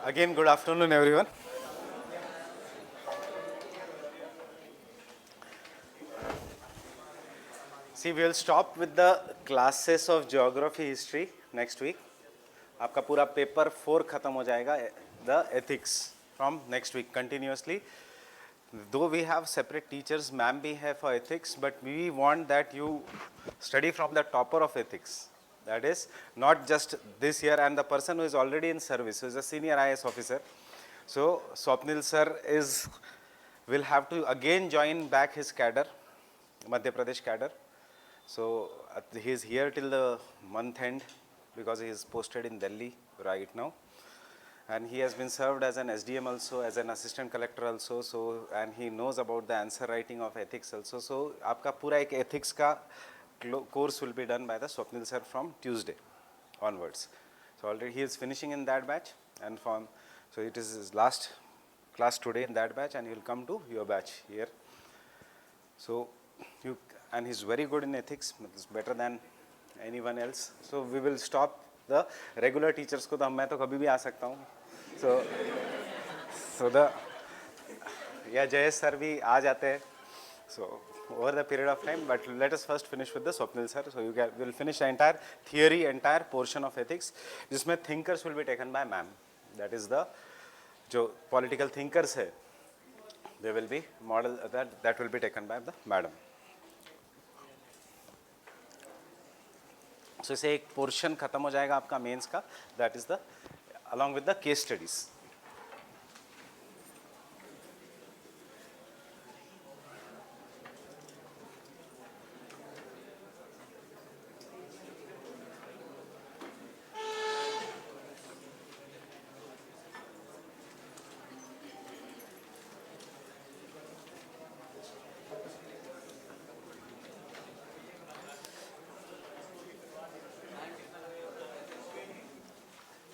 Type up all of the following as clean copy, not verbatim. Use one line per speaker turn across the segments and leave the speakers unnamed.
Again, good afternoon, everyone. See, we will stop with the classes of geography history next week. आपका पूरा paper 4 खत्म हो जाएगा the ethics from next week continuously. Though we have separate teachers, ma'am bhi hai for ethics, but we want that you study from the topper of ethics. That is not just this year, and the person who is already in service, who is a senior IAS officer. So Swapnil sir will have to again join back his cadre, Madhya Pradesh cadre. So he is here till the month end because he is posted in Delhi right now, and he has been served as an SDM also, as an assistant collector also. So and he knows about the answer writing of ethics also. So आपका पूरा एक ethics का course will be done by the Swapnil sir from Tuesday onwards. So already he is finishing in that batch, and so it is his last class today in that batch, and he will come to your batch here. So and he's very good in ethics, it's better than anyone else. So we will stop the regular teachers को तो मैं तो कभी भी आ सकता हूँ. So the Jayesh sir भी आ जाते हैं. So over the period of time, but let us first finish with the Swapnil sir. So we will finish the entire theory, entire portion of ethics. जिसमें thinkers will be taken by ma'am. That is the जो political thinkers है, they will be model that will be taken by the madam. So इसे एक portion खत्म हो जाएगा आपका mains का, that is the along with the case studies.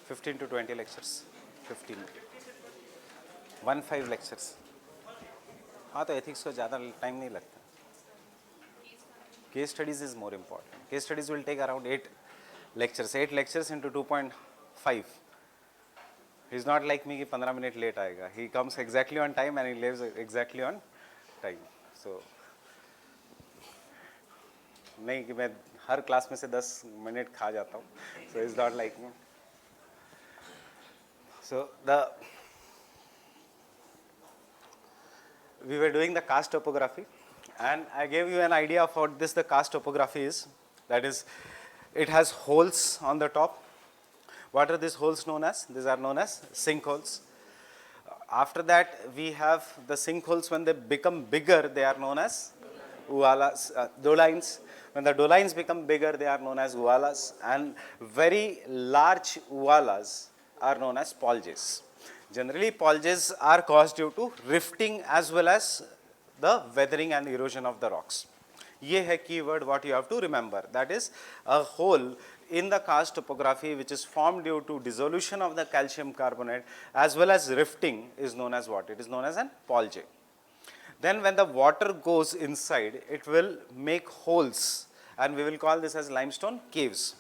$15 to $20 lectures, 15 lectures. हाँ तो ethics को ज़्यादा टाइम नहीं लगता. Case studies is more important. Case studies will take around 8 lectures into 2.5. He's not like me कि 15 minute late आएगा. He comes exactly on time and he leaves exactly on time. So नहीं कि मैं हर class में से 10 minute खा जाता हूँ. So it's not like me. So we were doing the karst topography, and I gave you an idea of what the karst topography is. That is, it has holes on the top. What are these holes known as? These are known as sinkholes. After that, we have the sinkholes. When they become bigger, they are known as dolines. When the dolines become bigger, they are known as uvalas, and very large uvalas are known as polges. Generally, polges are caused due to rifting as well as the weathering and erosion of the rocks. ये है keyword what you have to remember. That is, a hole in the karst topography which is formed due to dissolution of the calcium carbonate as well as rifting is known as what? It is known as an polge. Then when the water goes inside, it will make holes, and we will call this as limestone caves.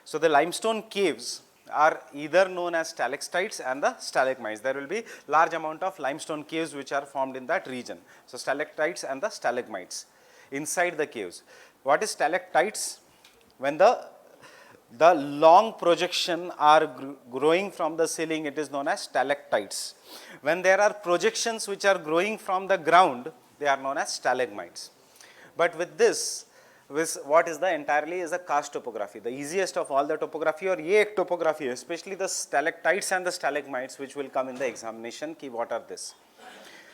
So the limestone caves are either known as stalactites and the stalagmites. There will be large amount of limestone caves which are formed in that region. So stalactites and the stalagmites inside the caves. What is stalactites? When the long projection are growing from the ceiling, it is known as stalactites. When there are projections which are growing from the ground, they are known as stalagmites. But with this, what is the entirely is a karst topography, the easiest of all the topography, or ये एक topography, especially the stalactites and the stalagmites which will come in the examination. कि what are this?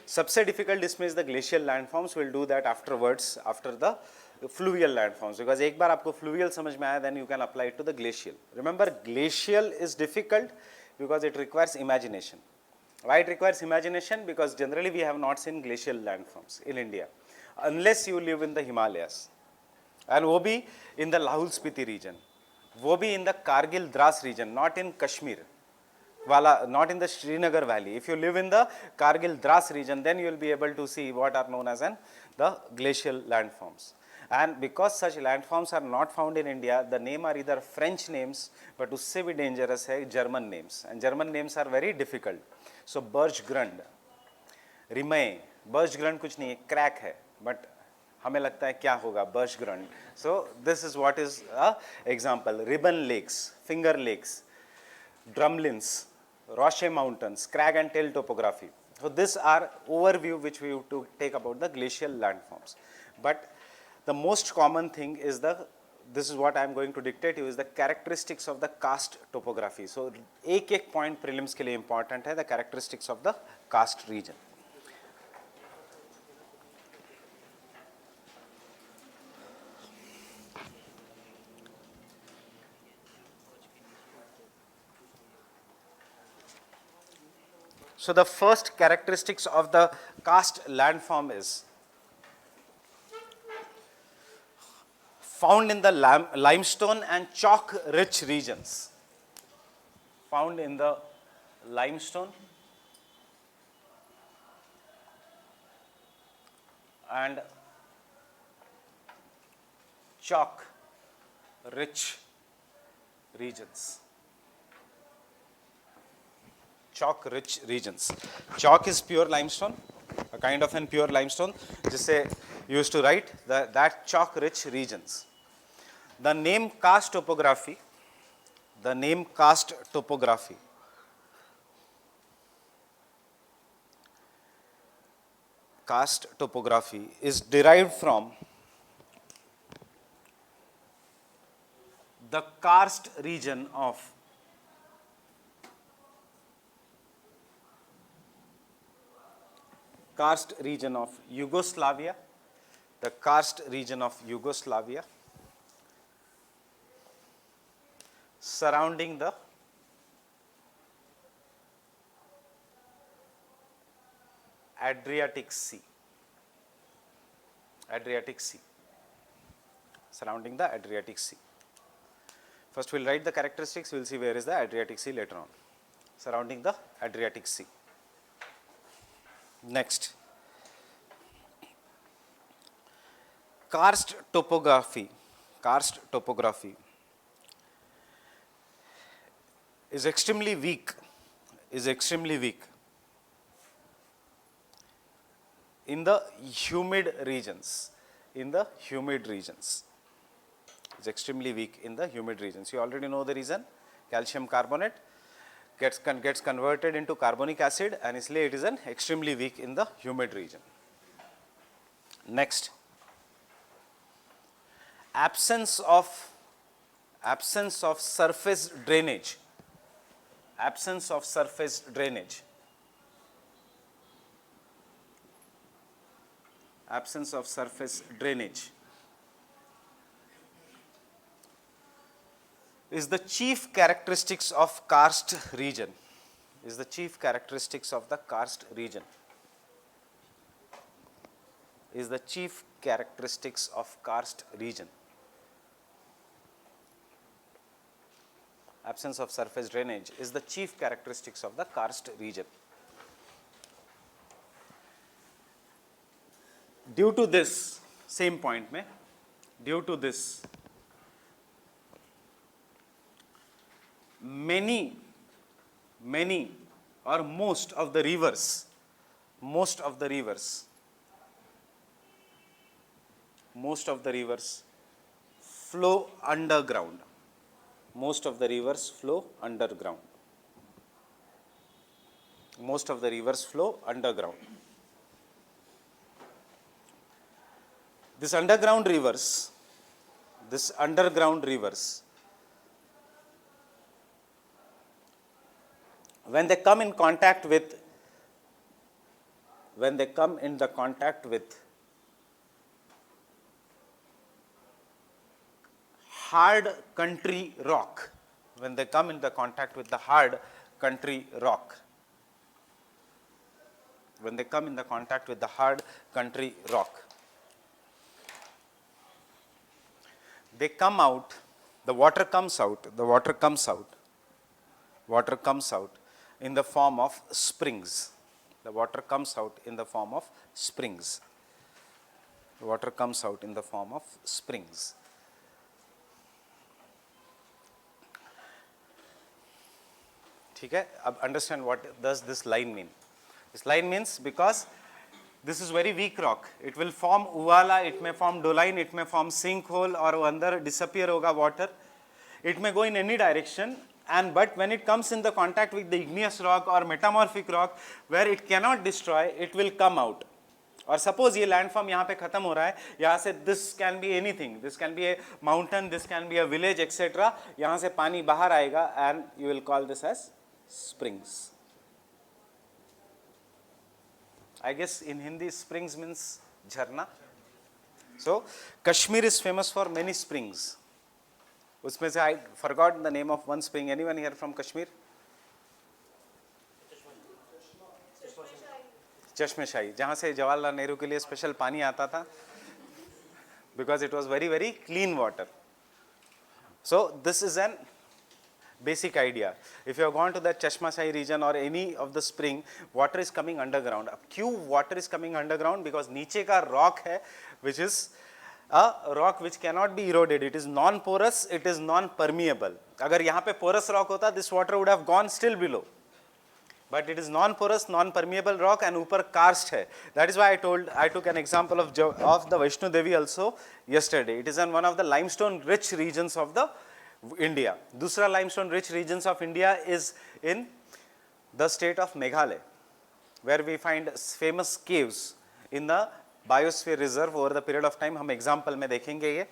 सबसे difficult इसमें is the glacial landforms. We'll do that afterwards, after the fluvial landforms, because एक बार आपको fluvial समझ में आया, then you can apply it to the glacial. Remember, glacial is difficult because it requires imagination. Why it requires imagination? Because generally we have not seen glacial landforms in India unless you live in the Himalayas. And वो भी in the Lahul Spiti region, वो भी in the Kargil Dras region, not in Kashmir, not in the Srinagar valley. If you live in the Kargil Dras region, then you will be able to see what are known as the glacial landforms. And because such landforms are not found in India, the name are either French names, but उससे भी dangerous है German names, and German names are very difficult. So Berggrund, Rimae, Berggrund कुछ नहीं है, crack है, but हमें लगता है क्या होगा Berggrund. So this is what is a example. Ribbon Lakes, Finger Lakes, Drumlins, Roche Mountains, crag and tail topography. So these are overview which we have to take about the glacial landforms. But the most common thing is this is what I am going to dictate you, is the characteristics of the karst topography. So एक point prelims के लिए important है, the characteristics of the karst region. So the first characteristics of the karst landform is found in the limestone and chalk rich regions. Found in the limestone and chalk rich regions. Chalk rich regions. Chalk is pure limestone, a kind of an pure limestone, जिसे used to write that chalk rich regions. The name karst topography, karst topography is derived from the karst region of Yugoslavia, the karst region of Yugoslavia, surrounding the Adriatic Sea. Surrounding the Adriatic Sea. First we will write the characteristics, we will see where is the Adriatic Sea later on. Surrounding the Adriatic Sea. Next, karst topography is extremely weak in the humid regions. It's extremely weak in the humid regions. You already know the reason. Calcium carbonate gets converted into carbonic acid, and इसलिए it is an extremely weak in the humid region. Next, absence of surface drainage. Absence of surface drainage is the chief characteristics of karst region. Absence of surface drainage is the chief characteristics of the karst region. Due to this, same point mein, due to this, many or most of the rivers flow underground. Most of the rivers flow underground. This underground rivers, when they come in contact with hard country rock, they come out, the water comes out in the form of springs. water comes out in the form of springs. ठीक है, अब understand what does this line mean. This line means because this is very weak rock, it will form uvala, it may form doline, it may form sinkhole और वो अंदर disappear होगा water, it may go in any direction, and but when it comes in the contact with the igneous rock or metamorphic rock where it cannot destroy, it will come out. और suppose ये landform यहाँ पे खत्म हो रहा है, यहाँ से this can be anything, this can be a mountain, this can be a village etcetera, यहाँ से पानी बाहर आएगा and you will call this as springs. I guess in Hindi springs means jharna. So Kashmir is famous for many springs. उसमें से I forgot the name of one spring. Anyone here from Kashmir? चश्मे-शाही, जहाँ से जवाहरलाल नेहरू के लिए special पानी आता था, because it was very very clean water. So this is an basic idea. If you have gone to the Chashma-Shahi region or any of the spring, water is coming underground. अब क्यों water is coming underground? Because नीचे का rock है, which is a rock which cannot be eroded. It is non-porous, it is non-permeable. अगर यहाँ पे porous rock होता, this water would have gone still below. But it is non-porous, non-permeable rock and ऊपर karst है. That is why I took an example of the Vaishno Devi also yesterday. It is in one of the limestone rich regions of the India. दूसरा limestone rich regions of India is in the state of Meghalaya, where we find famous caves in the biosphere reserve. Over the period of time हम example में देखेंगे ये.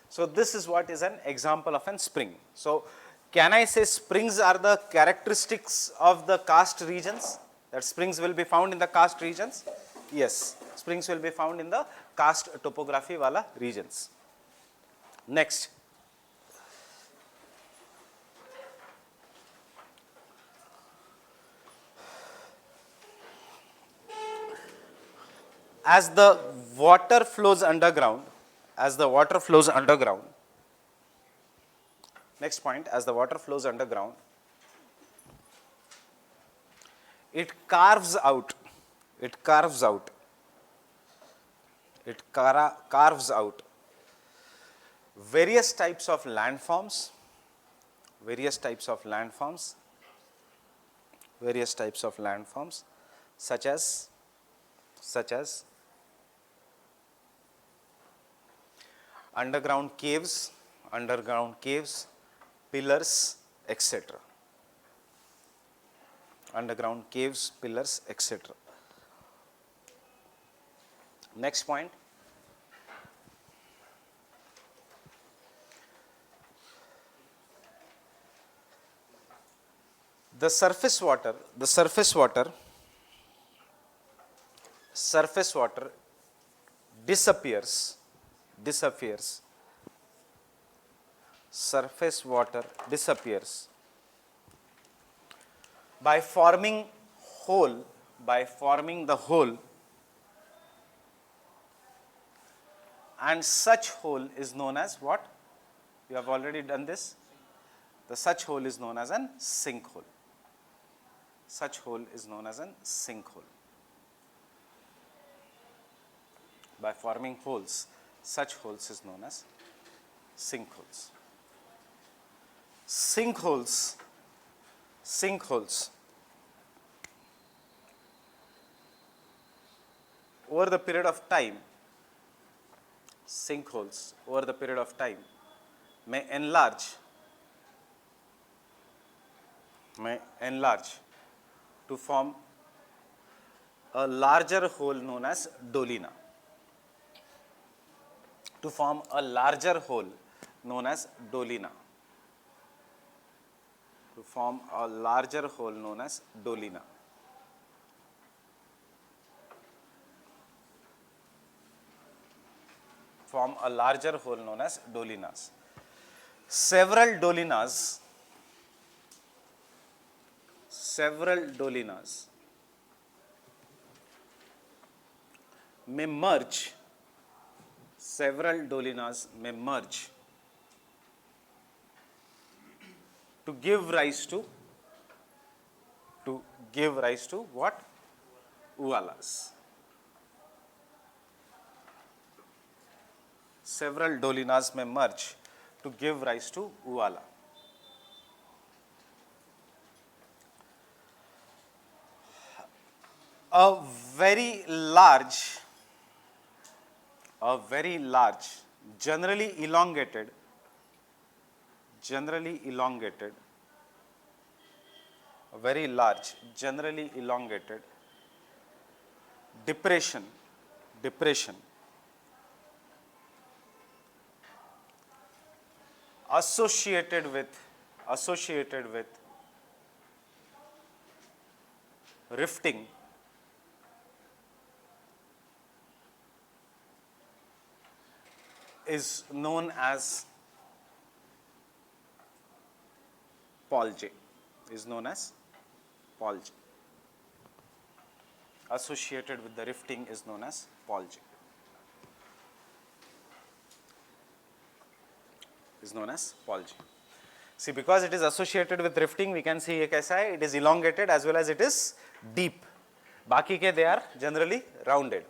So this is what is an example of an spring. So can I say springs are the characteristics of the karst regions? That springs will be found in the karst regions? Yes, springs will be found in the karst topography wala regions. Next. As the water flows underground, next point, as the water flows underground, it carves out various types of landforms, such as underground caves, pillars, etc. Underground caves, pillars, etc. Next point. The surface water disappears. Surface water disappears by forming the hole, and such hole is known as what? You have already done this. The such hole is known as an sinkhole. By forming holes, such holes is known as sinkholes. Sinkholes. Over the period of time, may enlarge to form a larger hole known as dolina. Form a larger hole known as dolina. Form a larger hole known as dolinas. Several dolinas may merge. To give rise to what? Uvalas. several dolinas may merge to give rise to Uvala. A very large, generally elongated, a very large, generally elongated depression associated with rifting is known as Polge. Associated with the rifting is known as Polge. See, because it is associated with rifting, we can see it is elongated as well as it is deep. Baki ke they are generally rounded.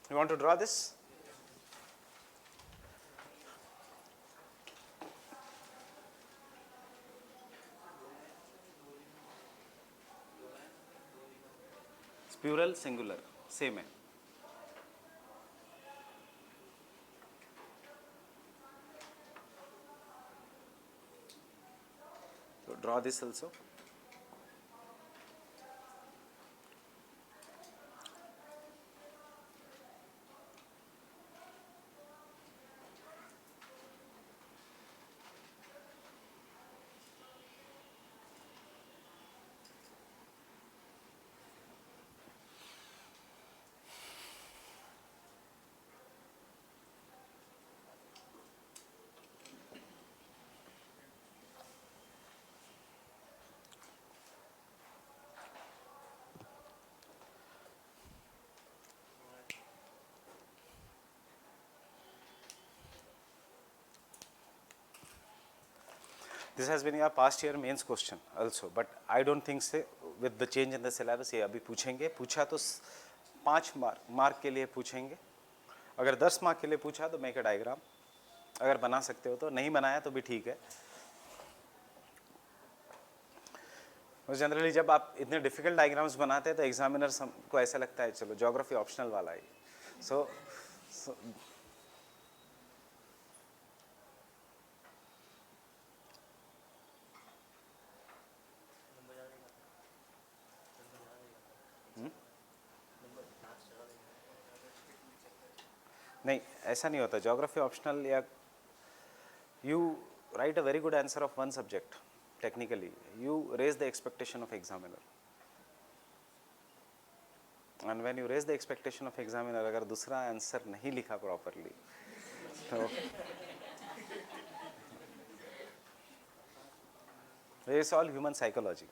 You want to draw this? Plural, singular, same है. So draw this also. This has been your past year mains question also, but I don't think so with the change in the syllabus ये अभी पूछेंगे. पूछा तो 5 mark के लिए पूछेंगे. अगर 10 मार्क के लिए पूछा तो मेक अ डायग्राम. अगर बना सकते हो तो, नहीं बनाया तो भी ठीक है. जनरली जब आप इतने डिफिकल्ट डायग्राम्स बनाते हैं तो एग्जामिनर को ऐसा लगता है चलो ज्योग्राफी ऑप्शनल वाला है. सो नहीं, ऐसा नहीं होता. ज्योग्राफी ऑप्शनल या you write a very good answer of one subject technically, you raise the expectation of examiner, and when you raise the expectation of examiner, अगर दूसरा आंसर नहीं लिखा प्रॉपरली तो it's all human psychology.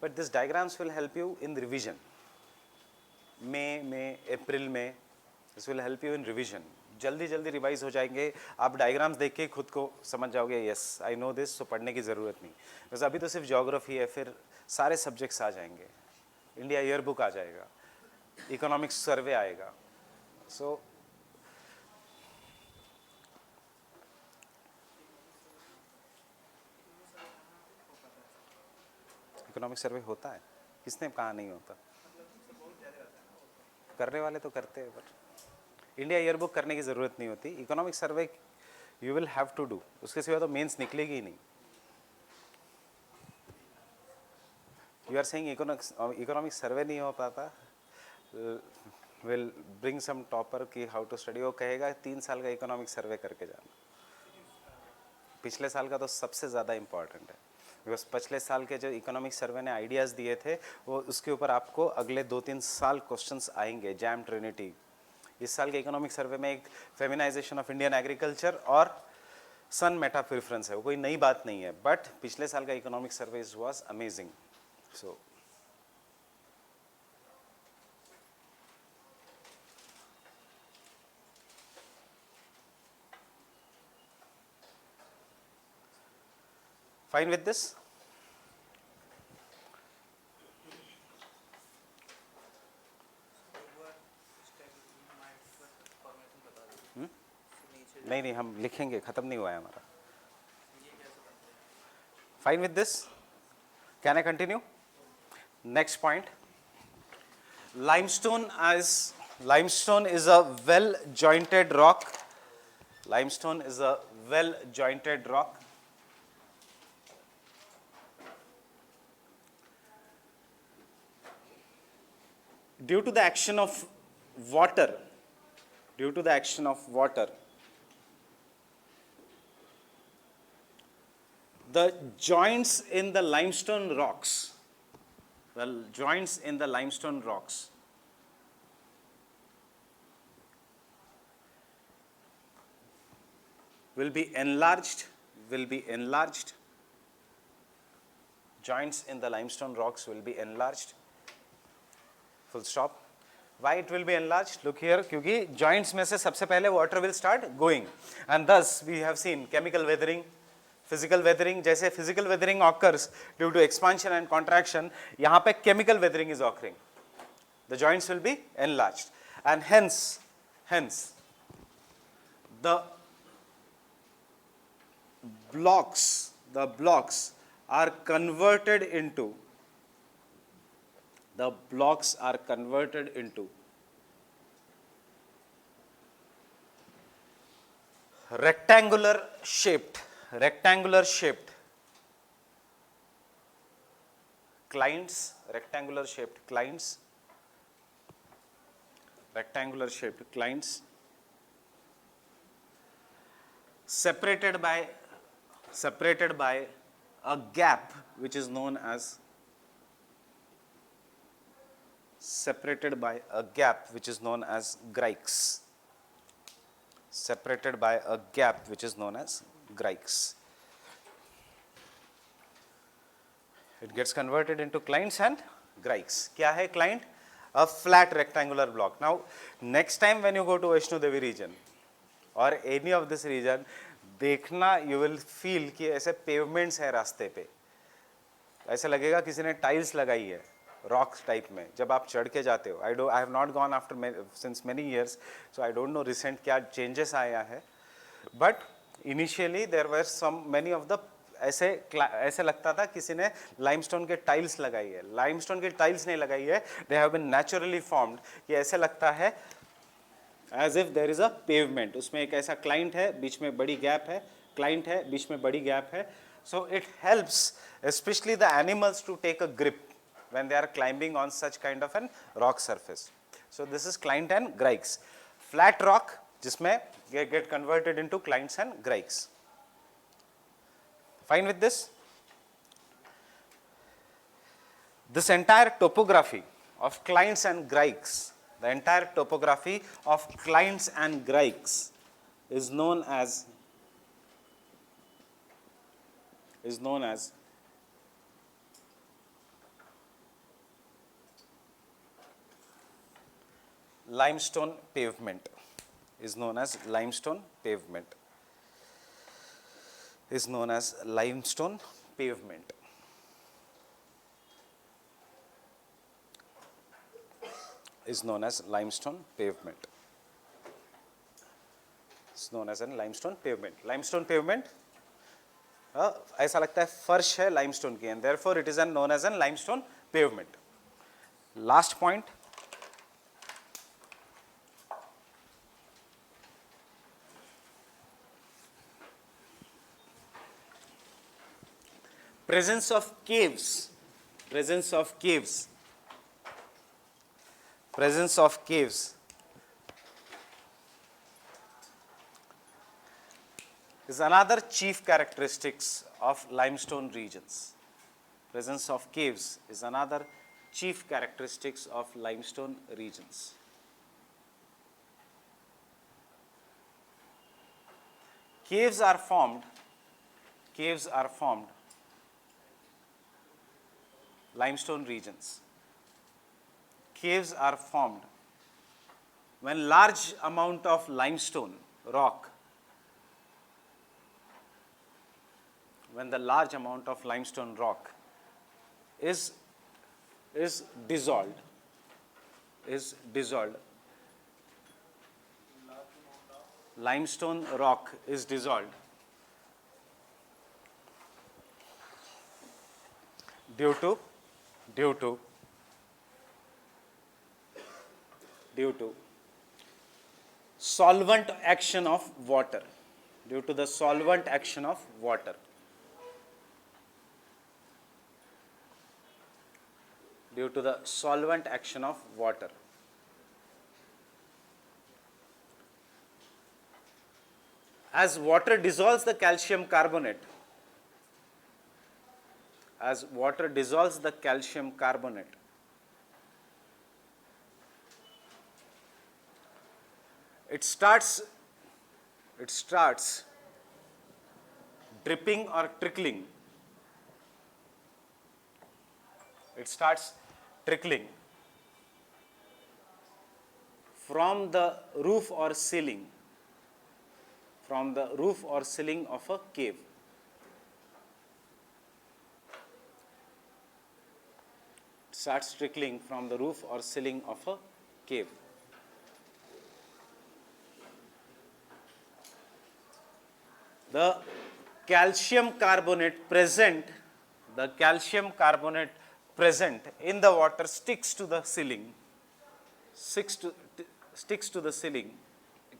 But these diagrams will help you in revision. May, April, May, this will help you in revision. जल्दी जल्दी revise हो जाएंगे. आप डायग्राम्स देख के खुद को समझ जाओगे, यस आई नो दिस, तो पढ़ने की ज़रूरत नहीं. बस अभी तो सिर्फ ज्योग्राफी है, फिर सारे सब्जेक्ट्स आ जाएंगे. इंडिया ईयर बुक आ जाएगा, इकोनॉमिक्स सर्वे आएगा. सो इकोनॉमिक सर्वे होता है, किसने कहा नहीं होता. करने वाले तो करते हैं, बट इंडिया ईयर बुक करने की ज़रूरत नहीं होती. Economic survey you will have to do, उसके सिवा तो मेंस निकलेगी ही नहीं. You are saying economic survey नहीं हो पाता, विल ब्रिंग सम टॉपर की हाउ टू स्टडी. वो कहेगा 3 साल का इकोनॉमिक सर्वे करके जाना. पिछले साल का तो सबसे ज़्यादा इम्पॉर्टेंट है, बिकॉज पिछले साल के जो इकोनॉमिक सर्वे ने आइडियाज़ दिए थे वो उसके ऊपर आपको अगले 2-3 साल क्वेश्चंस आएंगे. जैम ट्रिनिटी, इस साल के इकोनॉमिक सर्वे में एक फेमिनाइजेशन ऑफ इंडियन एग्रीकल्चर और सन मेटा प्रेफरेंस है, वो कोई नई बात नहीं है, बट पिछले साल का economic survey was amazing. So fine with this? नहीं नहीं, हम लिखेंगे, खत्म नहीं हुआ है हमारा. Fine with this? Can I continue? Next point, limestone is a well jointed rock. Limestone is a well jointed rock. Due to the action of water, the joints in the limestone rocks, will be enlarged. Joints in the limestone rocks will be enlarged. Full stop. Why it will be enlarged? Look here, क्योंकि joints में से सबसे पहले water will start going, and thus we have seen chemical weathering, physical weathering. जैसे physical weathering occurs due to expansion and contraction, यहाँ पे chemical weathering is occurring. The joints will be enlarged, and hence the blocks are converted into rectangular shaped clients, separated by a gap which is known as grikes. It gets converted into clients and grikes. क्या है client? A flat rectangular block. Now, next time when you go to Vaishno Devi region or any of this region, देखना, you will feel कि ऐसे pavements है रास्ते पे, ऐसा लगेगा किसी ने टाइल्स लगाई है रॉक टाइप में जब आप चढ़ के जाते हो. I have not gone after since many years, so I don't know recent क्या चेंजेस आया है, but initially there were some many of the ऐसे लगता था किसी ने लाइमस्टोन के टाइल्स लगाई है. लाइमस्टोन की टाइल्स नहीं लगाई है, they have been naturally formed, कि ऐसे लगता है as if there is a pavement. उसमें एक ऐसा क्लाइंट है, बीच में बड़ी गैप है, क्लाइंट है, बीच में बड़ी गैप है. So it helps especially the animals to take a grip when they are climbing on such kind of an rock surface. So this is client and grikes. Flat rock जिसमें get converted into clients and grikes. Fine with this? This entire topography of clients and grikes, is known as limestone pavement. Is known as limestone pavement. Limestone pavement ऐसा लगता है फर्श है limestone की, and therefore it is known as an limestone pavement. Last point, presence of caves is another chief characteristics of limestone regions. Caves are formed, caves are formed, limestone regions. Caves are formed when large amount of limestone rock, when the large amount of limestone rock is dissolved, limestone rock is dissolved due to solvent action of water, due to the solvent action of water, due to the solvent action of water. As water dissolves the calcium carbonate, as water dissolves the calcium carbonate, it starts dripping or trickling. It starts trickling from the roof or ceiling, from the roof or ceiling of a cave. It starts trickling from the roof or ceiling of a cave. The calcium carbonate present in the water sticks to the ceiling, sticks to the ceiling.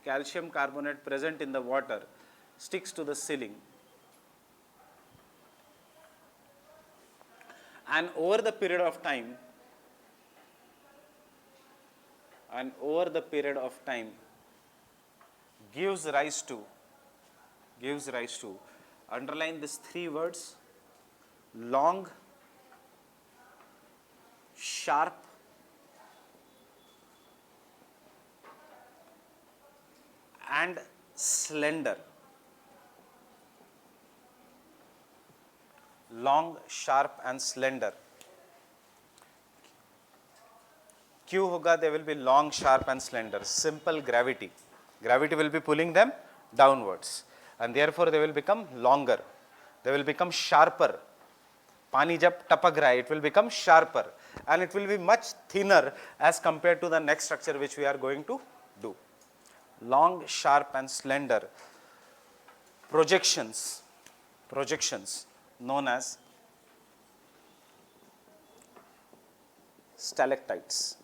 Calcium carbonate present in the water sticks to the ceiling, and over the period of time, gives rise to, underline these three words: long, sharp, and slender. Long, sharp and slender. क्यों होगा? They will be long, sharp and slender. Simple gravity. Gravity will be pulling them downwards, and therefore they will become longer. They will become sharper. पानी जब टपक रहा है, it will become sharper, and it will be much thinner as compared to the next structure which we are going to do. Long, sharp and slender projections known as stalactites.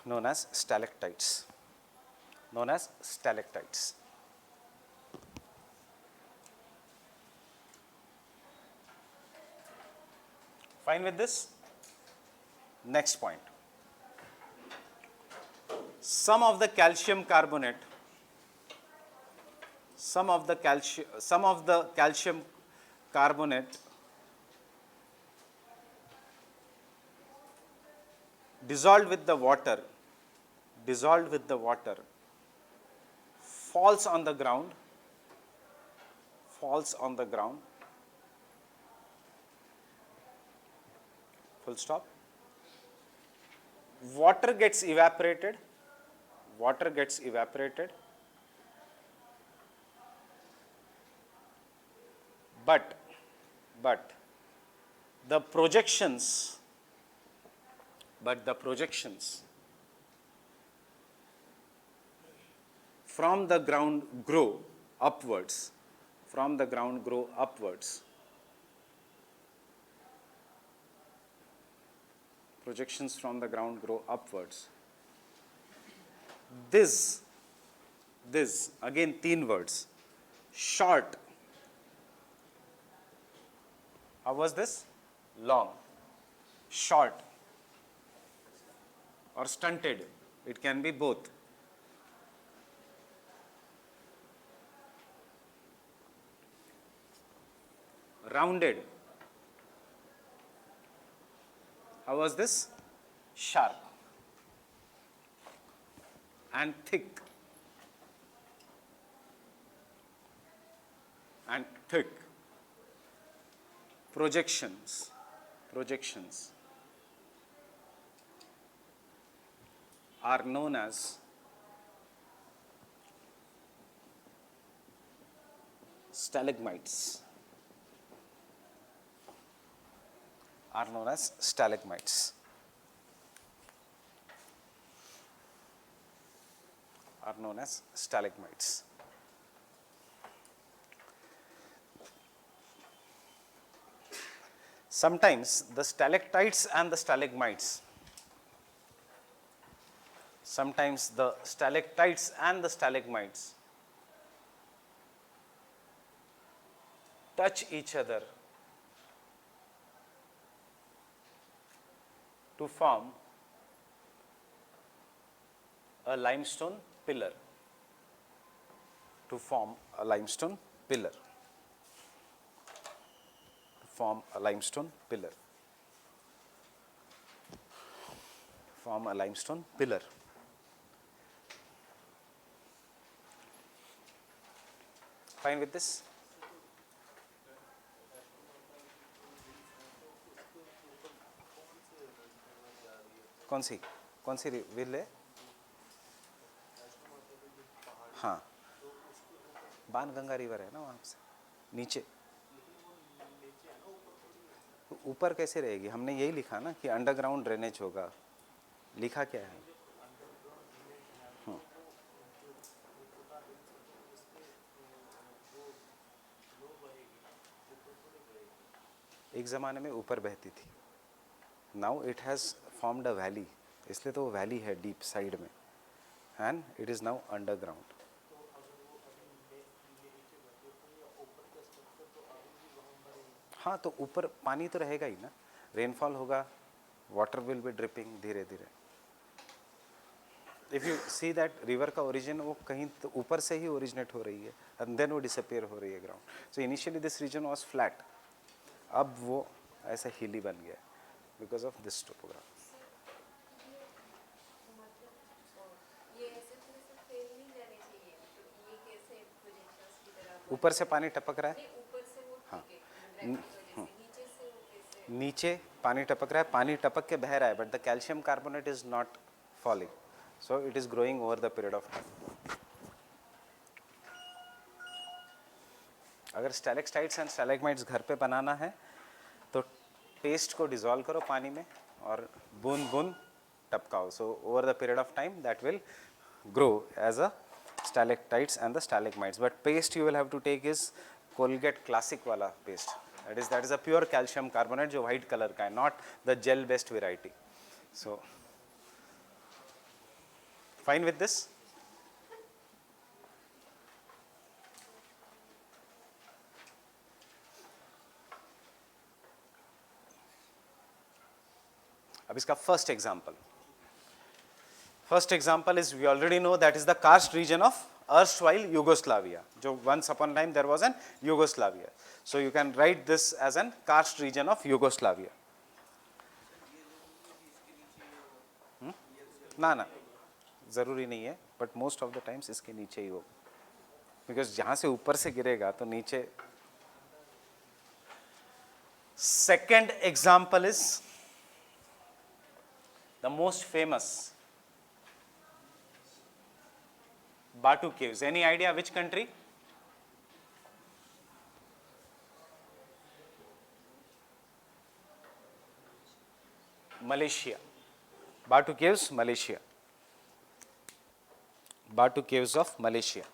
Known as stalactites. Fine with this? Next point. Some of the calcium carbonate dissolved with the water falls on the ground, full stop. Water gets evaporated, but the projections from the ground grow upwards. Projections from the ground grow upwards. This again 3 words. Short. How was this? Long. Short or stunted. It can be both. Rounded. How was this? Sharp. and thick. And thick. Projections are known as stalagmites. Are known as stalagmites. Are known as stalagmites. Sometimes the stalactites and the stalagmites, sometimes the stalactites and the stalagmites touch each other to form a limestone pillar. To form a limestone pillar. To form a limestone pillar. Form a limestone pillar. Fine with this? कौन सी will है? हाँ, Banganga river है ना वहाँ से नीचे. ऊपर कैसे रहेगी? हमने यही लिखा ना कि अंडरग्राउंड ड्रेनेज होगा. लिखा क्या है? एक ज़माने में ऊपर बहती थी. Now it has formed a valley, इसलिए तो वो वैली है डीप साइड में, and it is now underground. हाँ, तो ऊपर पानी तो रहेगा ही ना. रेनफॉल होगा, वाटर विल बी ड्रिपिंग धीरे धीरे. If you see that river का ओरिजिन वो कहीं तो ऊपर से ही ओरिजिनेट हो रही है एंड देन वो डिसअपियर हो रही है ground. So initially this region was flat, अब वो ऐसा हिली बन गया बिकॉज ऑफ दिस टोपोग्राफ. ऊपर से पानी टपक रहा है. हाँ, नीचे पानी टपक रहा है, पानी टपक के बह रहा है, but the calcium carbonate is not falling, so it is growing over the period of time. अगर स्टैलेक्टाइट्स एंड स्टैलेग्माइट्स घर पे बनाना है तो पेस्ट को डिजोल्व करो पानी में और बूंद बूंद टपकाओ. So over the period of time that will grow as a stalactites and the stalagmites. But paste you will have to take is Colgate classic wala paste. That is a pure calcium carbonate जो white color का है, not the gel based variety. So fine with this? अब इसका first example. First example is, we already know, that is the karst region of erstwhile Yugoslavia. जो once upon a time there was an Yugoslavia. So you can write this as an karst region of Yugoslavia. ना ना ज़रूरी नहीं है, but most of the times इसके नीचे ही होगा, because जहाँ से ऊपर से गिरेगा तो नीचे. Second example is the most famous Batu caves. Any idea which country? Malaysia. Batu caves, Malaysia. Batu caves of Malaysia.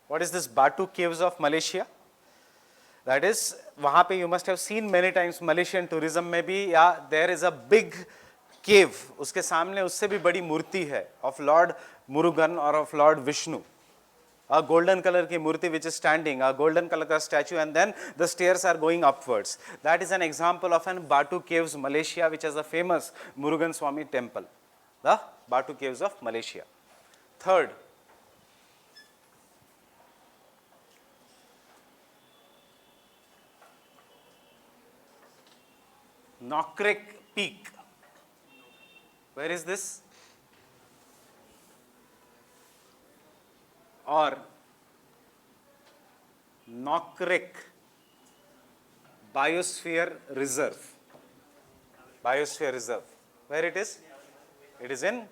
What is this Batu caves of Malaysia? That is, वहाँ पे you must have seen many times Malaysian tourism में भी, या there is a big केव, उसके सामने उससे भी बड़ी मूर्ति है ऑफ लॉर्ड मुरुगन और of Lord Vishnu. A golden colour की मूर्ति which is standing, a golden colour का statue, and then the stairs are going upwards. That is an example of an Batu Caves Malaysia which is a famous Murugan Swami temple. The Batu Caves of Malaysia. Third, Nokrek peak. Where is this? Or Nokrek Biosphere Reserve. Biosphere Reserve. Where it is? It is in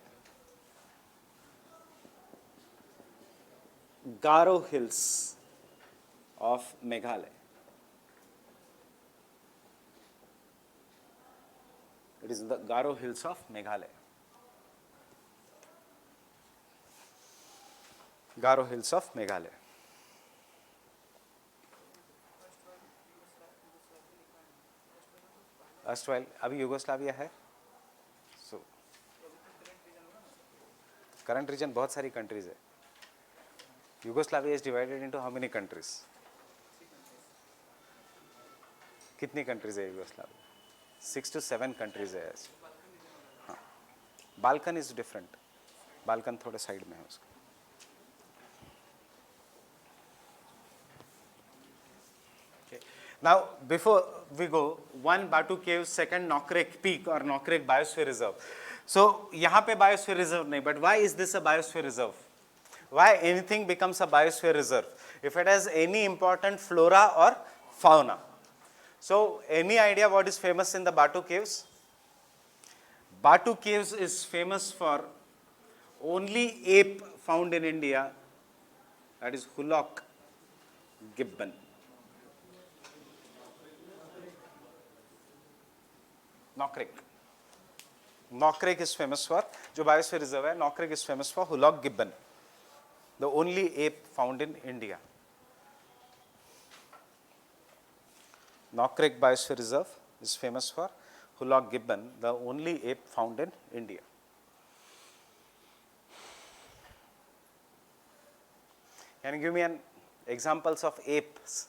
Garo Hills of Meghalaya. It is in the Garo Hills of Meghalaya. Garo Hills of Meghalaya. Erstwhile, अभी Yugoslavia है. So, current region बहुत सारी countries है. Yugoslavia is divided into how many countries? कितनी countries है Yugoslavia? 6 to 7 countries है ऐसे. हाँ. Balkan is different. Balkan थोड़े side में है उसका. Okay. Now, before we go, one Batu Cave, second Nokrek Peak or Nokrek Biosphere Reserve. So, यहाँ पे Biosphere Reserve नहीं, but why is this a Biosphere Reserve? Why anything becomes a biosphere reserve? If it has any important flora or fauna. So, any idea what is famous in the Batu Caves? Batu Caves is famous for only ape found in India, that is Hulok gibbon. Nokrek. Nokrek is famous for, जो biosphere reserve है, Nokrek is famous for Hulok gibbon. The only ape found in India. Nokrek Biosphere Reserve is famous for Hulok gibbon, the only ape found in India. Can you give me an examples of apes?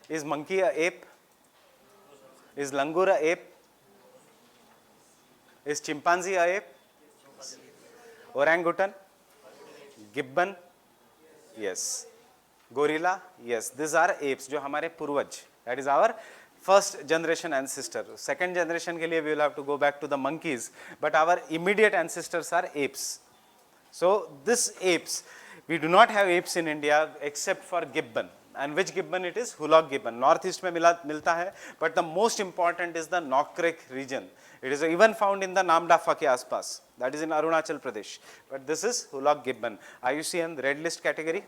Is monkey a ape? Is langur a ape? Is chimpanzee a ape? Orangutan? Gibbon? Yes. Gorilla? Yes. These are apes जो हमारे पूर्वज. That is our first generation ancestor. Second generation के लिए we will have to go back to the monkeys. But our immediate ancestors are apes. So this apes, we do not have apes in India except for gibbon. And which gibbon it is? Hulok gibbon. Northeast में मिलता है. But the most important is the Nokrek region. It is even found in the Namdafa के आसपास. That is in Arunachal Pradesh. But this is Hulok gibbon. IUCN red list category.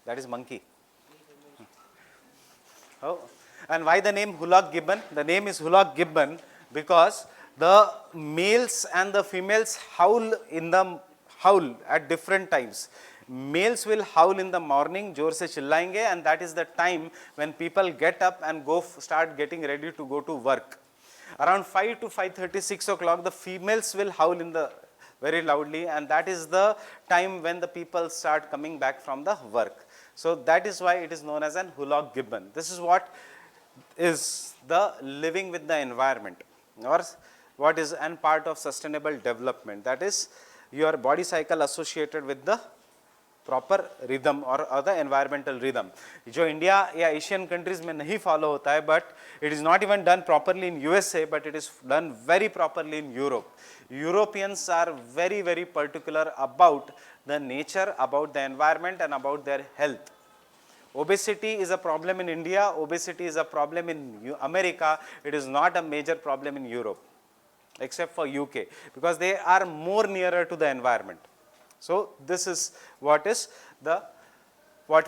That is monkey. Oh. And why the name Hulok gibbon? The name is Hulok gibbon because the males and the females howl at different times. Males will howl in the morning, जोर से चिल्लाएंगे, and that is the time when people get up and start getting ready to go to work. Around 5 to 5:30, 6 o'clock, the females will howl very loudly, and that is the time when the people start coming back from the work. So that is why it is known as an Hulok gibbon. This is what is the living with the environment, or what is an part of sustainable development. That is your body cycle associated with the proper rhythm or the environmental rhythm. जो India या Asian countries में नहीं follow होता है, but it is not even done properly in USA, but it is done very properly in Europe. Europeans are very, very particular about the nature, about the environment, and about their health. Obesity is a problem in India, obesity is a problem in America, it is not a major problem in Europe, except for UK, because they are more nearer to the environment. So this is what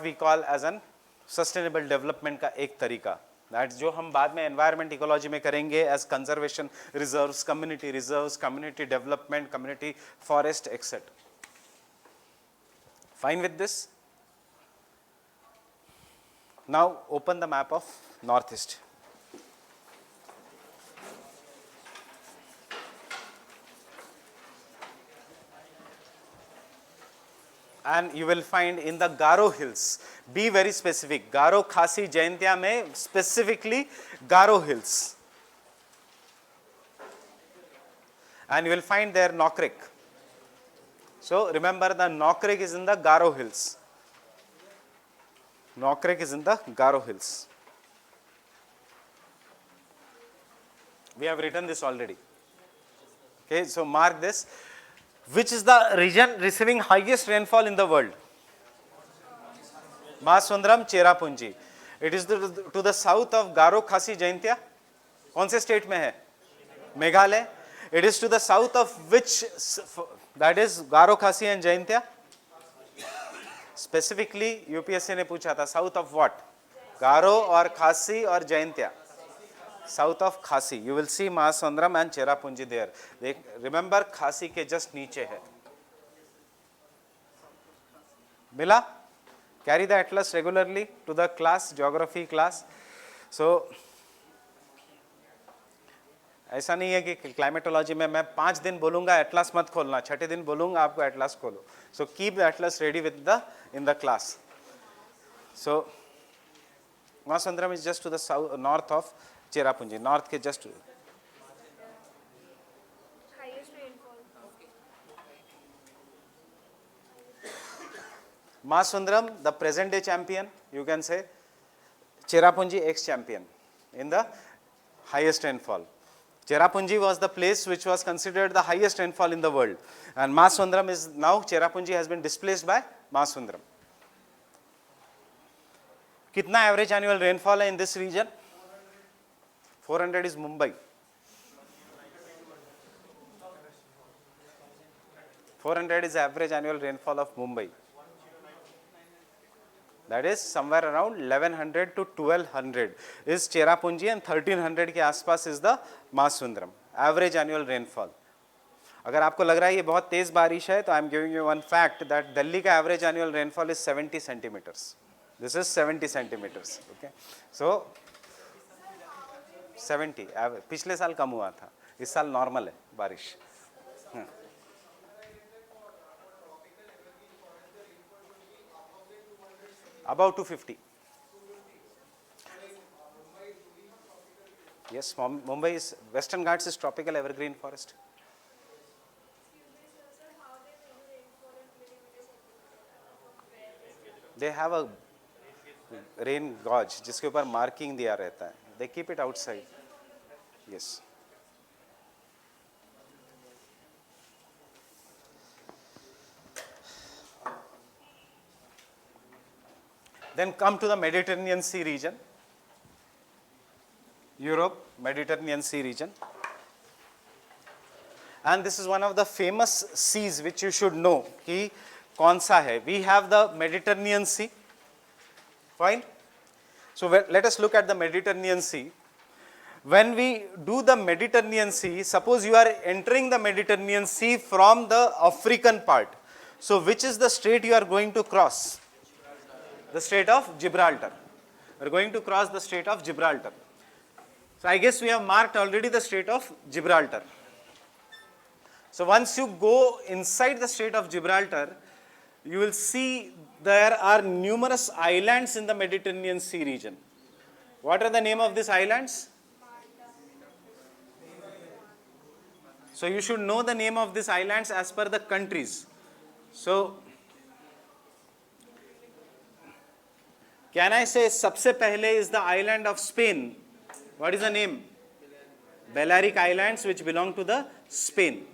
we call as an sustainable development का एक तरीका. That's जो हम बाद में environment ecology में करेंगे as conservation reserves, community development, community forest, etc. Fine with this? Now open the map of Northeast. And you will find in the Garo Hills, be very specific, Garo Khasi Jaintia में specifically Garo Hills. And you will find there Nokrek. So remember the Nokrek is in the Garo Hills. Nokrek is in the Garo Hills. We have written this already. Okay, so mark this. Which is the region receiving highest rainfall in the world? Mahasundram, Cherrapunji. It is to the south of Garo, Khasi, Jaintia. कौन से state में है? Meghalaya. It is to the south of which, that is Garo, Khasi and Jaintia. Specifically UPSC ने पूछा था south of what? Garo और Khasi और Jaintia. South of Khasi. You will see Mahasundram and Cherrapunji there. Remember Khasi के just नीचे है. मिला? Carry the atlas regularly to the class, geography class. So ऐसा नहीं है कि क्लाइमेटोलॉजी में मैं 5 दिन बोलूंगा एटलस मत खोलना, छठे दिन बोलूंगा आपको एटलस खोलो. So keep the Atlas ready with the in the class. So Mahasundram is just to the south, north of Cherrapunji, north के just.
Highest rainfall.
Mahasundram, the present day champion, you can say. Cherrapunji, ex-champion in the highest rainfall. Cherrapunji was the place which was considered the highest rainfall in the world. And Mahasundram is now, Cherrapunji has been displaced by Mahasundram. कितना average annual rainfall है in this region? 400 is Mumbai. 400 is average annual rainfall of Mumbai. That is somewhere around 1100 to 1200 is Cherrapunji and 1300 के आसपास is the Mahasundram. Average annual rainfall. अगर आपको लग रहा है ये बहुत तेज बारिश है तो I am giving you one fact that Delhi का average annual rainfall is 70 centimeters. This is 70 centimeters. Okay. So 70. पिछले साल कम हुआ था. इस साल normal है बारिश. About 250. Yes, Mumbai is, Western Ghats is tropical evergreen forest. They have a rain gauge जिसके ऊपर marking दिया रहता है. They keep it outside. Yes. Then come to the Mediterranean Sea region. Europe, Mediterranean Sea region. And this is one of the famous seas which you should know. कि कौन सा है? We have the Mediterranean Sea. Fine. So let us look at the Mediterranean Sea. When we do the Mediterranean Sea, suppose you are entering the Mediterranean Sea from the African part. So which is the strait you are going to cross? The Strait of Gibraltar. We are going to cross the Strait of Gibraltar. So I guess we have marked already the Strait of Gibraltar. So once you go inside the Strait of Gibraltar, you will see there are numerous islands in the Mediterranean Sea region. What are the name of these islands? So you should know the name of these islands as per the countries. So can I say सबसे पहले is the island of Spain? What is the name? Balearic Islands, which belong to the Spain.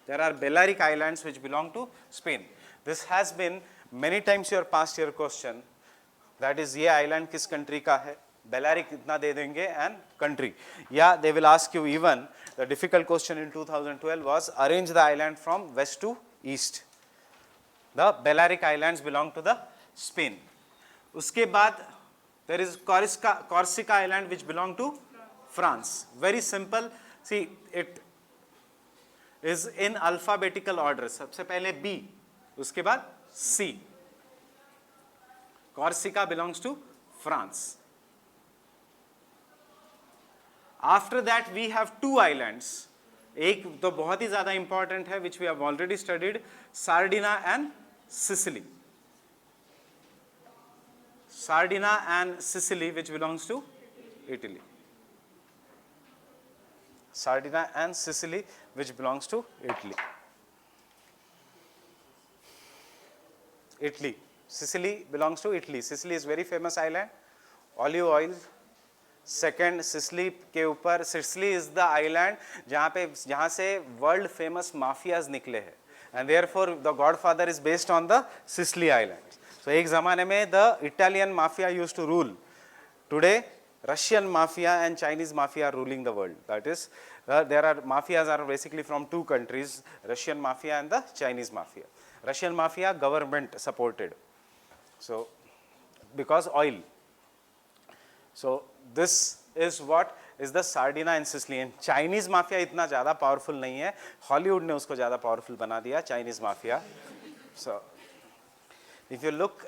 There are Balearic Islands which belong to Spain. This has been many times your past year question. That is, ये island किस country का है? Balearic इतना दे देंगे and country. Yeah, they will ask you even. The difficult question in 2012 was arrange the island from west to east. The Balearic Islands belong to the Spain. उसके बाद there is Corsica Island which belong to France. Very simple. See, it is in alphabetical order. सबसे पहले B, उसके बाद C. Corsica belongs to France. After that we have two islands. एक तो बहुत ही ज़्यादा important है which we have already studied, Sardinia and Sicily. Sardinia and Sicily, which belongs to Italy. Sardinia and Sicily, which belongs to Italy. Italy. Sicily belongs to Italy. Sicily is very famous island, olive oil. Second Sicily के ऊपर, Sicily is the island जहाँ से world famous mafias निकले हैं, and therefore the Godfather is based on the Sicily island. So एक ज़माने में the Italian mafia used to rule. Today Russian mafia and Chinese mafia are ruling the world. That is, there are mafias are basically from two countries, Russian mafia and the Chinese mafia. Russian mafia government supported, so because oil. So this is what is the Sardinia and Sicily. And Chinese mafia इतना ज़्यादा powerful नहीं है, Hollywood ने उसको ज़्यादा powerful बना दिया Chinese mafia. So if you look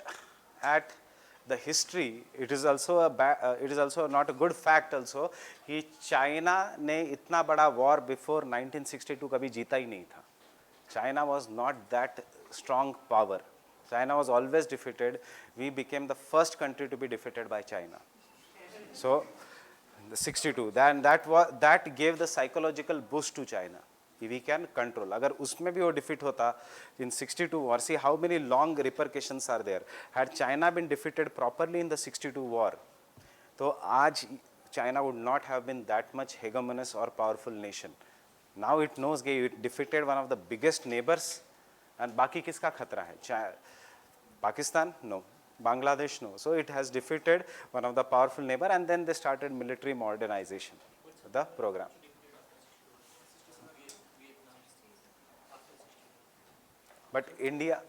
at the history, it is also not a good fact also कि China ने इतना बड़ा war before 1962 कभी जीता ही नहीं था. China was not that strong power. China was always defeated. We became the first country to be defeated by China. So the 62, then that gave the psychological boost to China. We can control. अगर उसमें भी वो defeat होता in 62 war, see how many long repercussions are there. Had China been defeated properly in the 62 war, तो आज China would not have been that much hegemonous or powerful nation. Now it knows कि it defeated one of the biggest neighbors, and बाकी किसका खतरा है? Pakistan? No. Bangladesh? No. So it has defeated one of the powerful neighbor, and then they started military modernization, the program. But India,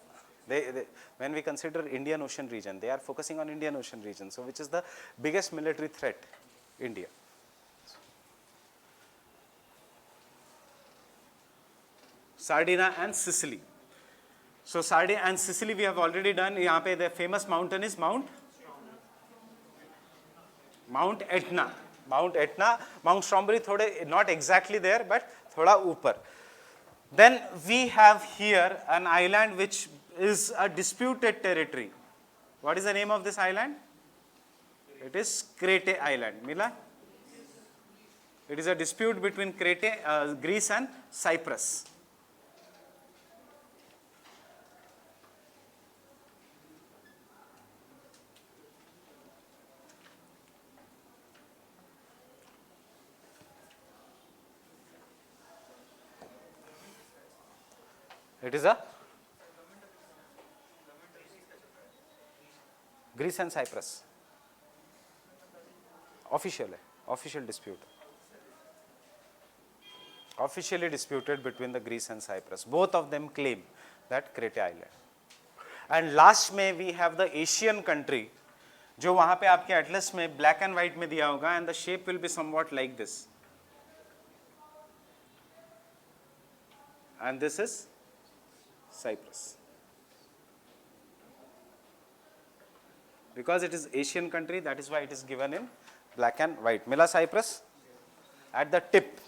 when we consider Indian Ocean region, they are focusing on Indian Ocean region. So which is the biggest military threat? India. Sardinia and Sicily. So Sardinia and Sicily we have already done. यहाँ पे the famous mountain is Mount Etna. Mount Etna, Mount Stromboli थोड़े not exactly there, but थोड़ा ऊपर. Then we have here an island which is a disputed territory. What is the name of this island? It is Crete Island. Mila? It is a dispute between Crete, Greece and Cyprus. It is a Greece and Cyprus. Official dispute. Officially disputed between the Greece and Cyprus. Both of them claim that Crete Island. And last में we have the Asian country, जो वहाँ पे आपके atlas में black and white में दिया होगा, and the shape will be somewhat like this. And this is Cyprus. Because it is Asian country, that is why it is given in black and white. Mila Cyprus? At the tip,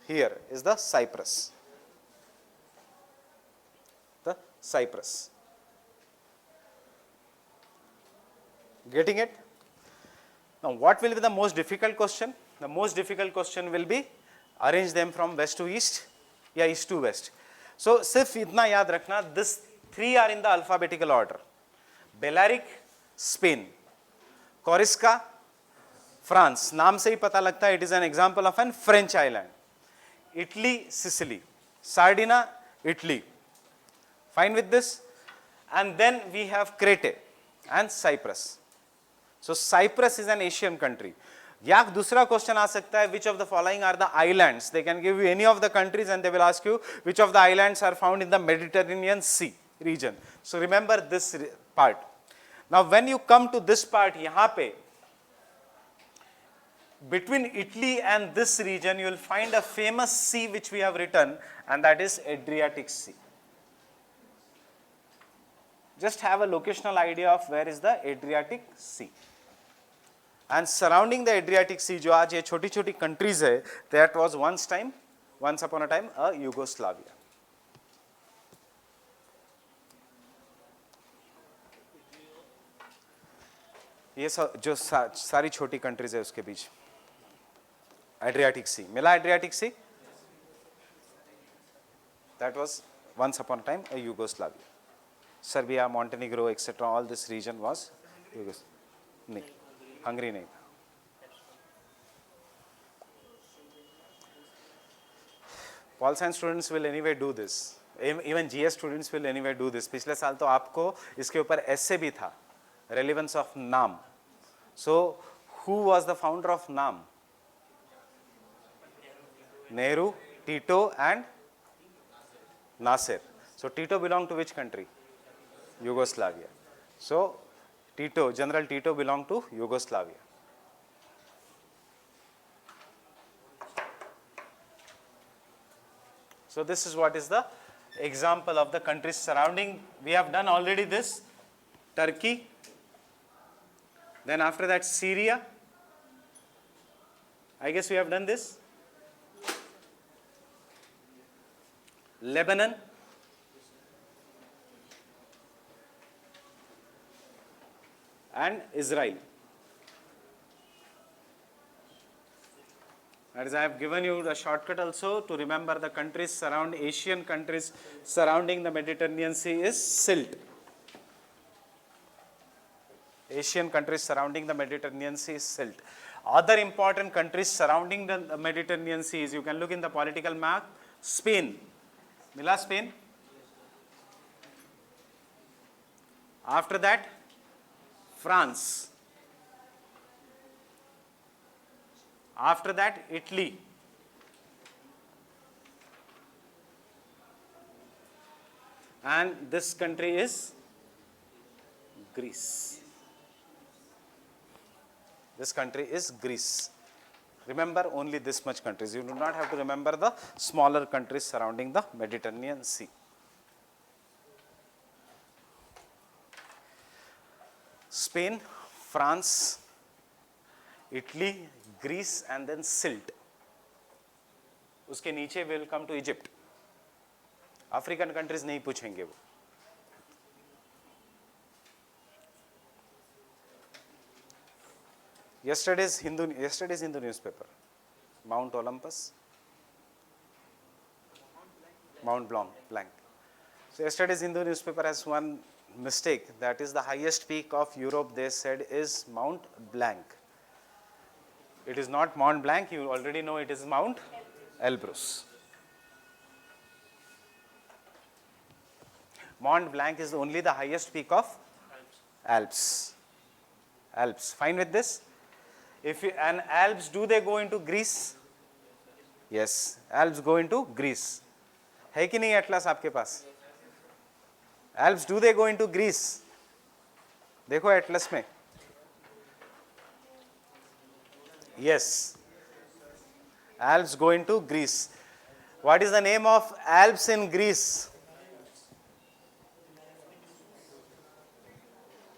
here is the Cyprus. The Cyprus. Getting it? Now, what will be the most difficult question? The most difficult question will be arrange them from west to east, या east to west. So, सिर्फ इतना याद रखना, this three are in the alphabetical order. Balearic, Spain. Corsica, France. नाम से ही पता लगता है, it is an example of an French island. Italy, Sicily. Sardinia, Italy. Fine with this? And then we have Crete and Cyprus. So, Cyprus is an Asian country. या दूसरा question आ सकता है, which of the following are the islands? They can give you any of the countries and they will ask you which of the islands are found in the Mediterranean Sea region. So remember this part. Now when you come to this part, यहाँ पे between Italy and this region you will find a famous sea which we have written, and that is Adriatic Sea. Just have a locational idea of where is the Adriatic Sea. And surrounding the Adriatic Sea, जो आज ये छोटी छोटी countries है, that was once upon a time a Yugoslavia. ये जो सारी छोटी countries है उसके बीच Adriatic Sea. मिला Adriatic Sea? That was once upon a time a Yugoslavia. Serbia, Montenegro, etc. All this region was नहीं, Hungary नहीं था. Pol science students will anyway do this. Even GS students will anyway do this. पिछले साल तो आपको इसके ऊपर essay भी था, relevance of NAM. So, who was the founder of NAM? Nehru, Tito and Nasser. So, Tito belonged to which country? Yugoslavia. So, Tito, General Tito belonged to Yugoslavia. So, this is what is the example of the countries surrounding. We have done already this, Turkey, then after that Syria. I guess we have done this. Lebanon, and Israel. As I have given you the shortcut also to remember the countries surround Asian countries surrounding the Mediterranean Sea is SILT. Asian countries surrounding the Mediterranean Sea is SILT. Other important countries surrounding the Mediterranean Sea is, you can look in the political map, Spain. Mila Spain? After that, France. After that, Italy. And this country is Greece. This country is Greece. Remember only this much countries. You do not have to remember the smaller countries surrounding the Mediterranean Sea. Spain, France, Italy, Greece and then SILT. उसके नीचे will come to Egypt. African countries नहीं पूछेंगे वो. Yesterday's Hindu newspaper, Mount Olympus, Mount Blanc. So yesterday's Hindu newspaper has one mistake, that is the highest peak of Europe, they said, is Mount Blanc. It is not Mont Blanc, you already know it is Mount Elbrus. Mont Blanc is only the highest peak of Alps. Fine with this? If you, and Alps, do they go into Greece? Yes, Alps go into Greece. है कि नहीं Atlas आपके पास? Alps, do they go into Greece? देखो Atlas में. Yes, Alps go into Greece. What is the name of Alps in Greece?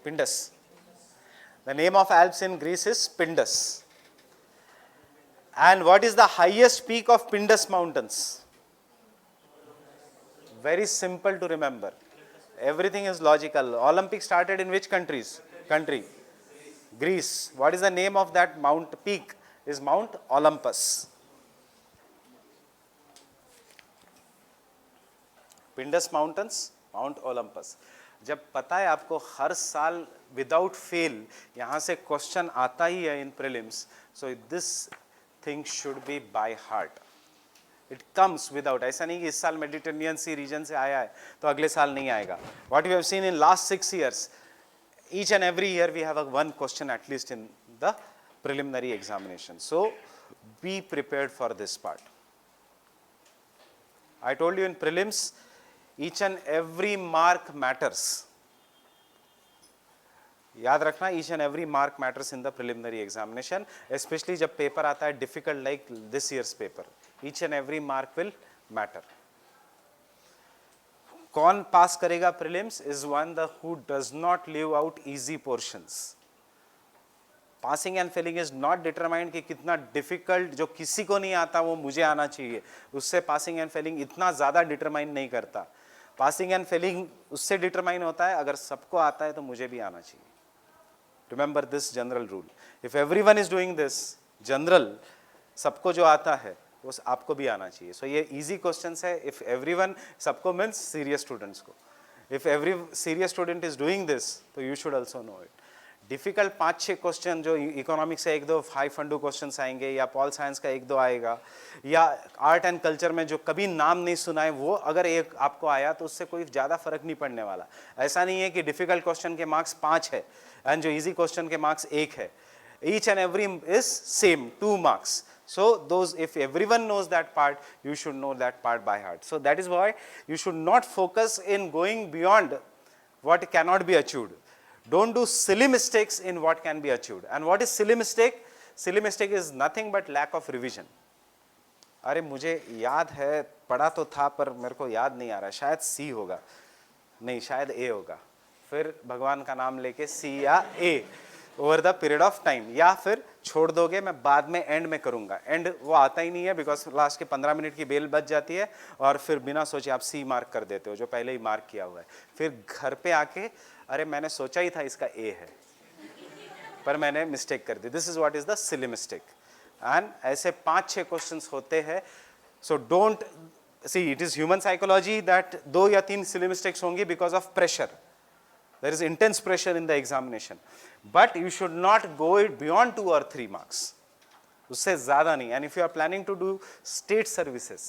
Pindus. The name of Alps in Greece is Pindus. And what is the highest peak of Pindus mountains? Very simple to remember. Everything is logical. Olympics started in which country? Greece. What is the name of that mount peak? Is Mount Olympus. Pindus mountains, Mount Olympus. जब पता है आपको हर साल without fail यहाँ से question आता ही है in prelims, so this thing should be by heart. It comes without, ऐसा नहीं कि इस साल Mediterranean Sea region से आया है तो अगले साल नहीं आएगा. What we have seen in last 6 years, each and every year we have a one question at least in the preliminary examination. So be prepared for this part. I told you in prelims, each and every mark matters. याद रखना, each and every mark matters in the preliminary examination, especially जब paper आता है difficult like this year's paper. Each and every mark will matter. कौन पास करेगा prelims is one who does not leave out easy portions. Passing and failing is not determined कि कितना difficult जो किसी को नहीं आता वो मुझे आना चाहिए, उससे passing and failing इतना ज़्यादा determine नहीं करता. Passing and failing उससे determine होता है अगर सबको आता है तो मुझे भी आना चाहिए. Remember this general rule. If everyone is doing this, general, सबको जो आता है वो आपको भी आना चाहिए. So ये easy questions है. If everyone, सबको means serious students को. If every serious student is doing this, so you should also know it. Difficult 5-6 question जो इकोनॉमिक्स से 1-2 हाई फंडू क्वेश्चंस आएंगे, या पॉल साइंस का 1-2 आएगा, या आर्ट एंड कल्चर में जो कभी नाम नहीं सुना है वो अगर एक आपको आया तो उससे कोई ज़्यादा फर्क नहीं पड़ने वाला. ऐसा नहीं है कि डिफ़िकल्ट क्वेश्चन के मार्क्स 5 है एंड जो इजी क्वेश्चन के मार्क्स 1 है. Each and every is same 2 marks. So those, if everyone knows that part, you should know that part by heart. So that is why you should not focus in going beyond what cannot be achieved. Don't do silly mistakes in what can be achieved. And what is silly mistake? Silly mistake is nothing but lack of revision. अरे मुझे याद है, पढ़ा तो था पर मेरे को याद नहीं आ रहा, शायद सी होगा, नहीं शायद ए होगा, फिर भगवान का नाम लेके सी या A over the period of time, या फिर छोड़ दोगे मैं बाद में एंड में करूंगा. एंड वो आता ही नहीं है बिकॉज लास्ट के 15 मिनट की बेल बच जाती है और फिर बिना सोचे आप सी मार्क कर देते हो जो पहले ही मार्क किया हुआ है. फिर घर पे आके अरे मैंने सोचा ही था इसका ए है पर मैंने मिस्टेक कर दी. This is what is the silly mistake. And ऐसे 5-6 क्वेश्चंस होते हैं. So don't see, it is human psychology that 2 या 3 सिली मिस्टेक्स होंगी because of pressure. There is intense pressure in the examination, but you should not go it beyond 2 or 3 marks. उससे ज़्यादा नहीं. And if you are planning to do state services,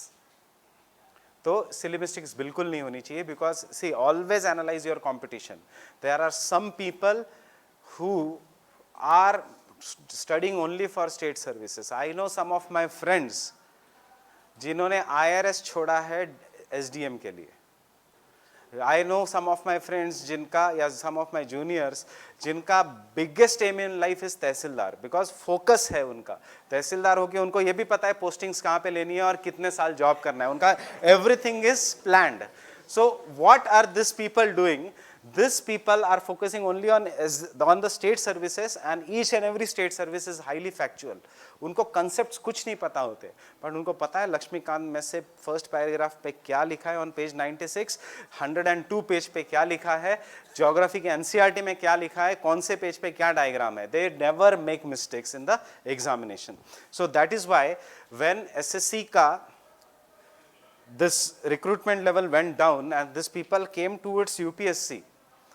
तो silly mistakes बिल्कुल नहीं होनी चाहिए because see, always analyze your competition. There are some people who are studying only for state services. I know some of my friends जिन्होंने IRS छोड़ा है SDM के लिए. I know some of my friends जिनका या some of my juniors जिनका biggest aim in life is tehsildar, because focus है उनका. तहसीलदार होके उनको ये भी पता है पोस्टिंग्स कहाँ पे लेनी है और कितने साल जॉब करना है. उनका everything is planned. So what are these people doing? These people are focusing only on the state services, and each and every state service is highly factual. उनको concepts कुछ नहीं पता होते, पर उनको पता है लक्ष्मीकांत में से फर्स्ट पैराग्राफ पे क्या लिखा है ऑन पेज 96, 102 पेज पे क्या लिखा है, ज्योग्राफी के एनसीईआरटी में क्या लिखा है, कौन से पेज पे क्या डायग्राम है. They never make mistakes in the examination. So that is why when SSC का this recruitment level went down and these people came towards UPSC,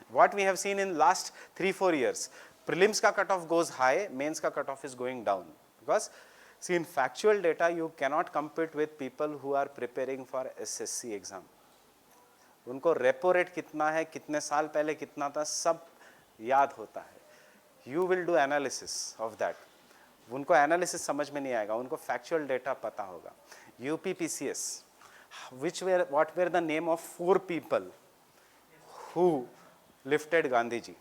what we have seen in last 3-4 years, prelims ka cutoff goes high, mains ka cutoff is going down, because see, in factual data you cannot compete with people who are preparing for SSC exam. उनको repo rate कितना है, कितने साल पहले कितना था, सब याद होता है. You will do analysis of that. उनको एनालिसिस समझ में नहीं आएगा, उनको फैक्चुअल डेटा पता होगा. UPPCS, what were the name of 4 people who lifted Gandhiji?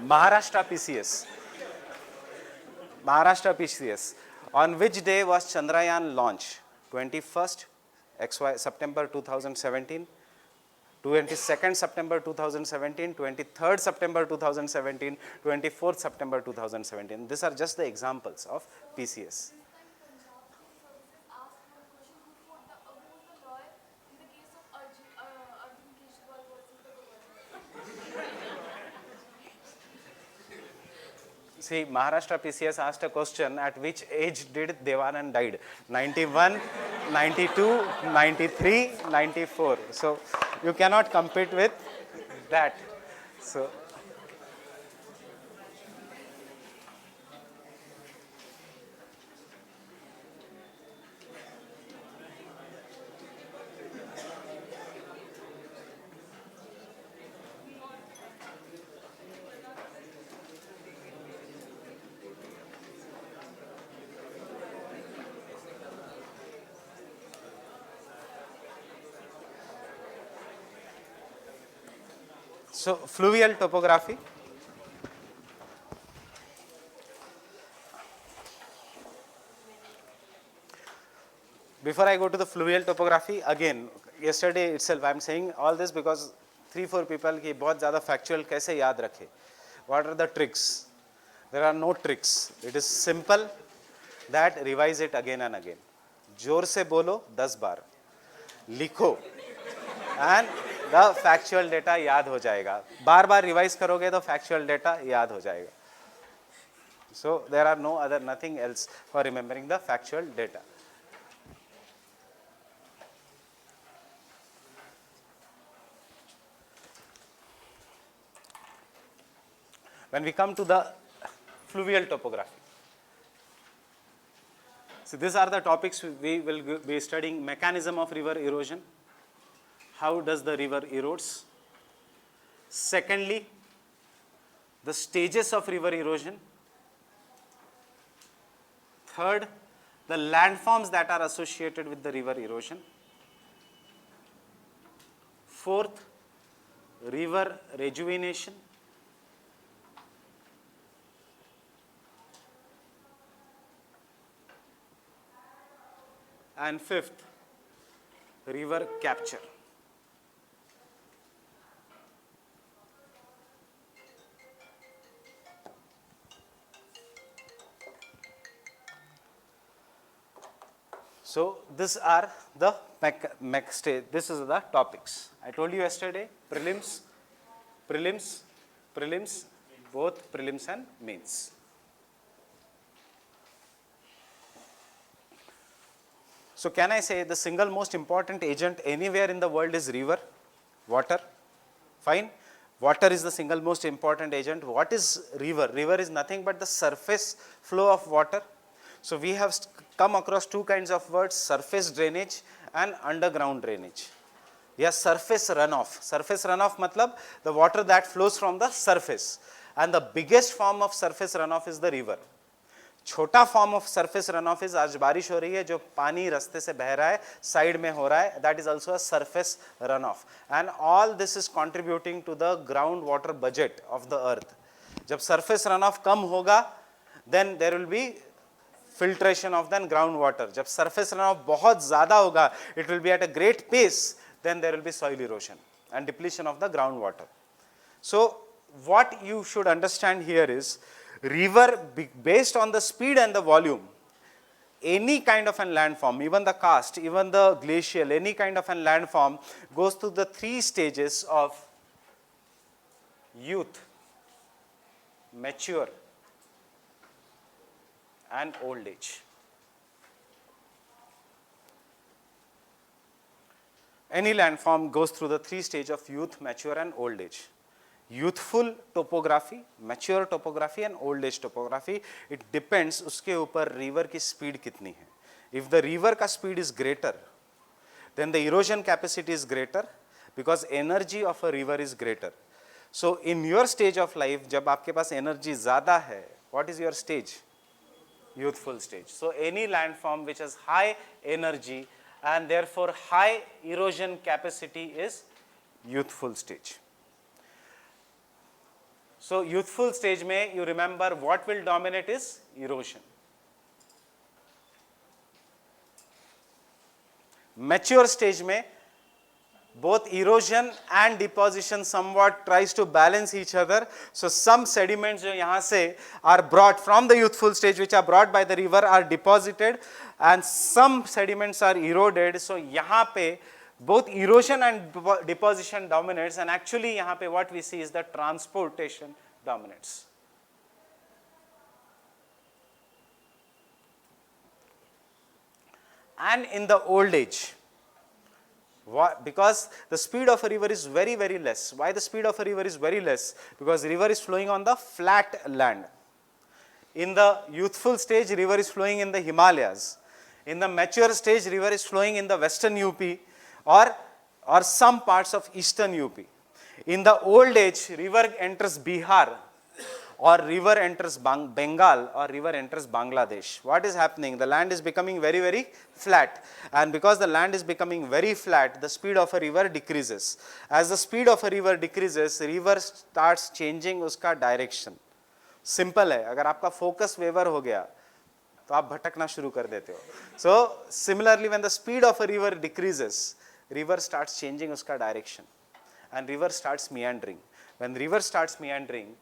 Maharashtra PCS. On which day was Chandrayaan launched? 21st September 2017, 22nd September 2017, 23rd September 2017, 24th September 2017. These are just the examples of PCS. See, Maharashtra PCS asked a question, at which age did Devanand died? 91, 92, 93, 94. So you cannot compete with that. So fluvial topography. Before I go to the fluvial topography, again, yesterday itself I am saying all this because 3-4 people की बहुत ज़्यादा factual कैसे याद रखे. What are the tricks? There are no tricks. It is simple that revise it again and again. जोर से बोलो 10 बार, लिखो, and the factual data याद हो जाएगा. बार बार रिवाइज करोगे तो factual data याद हो जाएगा. So there are no other, nothing else for remembering the factual data. When we come to the fluvial topography, so these are the topics we will be studying: mechanism of river erosion, how does the river erodes. Secondly, the stages of river erosion. Third, the landforms that are associated with the river erosion. Fourth, river rejuvenation. And fifth, river capture. So these are the this is the topics. I told you yesterday, prelims, both prelims and mains. So can I say the single most important agent anywhere in the world is river? Water. Fine. Water is the single most important agent. What is river? River is nothing but the surface flow of water. So we have come across two kinds of words: surface drainage and underground drainage. Yes, surface runoff. Surface runoff matlab the water that flows from the surface. And the biggest form of surface runoff is the river. छोटा form of surface run of is, आज बारिश हो रही है, जो पानी रास्ते से बह रहा है, साइड में हो रहा है, that is also a surface run off. And all this is contributing to the ground water budget of the earth. जब सरफेस रन ऑफ कम होगा, then there will be filtration of then ground water. जब surface run off बहुत ज्यादा होगा, it will be at a great pace, then there will be soil erosion and depletion of the ground water. So what you should understand here is, river, based on the speed and the volume, any kind of an landform, even the karst, even the glacial, any kind of an landform goes through the three stages of youth, mature and old age. Any landform goes through the three stages of youth, mature and old age. Youthful topography, mature topography and old age topography, it depends उसके ऊपर river की speed कितनी है. If the river का speed is greater, then the erosion capacity is greater because energy of a river is greater. So in your stage of life, जब आपके पास energy ज़्यादा है, what is your stage? Youthful stage. So any landform which has high energy and therefore high erosion capacity is youthful stage. So youthful stage में you remember what will dominate is erosion. Mature stage में both erosion and deposition somewhat tries to balance each other. So some sediments जो यहाँ से are brought from the youthful stage, which are brought by the river, are deposited, and some sediments are eroded. So यहाँ पे both erosion and deposition dominates, and actually यहाँ पे what we see is the transportation dominates. And in the old age, because the speed of a river is very, very less. Why the speed of a river is very less? Because river is flowing on the flat land. In the youthful stage, river is flowing in the Himalayas. In the mature stage, river is flowing in the western UP or some parts of eastern UP. In the old age, river enters Bihar, or river enters Bengal, or river enters Bangladesh. What is happening? The land is becoming very, very flat. And because the land is becoming very flat, the speed of a river decreases. As the speed of a river decreases, river starts changing uska direction. Simple है, अगर आपका focus waver हो गया, तो आप भटकना शुरू कर देते हो. So similarly, when the speed of a river decreases, river starts changing uska direction, and river starts meandering. When river starts meandering,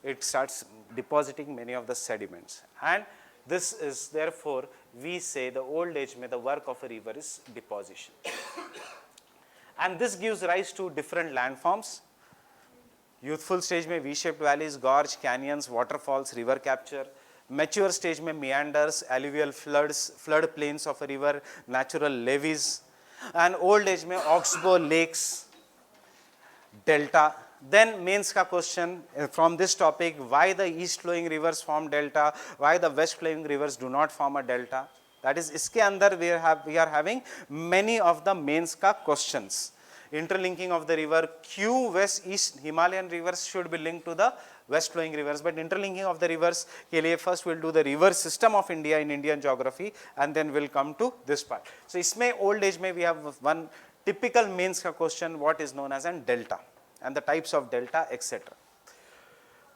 it starts depositing many of the sediments, and this is therefore we say the old age में the work of a river is deposition. And this gives rise to different landforms. Youthful stage में V-shaped valleys, gorge, canyons, waterfalls, river capture. Mature stage में meanders, alluvial floods, flood plains of a river, natural levees. And old age में oxbow lakes, delta Then mains ka question from this topic, why the east flowing rivers form delta, why the west flowing rivers do not form a delta. That is, iske andar we are having many of the mains ka questions. Interlinking of the river, Q west east Himalayan rivers should be linked to the west flowing rivers, but interlinking of the rivers ke liye first we'll do the river system of India in Indian geography, and then we'll come to this part. So isme old age mein we have one typical mains ka question, what is known as an delta and the types of delta, etc.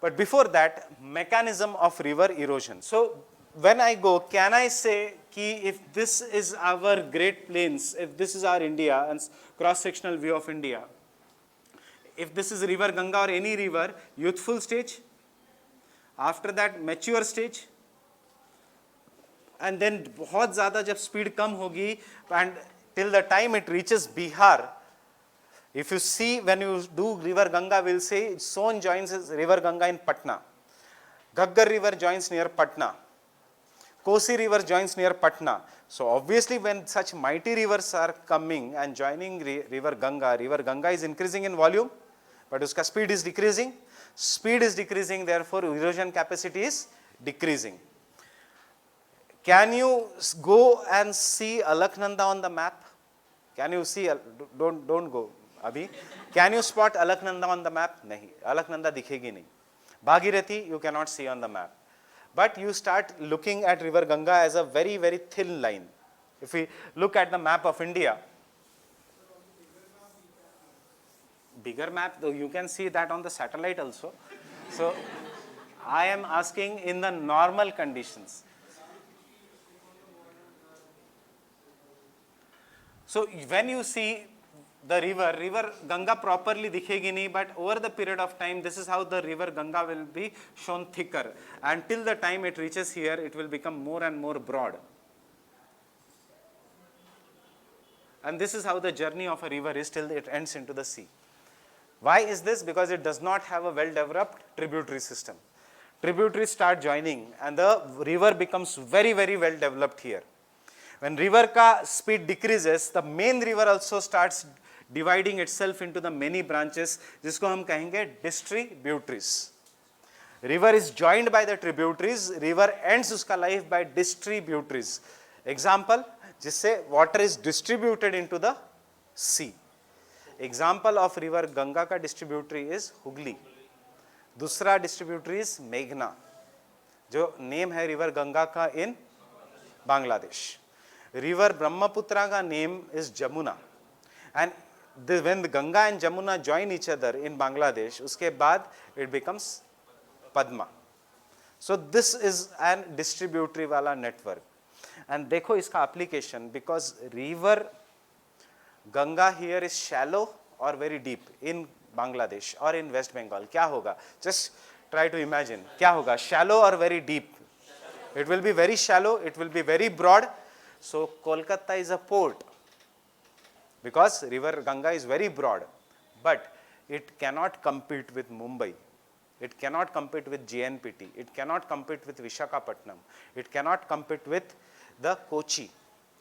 But before that, mechanism of river erosion. So when I go, can I say ki if this is our Great Plains, if this is our India and cross-sectional view of India, if this is river Ganga or any river, youthful stage, after that mature stage, and then बहुत ज़्यादा जब speed कम होगी and till the time it reaches Bihar, if you see when you do river Ganga, we'll say Son joins river Ganga in Patna, Ghaggar river joins near Patna, Kosi river joins near Patna. So obviously when such mighty rivers are coming and joining river Ganga is increasing in volume, but uska speed is decreasing. Speed is decreasing, therefore erosion capacity is decreasing. Can you go and see Alaknanda on the map? Can you see, don't go abhi. Can you spot Alaknanda on the map? Nahi, Alaknanda dikhegi nahi. Bhagirathi you cannot see on the map. But you start looking at river Ganga as a very, very thin line. If we look at the map of India, bigger map, though you can see that on the satellite also. So I am asking in the normal conditions. So when you see the river Ganga properly dikhegi nahi, but over the period of time, this is how the river Ganga will be shown thicker. Until the time it reaches here, it will become more and more broad. And this is how the journey of a river is till it ends into the sea. Why is this? Because it does not have a well-developed tributary system. Tributaries start joining and the river becomes very, very well developed here. When river ka speed decreases, the main river also starts dividing itself into the many branches, जिसको हम कहेंगे distributaries. River is joined by the tributaries, river ends उसका life by distributaries. Example, जिससे water is distributed into the sea. Example of river Ganga का distributary is Hooghly. दूसरा distributary is Meghna, जो name है river Ganga का in Bangladesh. River Brahmaputra का name is Jamuna. And when the Ganga and Jamuna join each other in Bangladesh, उसके बाद it becomes Padma. So this is an distributary वाला network. And देखो इसका application, because river Ganga here is shallow or very deep in Bangladesh or in West Bengal. क्या होगा? Just try to imagine. क्या होगा? Shallow or very deep? It will be very shallow. It will be very broad. So Kolkata is a port because river Ganga is very broad, but it cannot compete with Mumbai. It cannot compete with JNPT. It cannot compete with Visakhapatnam. It cannot compete with the Kochi.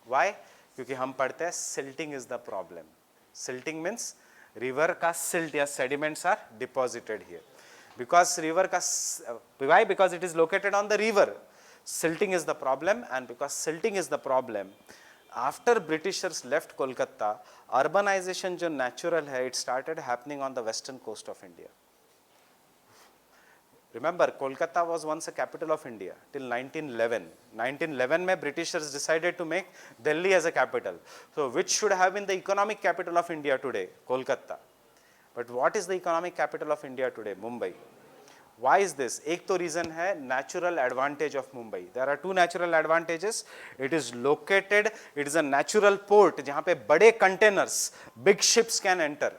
Why? क्योंकि हम पढ़ते हैं silting is the problem. Silting means river का silt या sediments are deposited here. Because river का why? Because it is located on the river. Silting is the problem, and because silting is the problem, after Britishers left Kolkata, urbanization जो natural है, it started happening on the western coast of India. Remember, Kolkata was once a capital of India till 1911. 1911 में Britishers decided to make Delhi as a capital. So which should have been the economic capital of India today? Kolkata. But what is the economic capital of India today? Mumbai. Why is this? एक तो reason है natural advantage of Mumbai. There are two natural advantages. It is located, it is a natural port जहाँ पे बड़े containers, big ships can enter.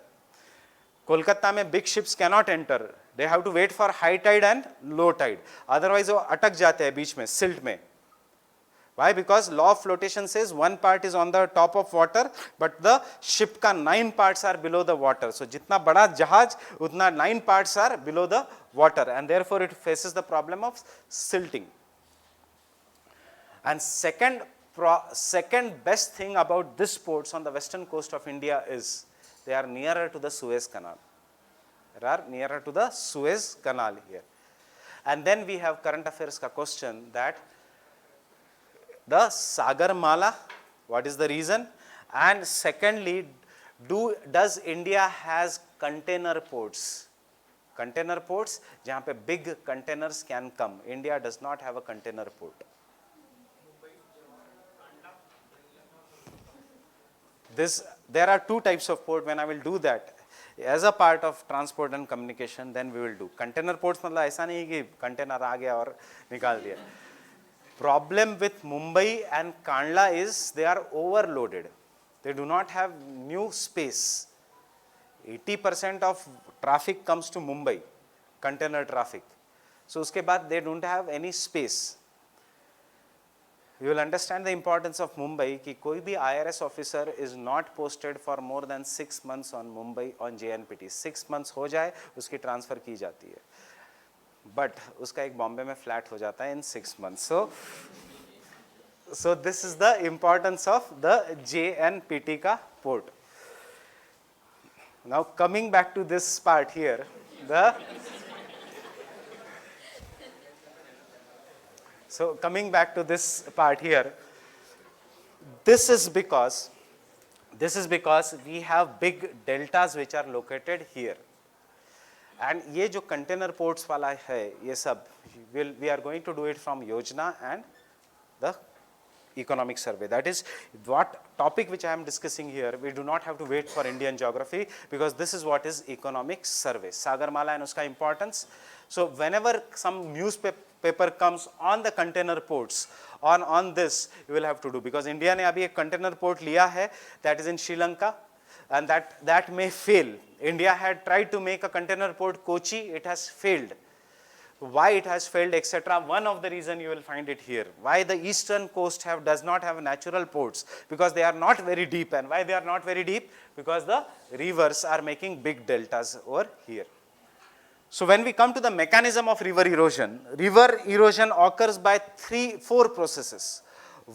Kolkata में big ships cannot enter. They have to wait for high tide and low tide. Otherwise वो अटक जाते हैं बीच में, silt में. Why? Because law of flotation says one part is on the top of water, but the ship का 9 parts are below the water. So जितना बड़ा जहाज उतना 9 parts are below the water, and therefore it faces the problem of silting. And second best thing about these ports on the western coast of India is they are nearer to the Suez Canal. are nearer to the Suez Canal here. And then we have current affairs ka question that the Sagarmala, what is the reason? And secondly, does India has container ports? Container ports, jahan pe big containers can come. India does not have a container port. There are two types of port. When I will do that as a part of transport and communication, then we will do. Container ports मतलब ऐसा नहीं कि container आ गया और निकाल दिया. Problem with Mumbai and Kandla is they are overloaded. They do not have new space. 80% of traffic comes to Mumbai, container traffic. So उसके बाद they don't have any space. You will understand the importance of Mumbai कि कोई भी IRS officer is not posted for more than 6 months on Mumbai on JNPT. 6 months हो जाए उसकी transfer की जाती है. But उसका एक बॉम्बे में flat हो जाता है in 6 months. So this is the importance of the JNPT का port. Now coming back to this part here, so coming back to this part here, this is because we have big deltas which are located here. And ये जो container ports वाला है, ये सब, we are going to do it from Yojana and the economic survey. That is what topic which I am discussing here. We do not have to wait for Indian geography because this is what is economic survey. Sagarmala and uska importance. So whenever some newspaper comes on the container ports, on this you will have to do, because India ने अभी एक container port लिया है, that is in Sri Lanka, and that may fail. India had tried to make a container port Kochi, it has failed. Why it has failed, etc. One of the reason you will find it here. Why the eastern coast does not have natural ports? Because they are not very deep. And why they are not very deep? Because the rivers are making big deltas over here. So when we come to the mechanism of river erosion occurs by 3-4 processes.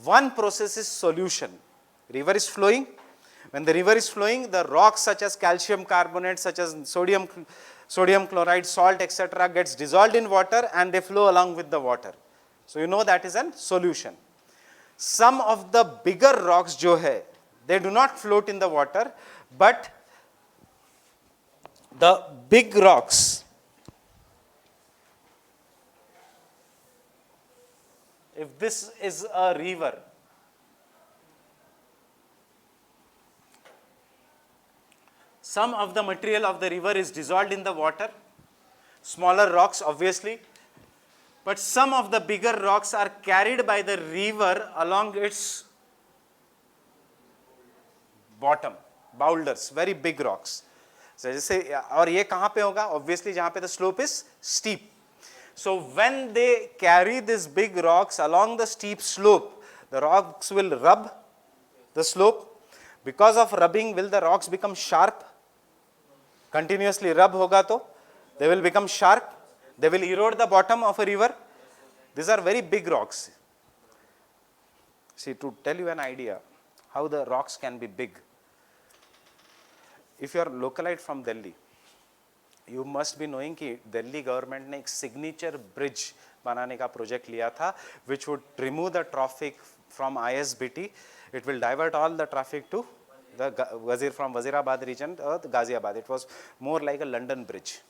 One process is solution. River is flowing. When the river is flowing, the rocks such as calcium carbonate, such as sodium chloride, salt, etc. gets dissolved in water and they flow along with the water. So you know that is a solution. Some of the bigger rocks jo hai, they do not float in the water, but the big rocks, if this is a river, some of the material of the river is dissolved in the water, smaller rocks obviously, but some of the bigger rocks are carried by the river along its bottom, boulders, very big rocks. So जैसे और ये कहाँ पे होगा? Obviously जहाँ पे the slope is steep. So when they carry these big rocks along the steep slope, the rocks will rub the slope. Because of rubbing, will the rocks become sharp? Continuously rub hoga to they will become sharp. They will erode the bottom of a river. These are very big rocks. See, to tell you an idea how the rocks can be big, if you are localite from Delhi, you must be knowing कि Delhi government ने एक signature bridge बनाने का project लिया था, which would remove the traffic from ISBT. It will divert all the traffic to from Wazirabad region or Ghaziabad. It was more like a London bridge.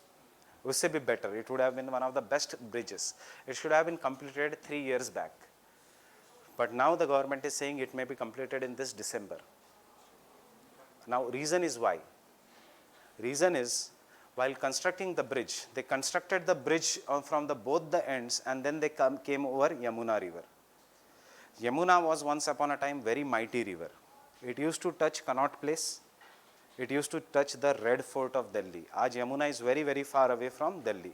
Usse bhi better. It would have been one of the best bridges. It should have been completed 3 years back. But now the government is saying it may be completed in this December. Now reason is why. Reason is, while constructing the bridge, they constructed the bridge from both the ends and then they came over Yamuna river. Yamuna was once upon a time very mighty river. It used to touch Connaught Place. It used to touch the Red Fort of Delhi. Aaj Yamuna is very, very far away from Delhi.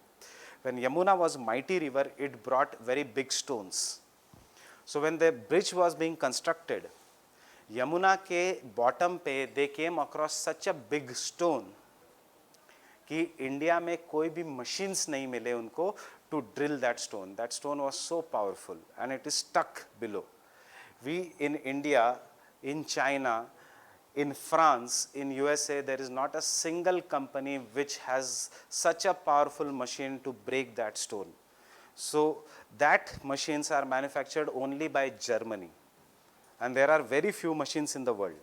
When Yamuna was mighty river, it brought very big stones. So when the bridge was being constructed, Yamuna ke bottom pe they came across such a big stone कि India में कोई भी machines नहीं मिले उनको to drill that stone. That stone was so powerful and it is stuck below. We in India, in China, in France, in USA, there is not a single company which has such a powerful machine to break that stone. So that machines are manufactured only by Germany, and there are very few machines in the world.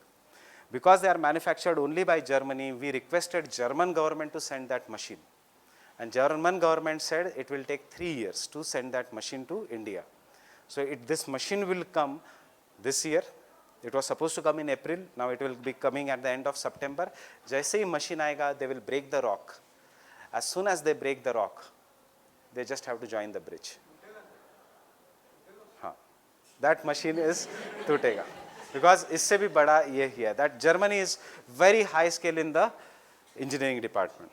Because they are manufactured only by Germany, we requested German government to send that machine. And German government said it will take 3 years to send that machine to India. So this machine will come this year. It was supposed to come in April. Now it will be coming at the end of September. जैसे ही machine आएगा, they will break the rock. As soon as they break the rock, they just have to join the bridge. हाँ, that machine is टूटेगा. Because इससे भी बड़ा ये ही है. That Germany is very high scale in the engineering department.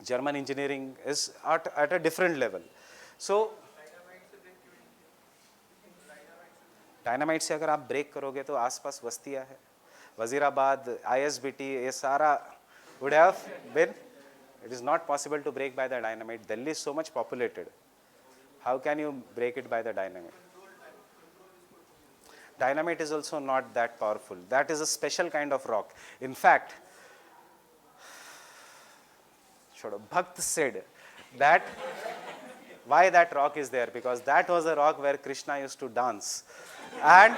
German engineering is at a different level. So dynamite से अगर आप ब्रेक करोगे तो आसपास बस्तियां हैं, वजीराबाद, ISBT, ये सारा would have been. It is not possible to break by the dynamite. Delhi is so much populated. How can you break it by the dynamite? Dynamite is also not that powerful. That is a special kind of rock. In fact, Bhakt said that why that rock is there, because that was a rock where Krishna used to dance, and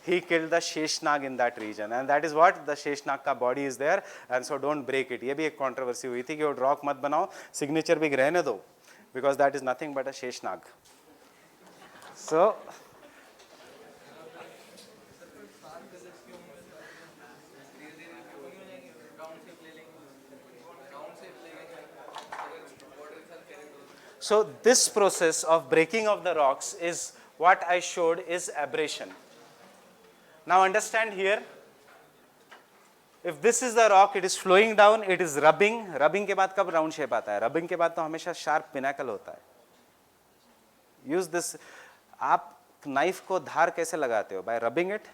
he killed the Sheshnag in that region, and that is what the Sheshnag ka body is there, and so don't break it. ये भी एक controversy हुई थी कि वो rock मत बनाओ, signature भी रहने दो, because that is nothing but a Sheshnag. So So this process of breaking of the rocks is what I showed is abrasion. Now understand here, if this is the rock, it is flowing down, it is rubbing. Rubbing के बाद कब round shape आता है? Rubbing के बाद तो हमेशा sharp pinnacle होता है. Use this. आप knife को धार कैसे लगाते हो? By rubbing it.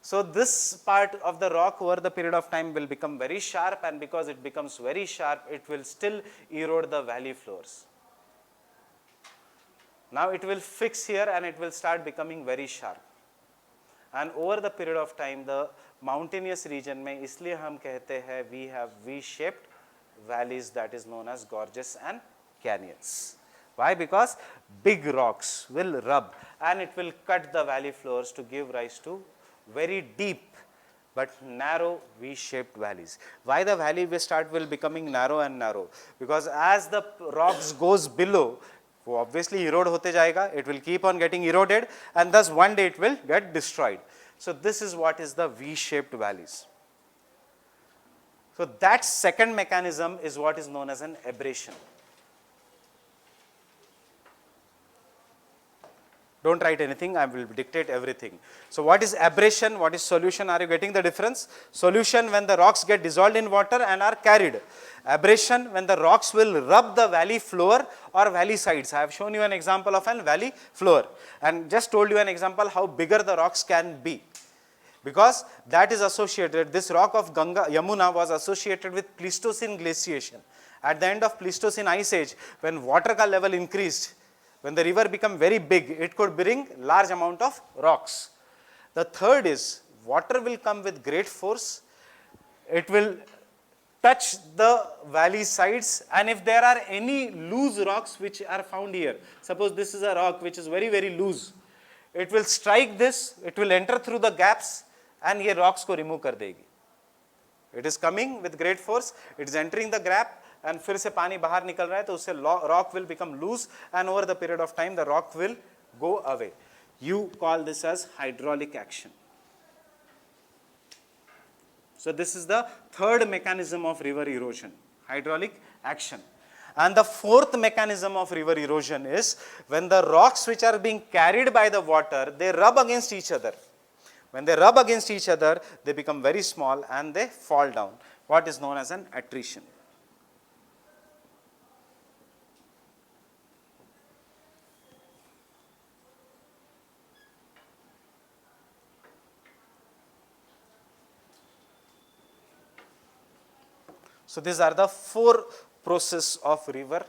So this part of the rock over the period of time will become very sharp, and because it becomes very sharp, it will still erode the valley floors. Now it will fix here and it will start becoming very sharp. And over the period of time, the mountainous region में इसलिए हम कहते हैं we have V-shaped valleys, that is known as gorges and canyons. Why? Because big rocks will rub and it will cut the valley floors to give rise to very deep but narrow V-shaped valleys. Why the valley will becoming narrow and narrow? Because as the rocks goes below, वो obviously erode होते जाएगा, it will keep on getting eroded, and thus one day it will get destroyed. So this is what is the V-shaped valleys. So that second mechanism is what is known as an abrasion. Don't write anything, I will dictate everything. So what is abrasion, what is solution? Are you getting the difference? Solution, when the rocks get dissolved in water and are carried. Abrasion, when the rocks will rub the valley floor or valley sides. I have shown you an example of a valley floor and just told you an example how bigger the rocks can be. Because that is associated, this rock of Yamuna was associated with Pleistocene glaciation. At the end of Pleistocene ice age, when water ka level increased, when the river became very big, it could bring large amount of rocks. The third is, water will come with great force, it will touch the valley sides, and if there are any loose rocks which are found here, suppose this is a rock which is very, very loose, it will strike this, it will enter through the gaps, and ये rocks को remove कर देगी. It is coming with great force, it is entering the gap, and फिर से पानी बाहर निकल रहा है तो उससे rock will become loose, and over the period of time the rock will go away. You call this as hydraulic action. So this is the third mechanism of river erosion, hydraulic action. And the fourth mechanism of river erosion is when the rocks which are being carried by the water, they rub against each other. When they rub against each other, they become very small and they fall down, what is known as an attrition. So these are the four processes of river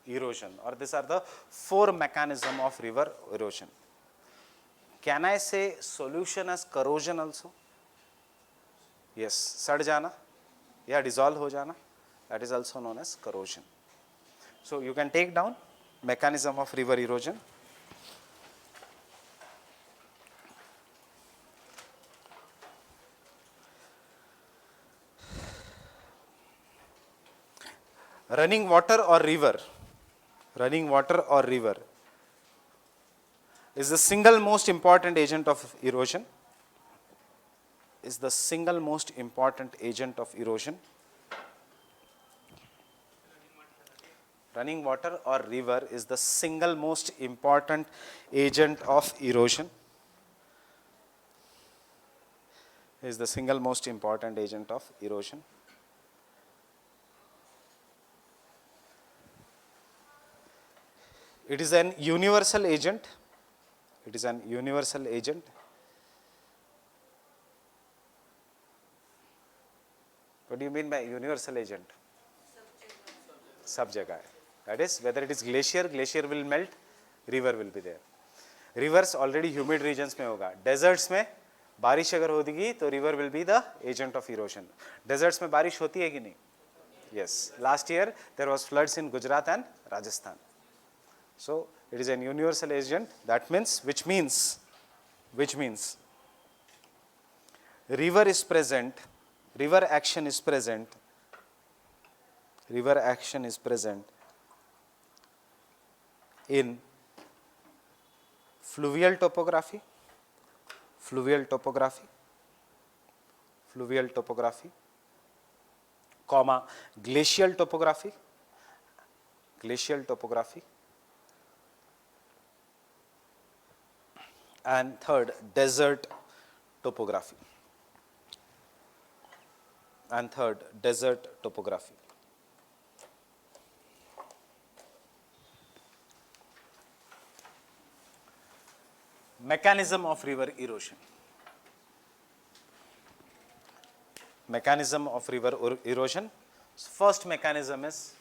erosion, or these are the four mechanisms of river erosion. Can I say solution as corrosion also? Yes, सड़ जाना या dissolve हो जाना, that is also known as corrosion. So you can take down mechanism of river erosion. Running water or river, running water or river is the single most important agent of erosion, is the single most important agent of erosion. Running water or river is the single most important agent of erosion, is the single most important agent of erosion. It is an universal agent. It is an universal agent. What do you mean by universal agent? सब जगह है. That is, whether it is glacier, glacier will melt, river will be there. Rivers already humid regions में होगा. Deserts में बारिश अगर होगी तो river will be the agent of erosion. Deserts में बारिश होती है कि नहीं? Yes. Last year there was floods in Gujarat and Rajasthan. So it is an universal agent. That means, which means river is present, river action is present, river action is present in fluvial topography, fluvial topography, fluvial topography, comma, glacial topography, glacial topography, and third, desert topography, and third, desert topography. Mechanism of river erosion. Mechanism of river erosion. First mechanism is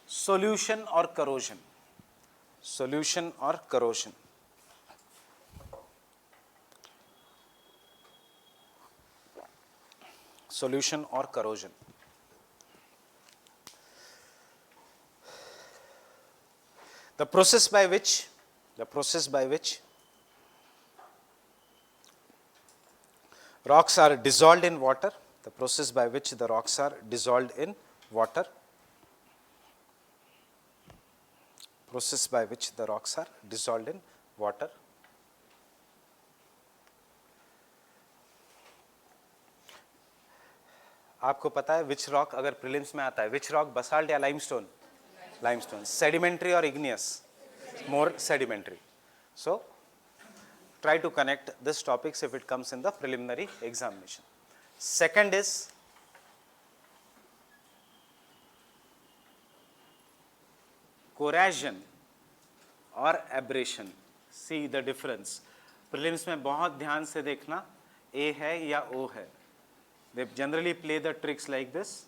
solution or corrosion. Solution or corrosion. Solution or corrosion. The process by which rocks are dissolved in water, the process by which the rocks are dissolved in water, process by which the rocks are dissolved in water. आपको पता है which rock अगर prelims में आता है, which rock, basalt या limestone? Limestone. Sedimentary or igneous? More sedimentary. So try to connect this topics if it comes in the preliminary examination. Second is corrosion or abrasion. See the difference. Prelims में बहुत ध्यान से देखना, A है या O है. They generally play the tricks like this.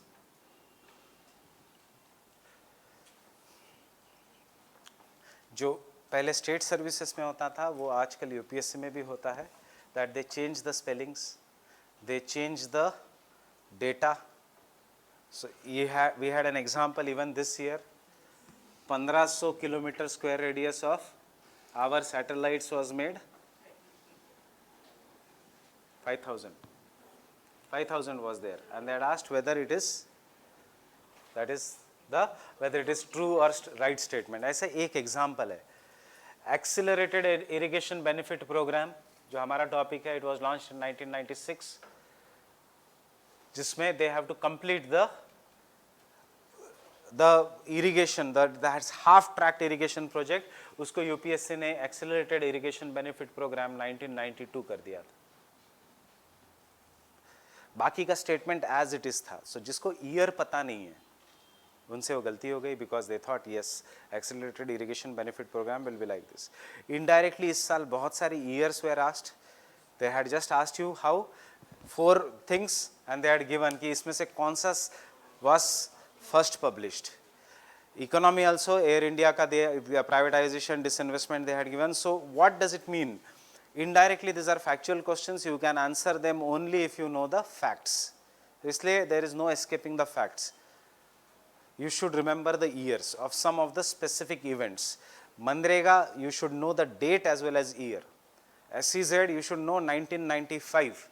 जो पहले स्टेट सर्विसेज में होता था वो आजकल यूपीएससी में भी होता है, that they change the spellings, they change the data. So we had an example even this year. 1500 kilometre square radius of our satellites was made 5000 was there, and they had asked whether it is, that is whether it is true or right statement. ऐसे एक example है. Accelerated irrigation benefit programme जो हमारा topic है, it was launched in 1996, जिसमें they have to complete the irrigation, that's half tract irrigation project. उसको UPSC ने accelerated irrigation benefit programme 1992 कर दिया था. बाकी का स्टेटमेंट एज इट इज था. सो जिसको ईयर पता नहीं है उनसे वो गलती हो गई, because they thought yes accelerated irrigation benefit programme will be like this. Indirectly इस साल बहुत सारी years were asked. They had just asked you how 4 things and they had given कि इसमें से कौन सा was first published. Economy also, Air India ka they privatization, disinvestment they had given. So what does it mean? Indirectly, these are factual questions. You can answer them only if you know the facts. Isliye there is no escaping the facts. You should remember the years of some of the specific events. Manrega, you should know the date as well as year. SEZ, you should know 1995.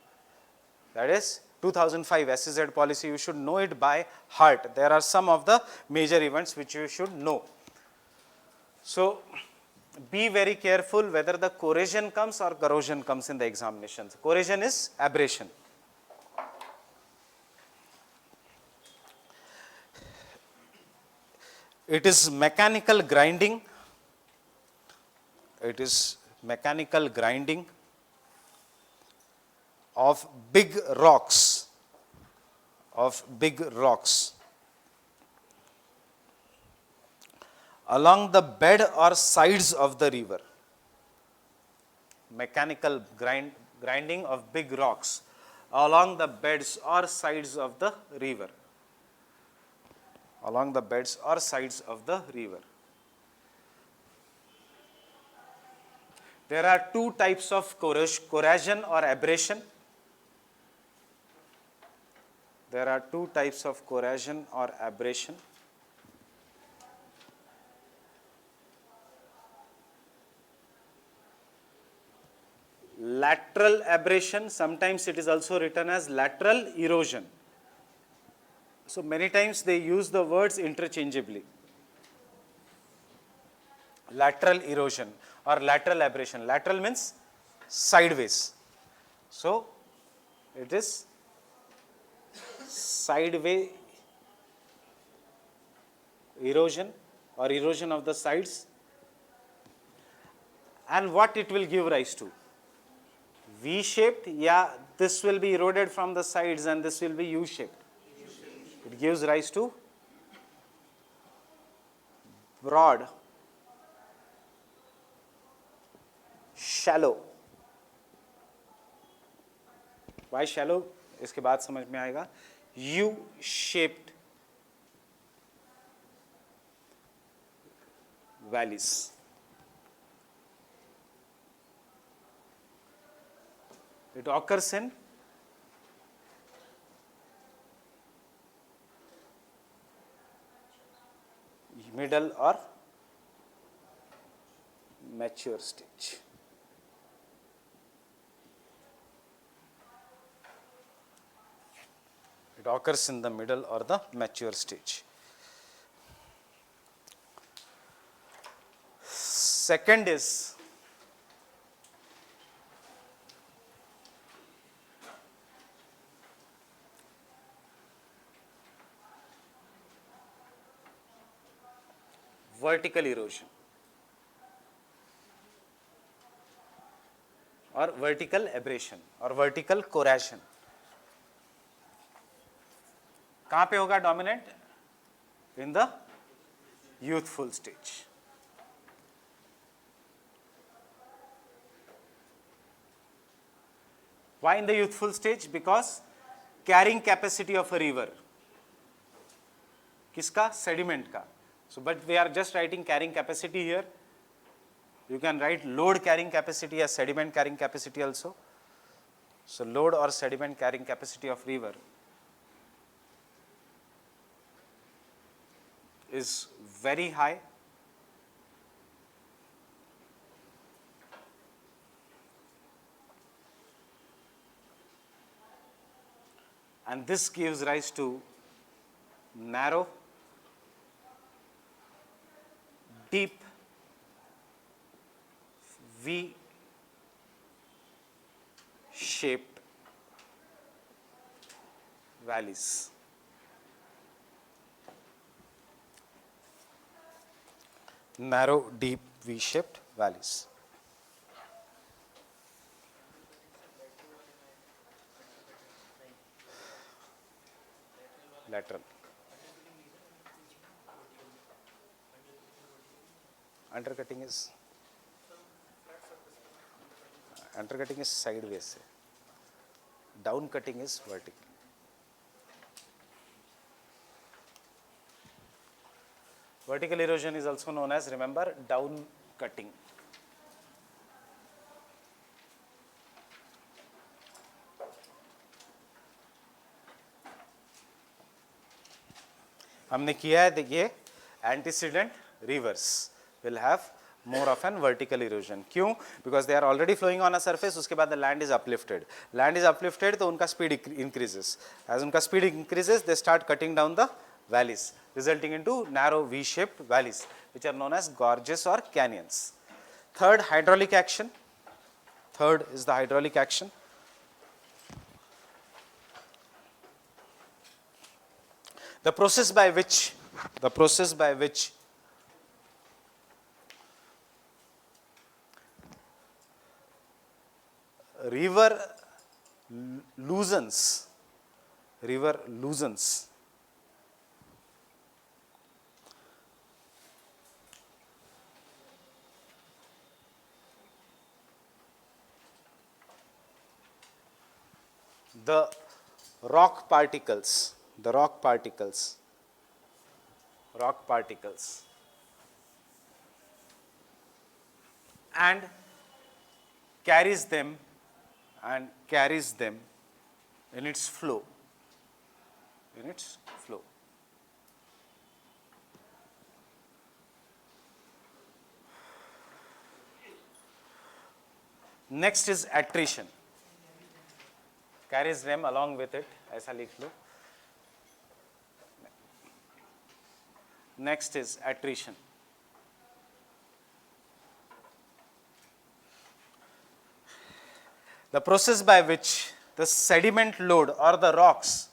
That is 2005 SEZ policy, you should know it by heart. There are some of the major events which you should know. So, be very careful whether the corrosion comes or corrosion comes in the examinations. Corrosion is aberration. It is mechanical grinding. It is mechanical grinding of big rocks, along the bed or sides of the river. Mechanical grinding of big rocks along the beds or sides of the river. Along the beds or sides of the river. There are two types of corrosion or aberration. There are two types of corrosion or aberration. Lateral aberration, sometimes it is also written as lateral erosion. So many times they use the words interchangeably. Lateral erosion or lateral aberration. Lateral means sideways. So it is sideway erosion or erosion of the sides. And what it will give rise to? V-shaped, yeah, this will be eroded from the sides and this will be U-shaped. It gives rise to broad, shallow. Why shallow? इसके बाद समझ में आएगा. U-shaped valleys. It occurs in middle or mature stage. It occurs in the middle or the mature stage. Second is vertical erosion or vertical aberration or vertical corrosion. कहाँ पे होगा dominant? In the youthful stage. Why in the youthful stage? Because carrying capacity of a river. किसका? Sediment का. So, but we are just writing carrying capacity here. You can write load carrying capacity as sediment carrying capacity also. So, load or sediment carrying capacity of river is very high. And this gives rise to narrow, deep V-shaped valleys. Narrow, deep V-shaped valleys. Lateral. Undercutting is sideways. Down cutting is vertical. Vertical erosion is also known as, remember, down cutting. हमने किया है, देखिए antecedent reverse will have more of an vertical erosion. क्यों? Because they are already flowing on a surface. उसके बाद the land is uplifted. Land is uplifted तो उनका speed increases. As उनका speed increases, they start cutting down the valleys, resulting into narrow V-shaped valleys, which are known as gorges or canyons. Third, hydraulic action. Third is the hydraulic action. The process by which river loosens the rock particles and carries them in its flow. Next is attrition. Carries them along with it, ऐसा लिख लो. Next is attrition. The process by which the sediment load or the rocks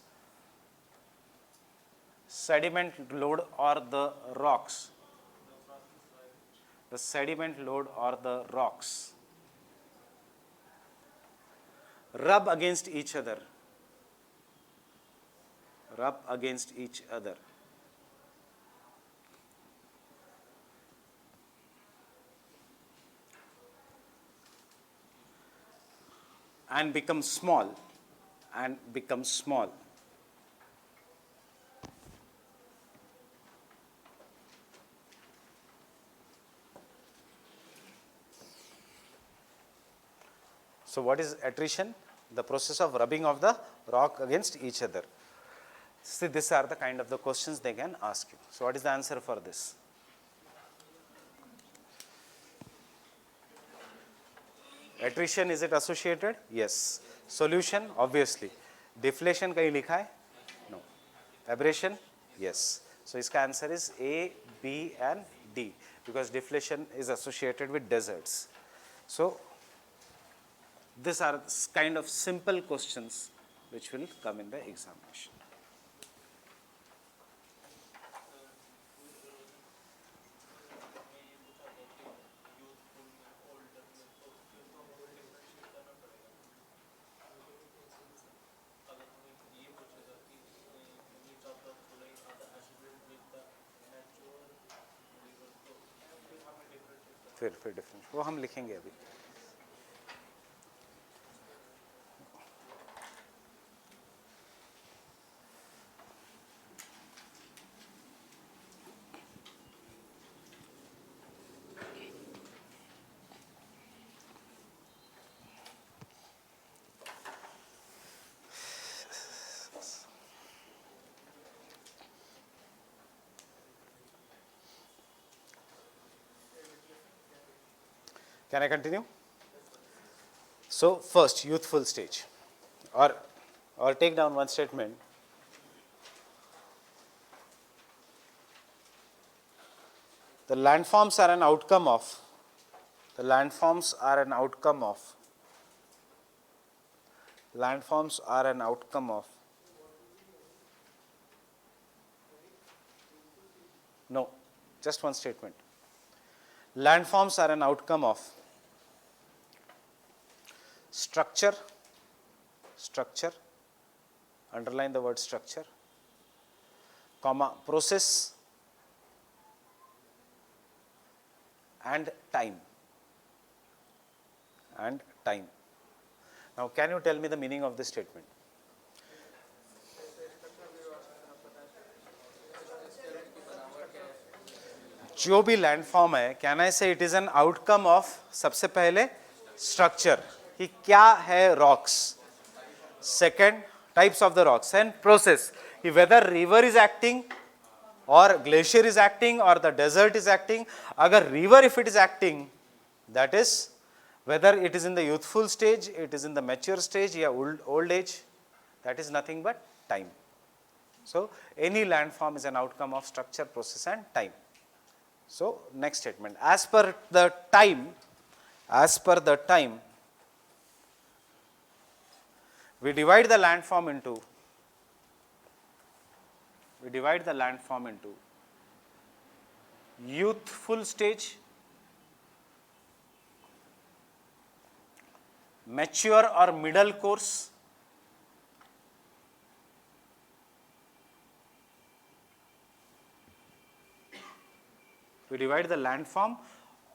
rub against each other and become small. So what is attrition? The process of rubbing of the rock against each other. See, these are the kind of the questions they can ask you. So what is the answer for this? Attrition, is it associated? Yes. Solution, obviously. Deflation kahin likha hai? No. Abrasion? Yes. So iska answer is A, B and D, because deflation is associated with deserts. So these are kind of simple questions which will come in the examination. फिर difference वो हम लिखेंगे अभी. Can I continue? So first, youthful stage, or take down one statement. The landforms are an outcome of. Landforms are an outcome of. No, just one statement. Landforms are an outcome of structure, underline the word structure, comma, process and time. Now can you tell me the meaning of this statement? जो भी landform है, can I say it is an outcome of सबसे पहले structure कि क्या है rocks, second types of the rocks and process कि whether river is acting or glacier is acting or the desert is acting. Agar river if it is acting, that is whether it is in the youthful stage, it is in the mature stage, या old age, that is nothing but time. So any landform is an outcome of structure, process and time. So next statement, as per the time, we divide the landform into youthful stage, mature or middle course, we divide the landform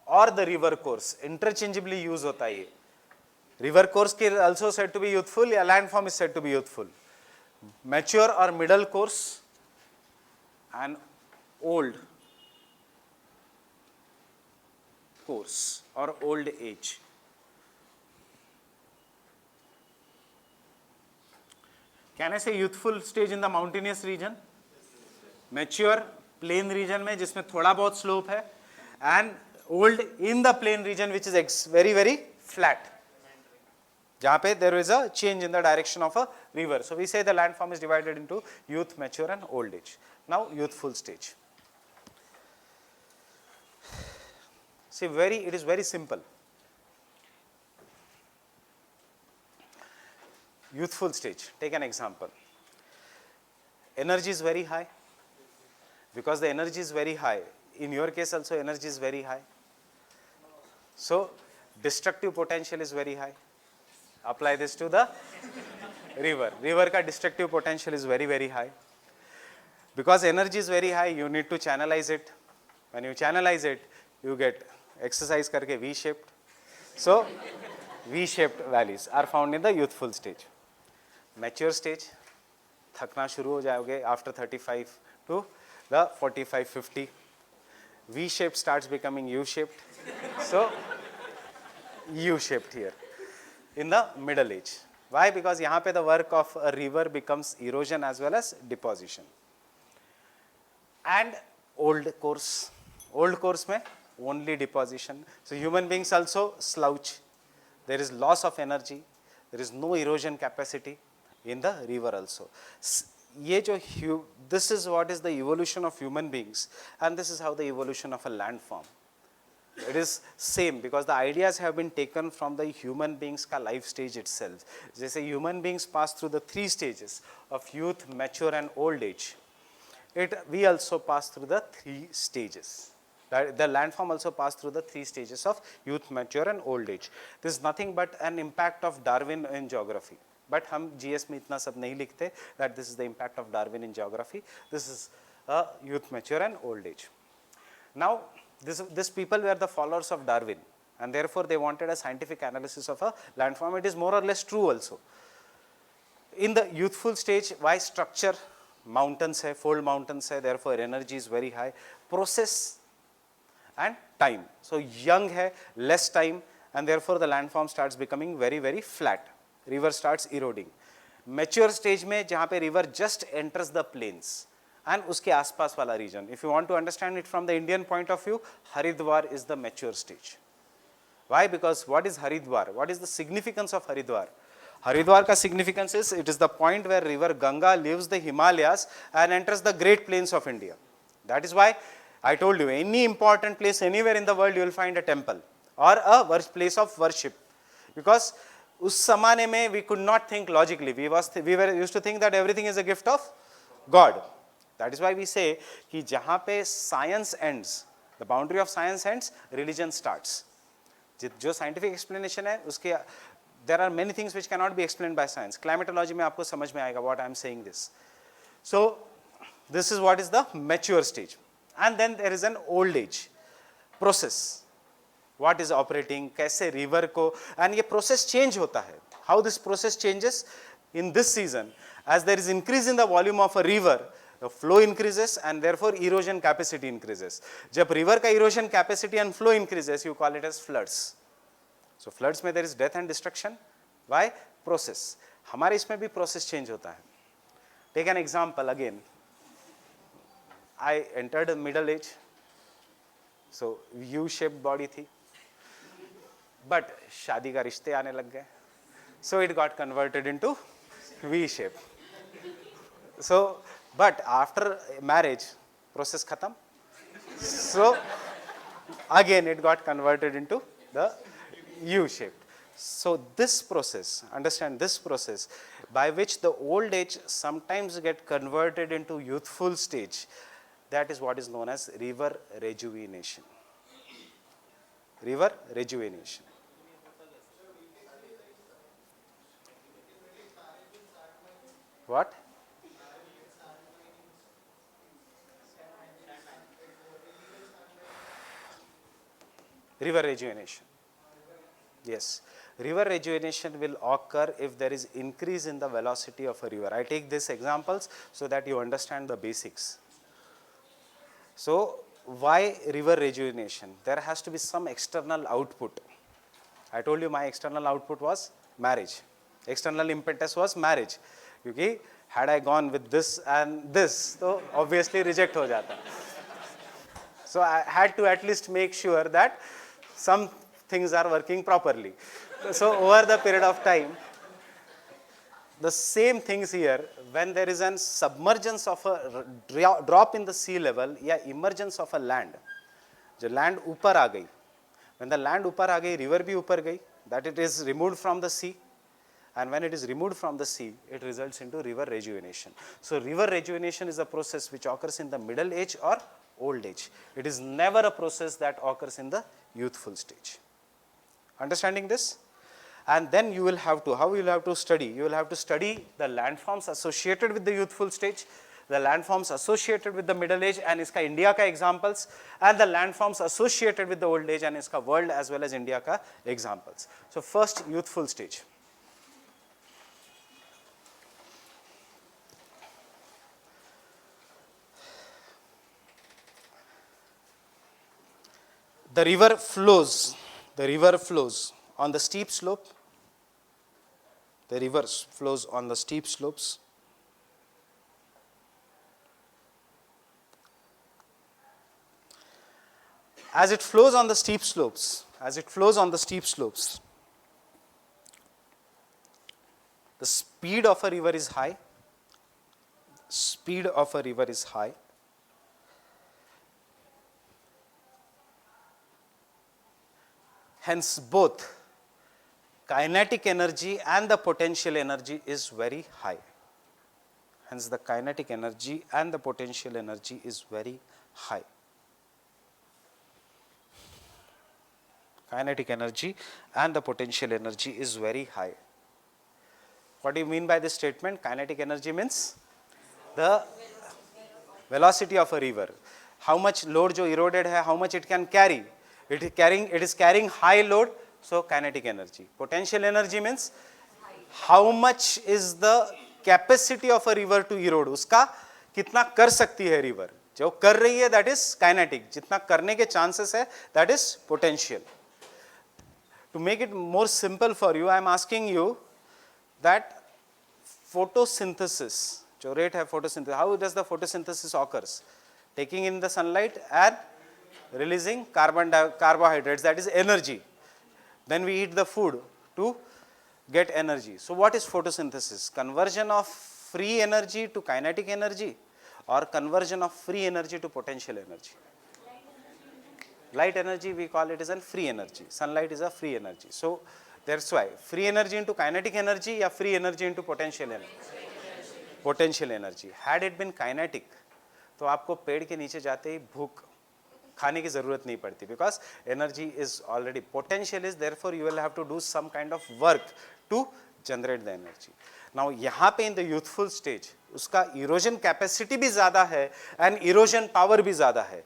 or the river course, interchangeably use होता है ये. River course के also said to be youthful या landform is said to be youthful. Mature or middle course and old course or old age. Can I say youthful stage in the mountainous region, mature plain region में जिसमें थोड़ा बहुत slope है, and old in the plain region which is very very flat, जहाँ पे there is a change in the direction of a river. So we say the landform is divided into youth, mature and old age. Now youthful stage. See, it is very simple. Youthful stage, take an example. Energy is very high. Because the energy is very high, in your case also energy is very high. So destructive potential is very high. Apply this to the river. River ka destructive potential is very very high. Because energy is very high, you need to channelize it. When you channelize it, you get exercise karke V-shaped. So V-shaped valleys are found in the youthful stage. Mature stage, थकना शुरू हो जाओगे after 35 to the 45-50. V-shaped starts becoming U-shaped. So U-shaped here in the middle age. Why? Because यहाँ पे the work of a river becomes erosion as well as deposition. And old course में only deposition. So human beings also slouch. There is loss of energy. There is no erosion capacity in the river also. This is what is the evolution of human beings, and this is how the evolution of a landform. It is same because the ideas have been taken from the human beings का life stage itself. जैसे human beings pass through the 3 stages of youth, mature and old age. We also pass through the 3 stages. The landform also passed through the 3 stages of youth, mature and old age. This is nothing but an impact of Darwin in geography. But हम GS में इतना सब नहीं लिखते that this is the impact of Darwin in geography. This is youth, mature and old age. Now this people were the followers of Darwin, and therefore they wanted a scientific analysis of a landform. It is more or less true also. In the youthful stage, why structure? Mountains hai, fold mountains hai, therefore energy is very high. Process and time. So young hai, less time, and therefore the landform starts becoming very very flat. River starts eroding. Mature stage में जहाँ पे river just enters the plains and उसके आसपास वाला region. If you want to understand it from the Indian point of view, Haridwar is the mature stage. Why? Because what is Haridwar? What is the significance of Haridwar? Haridwar ka significance is it is the point where river Ganga leaves the Himalayas and enters the great plains of India. That is why I told you any important place anywhere in the world you will find a temple or a place of worship. Because उस ज़माने में we could not think logically. We were used to think that everything is a gift of God. That is why we say कि जहाँ पे science ends, the boundary of science ends, religion starts. जो scientific explanation है उसके there are many things which cannot be explained by science. Climatology में आपको समझ में आएगा what I am saying this. So this is what is the mature stage, and then there is an old age process. What is operating, कैसे river को, and ये process change होता है. How this process changes in this season? As there is increase in the volume of a river, the flow increases and therefore erosion capacity increases. जब river का erosion capacity and flow increases, you call it as floods. So floods में there is death and destruction. Why? Process. हमारे इसमें भी process change होता है. Take an example again. I entered a middle age, so U-shaped body थी, but शादी का रिश्ते आने लग गए, so it got converted into V-shape. So, but after marriage, process khatam. So again it got converted into the U-shaped. So this process, understand this process, by which the old age sometimes get converted into youthful stage, that is what is known as river rejuvenation. River rejuvenation. What? River rejuvenation. Yes. River rejuvenation will occur if there is increase in the velocity of a river. I take these examples so that you understand the basics. So, why river rejuvenation? There has to be some external output. I told you my external output was marriage. External impetus was marriage. क्योंकि had I gone with this and this, तो obviously reject हो जाता. So I had to at least make sure that some things are working properly. So over the period of time, the same things here, when there is an submergence of a drop in the sea level या emergence of a land, जो land ऊपर आ गई, when the land ऊपर आ गई, river भी ऊपर गई, that it is removed from the sea, and when it is removed from the sea, it results into river rejuvenation. So river rejuvenation is a process which occurs in the middle age or old age. It is never a process that occurs in the youthful stage. Understanding this? And then you will have to, how you will have to study? You will have to study the landforms associated with the youthful stage, the landforms associated with the middle age and iska India ka examples, and the landforms associated with the old age and iska world as well as India ka examples. So first, youthful stage. The river flows on the steep slope. The river flows on the steep slopes. As it flows on the steep slopes, the speed of a river is high. Hence, both kinetic energy and the potential energy is very high. Hence, the kinetic energy and the potential energy is very high. Kinetic energy and the potential energy is very high. What do you mean by this statement? Kinetic energy means the velocity of a river. How much load jo eroded hai, how much it can carry. It is carrying high load, so kinetic energy. Potential energy means how much is the capacity of a river to erode. Uska kitna kar sakti hai river. Jo kar rahi hai, that is kinetic. Jitna karne ke chances hai, that is potential. To make it more simple for you, I am asking you that photosynthesis, jo rate hai photosynthesis, how does the photosynthesis occurs? Taking in the sunlight and releasing carbohydrates, that is energy. Then we eat the food to get energy. So what is photosynthesis? Conversion of free energy to kinetic energy or conversion of free energy to potential energy? Light energy we call it as a free energy. Sunlight is a free energy. So that's why free energy into kinetic energy or free energy into potential energy? Potential energy. Had it been kinetic, तो आपको पेड़ के नीचे जाते ही भूख खाने की जरूरत नहीं पड़ती, because energy is already, potential is, therefore you will have to do some kind of work to generate the energy. Now यहाँ पे in the youthful stage उसका erosion capacity भी ज़्यादा है and erosion power भी ज़्यादा है.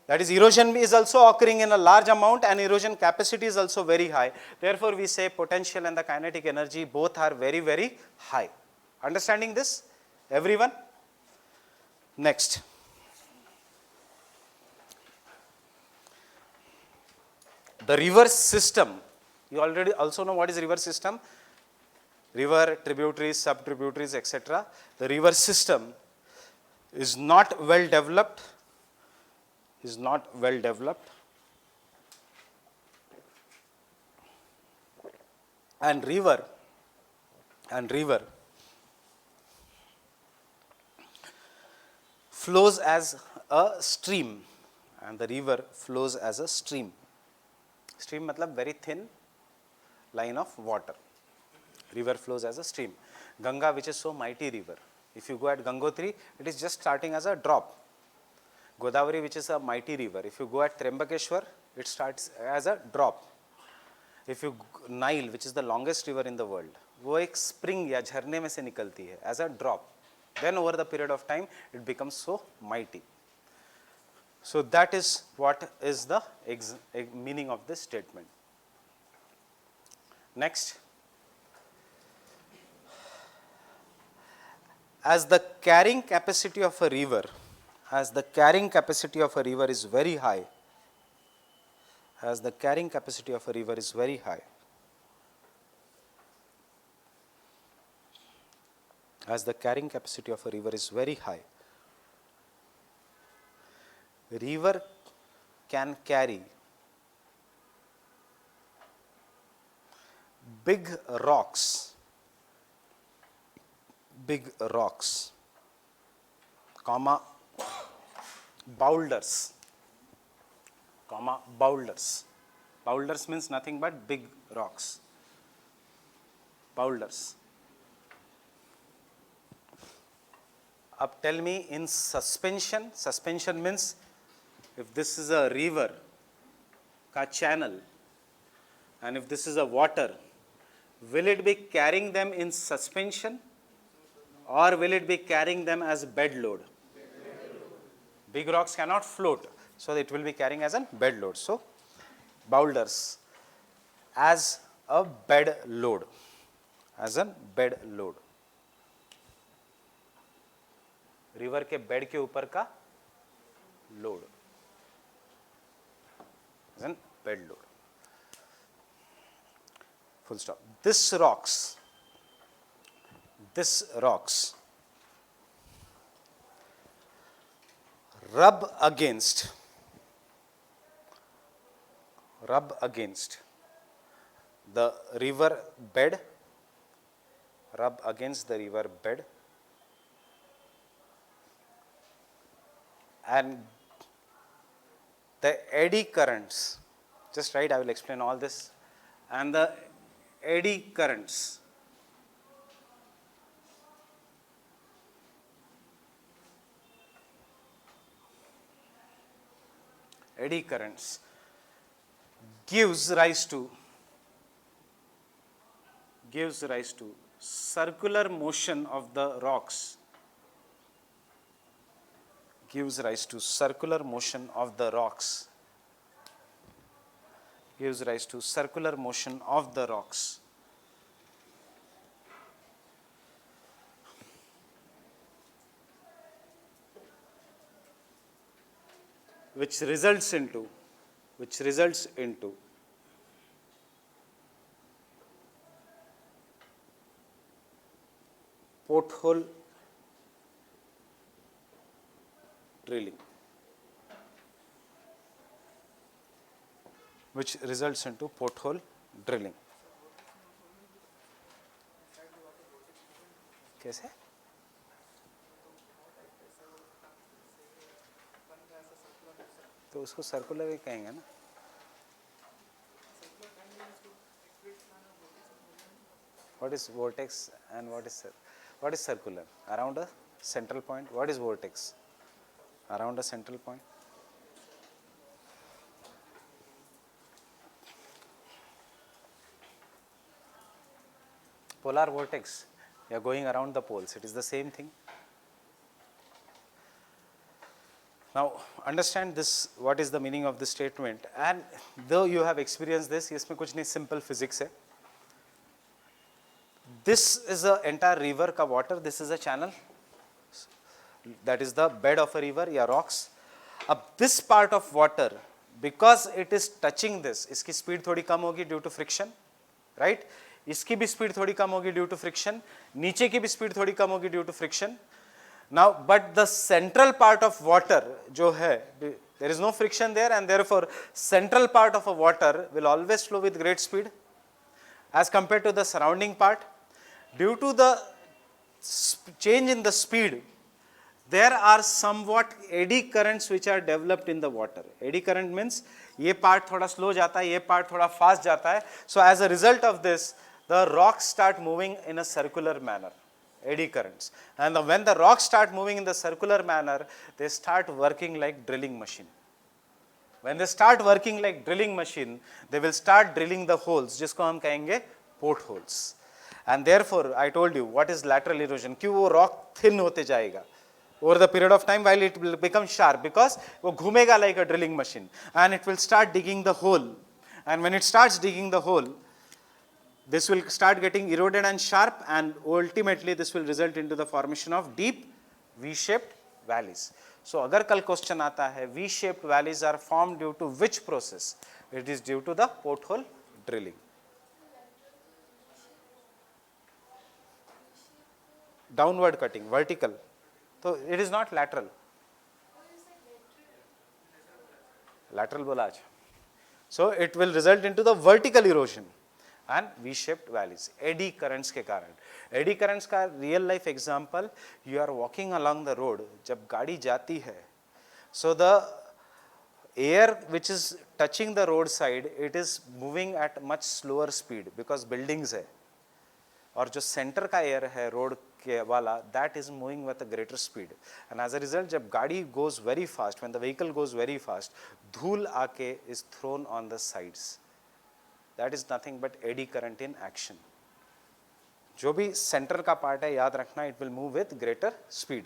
That is, erosion is also occurring in a large amount and erosion capacity is also very high. Therefore we say potential and the kinetic energy both are very, very high. Understanding this, everyone? Next, the river system. You already also know what is river system. River, tributaries, sub-tributaries, etc. The river system is not well developed, and river flows as a stream, and the river flows as a stream. Stream matlab very thin line of water. River flows as a stream. Ganga, which is so mighty river, if you go at Gangotri, it is just starting as a drop. Godavari, which is a mighty river, if you go at Trimbakeshwar, it starts as a drop. If you Nile, which is the longest river in the world, वो एक spring या झरने में से निकलती है as a drop. Then over the period of time, it becomes so mighty. So that is what is the meaning of this statement. Next, as the carrying capacity of a river is very high, as the carrying capacity of a river is very high, river can carry big rocks, comma, boulders. Boulders means nothing but big rocks. Boulders. अब tell me, in suspension means if this is a river ka channel and if this is a water, will it be carrying them in suspension or will it be carrying them as bed load? Big rocks cannot float, so it will be carrying as a bed load. So boulders as a bed load, river के bed के ऊपर का load, bed load. Full stop. This rocks rub against the river bed, and the eddy currents, just write, I will explain all this, and the eddy currents gives rise to circular motion of the rocks, which results into porthole drilling, कैसे? तो उसको circular ही कहेंगे ना. What is vortex and what is circular? Around a central point. What is vortex? Around a central point. Polar vortex, you are going around the poles. It is the same thing. Now understand this, what is the meaning of this statement, and though you have experienced this, इसमें कुछ नहीं, simple physics है. This is a entire river का water, this is a channel. that is the bed of a river या rocks. अब this part of water, because it is touching this, इसकी speed थोड़ी कम होगी due to friction, right? इसकी भी speed थोड़ी कम होगी due to friction, नीचे की भी speed थोड़ी कम होगी due to friction. Now, but the central part of water जो है, there is no friction there, and therefore central part of a water will always flow with great speed as compared to the surrounding part. Due to the change in the speed, there are somewhat eddy currents which are developed in the water. Eddy current means ये part थोड़ा slow जाता है, ये part थोड़ा fast जाता है. So as a result of this, the rocks start moving in a circular manner. Eddy currents. And when the rocks start moving in the circular manner, they start working like drilling machine. When they start working like drilling machine, they will start drilling the holes, जिसको हम कहेंगे portholes. And therefore, I told you, what is lateral erosion? क्यों वो rock thin होते जाएगा? Over the period of time, while it will become sharp, because वो घूमेगा like a drilling machine, and it will start digging the hole. And when it starts digging the hole, this will start getting eroded and sharp, and ultimately this will result into the formation of deep V-shaped valleys. So अगर कल question आता है, V-shaped valleys are formed due to which process? It is due to the porthole drilling. Downward cutting, vertical. So it is not lateral. Lateral बोला आज. So it will result into the vertical erosion and V-shaped valleys, eddy currents के कारण. Eddy currents का real life example, you are walking along the road, जब गाड़ी जाती है, so the air which is touching the roadside, it is moving at much slower speed because buildings है, और जो center का air है road के वाला, that is moving with a greater speed, and as a result जब गाड़ी goes very fast, when the vehicle goes very fast, धूल आके is thrown on the sides. That is nothing but eddy current in action. जो भी center का part है, याद रखना, it will move with greater speed.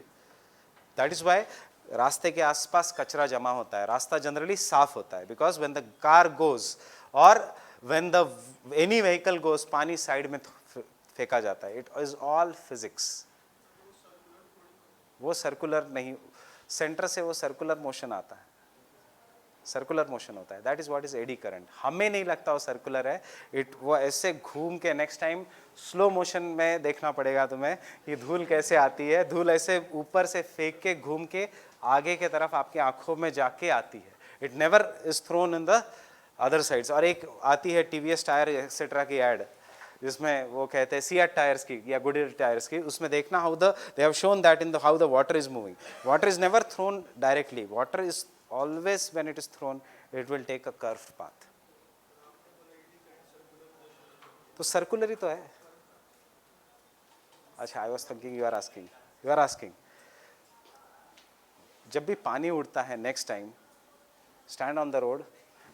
That is why रास्ते के आसपास कचरा जमा होता है, रास्ता generally साफ होता है, because when the car goes or when the any vehicle goes, पानी side में फेंका जाता है. It is all physics. वो circular नहीं, center से वो circular motion आता है, सर्कुलर मोशन होता है. That is what is eddy current. हमें नहीं लगता वो सर्कुलर है, वो ऐसे घूम के, नेक्स्ट टाइम स्लो मोशन में देखना पड़ेगा तुम्हें कि धूल कैसे आती है. धूल ऐसे ऊपर से फेंक के घूम के आगे के तरफ आपकी आंखों में जाके आती है. It never is thrown in the other sides. और एक आती है टीवीएस टायर एक्सेट्रा की एड, जिसमें वो कहते हैं सियाट टायर्स की या गुडियर टायर्स की, उसमें देखना how the they have shown that in the how the water is moving. Water is never thrown directly. Water is always, when it is thrown, it will take a curved path. तो circular ही तो है. अच्छा, I was thinking you are asking. जब भी पानी उड़ता है, next time, stand on the road,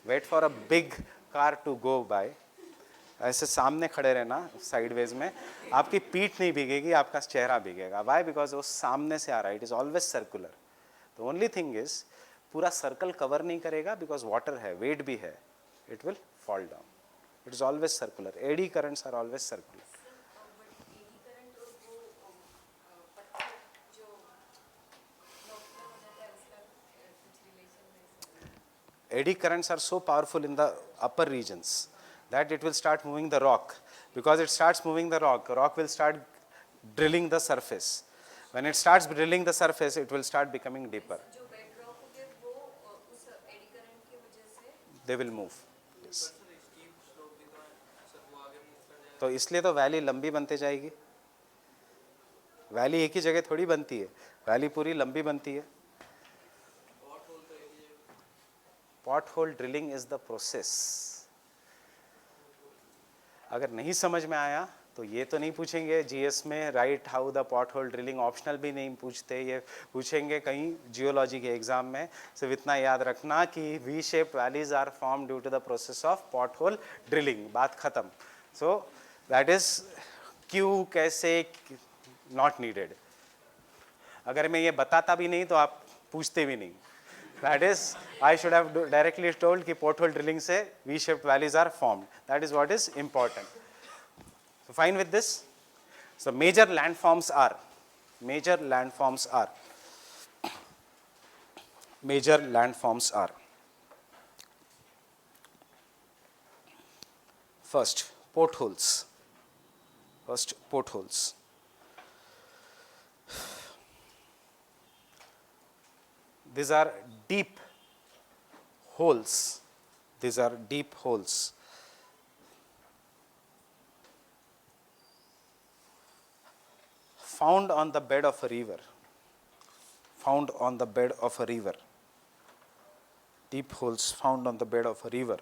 wait for a big car to go by. ऐसे सामने खड़े रहना sideways में, आपकी पीठ नहीं भीगेगी, आपका चेहरा भीगेगा. Why? Because वो सामने से आ रहा है. It is always circular. The only thing is, पूरा सर्कल कवर नहीं करेगा because वाटर है, वेट भी है, it will fall down. It is always circular. Eddy currents are always circular. Eddy currents are so powerful in the upper regions that it will start moving the rock. Because it starts moving the rock will start drilling the surface. When it starts drilling the surface, it will start becoming deeper. They will move. Yes. तो इसलिए तो valley लंबी बनते जाएगी. Valley एक ही जगह थोड़ी बनती है, वैली पूरी लंबी बनती है. Pothole drilling is the process. अगर नहीं समझ में आया तो ये तो नहीं पूछेंगे जीएस में write how the pothole drilling, optional भी नहीं पूछते, ये पूछेंगे कहीं जियोलॉजी के एग्जाम में. सिर्फ इतना याद रखना कि V shape valleys are form due to the process of pothole drilling. बात खत्म. सो दैट इज क्यों, कैसे, नॉट नीडेड. अगर मैं ये बताता भी नहीं तो आप पूछते भी नहीं. That is I should have directly told कि पॉट होल ड्रिलिंग से V shape valleys are formed. That is what is important. So fine with this. So major landforms are major landforms are. First, portholes. First, portholes. These are deep holes. These are deep holes. Found on the bed of a river. Found on the bed of a river. Deep holes found on the bed of a river.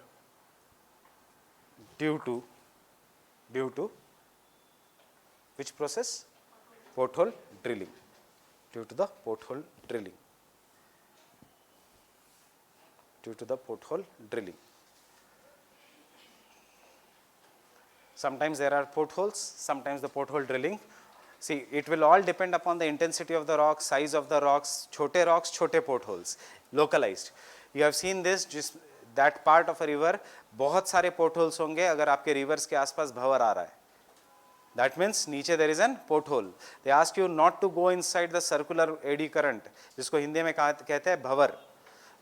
Due to which process? Porthole drilling. Due to the porthole drilling. Due to the porthole drilling. Sometimes there are portholes, sometimes the porthole drilling. See, it will all depend upon the intensity of the rock, size of the rocks, chote portholes, localized. You have seen this, just that part of a river, बहुत सारे portholes होंगे अगर आपके rivers के आसपास भंवर आ रहा है. That means नीचे there is an porthole. They ask you not to go inside the circular eddy current, जिसको हिंदी में कहते हैं भंवर.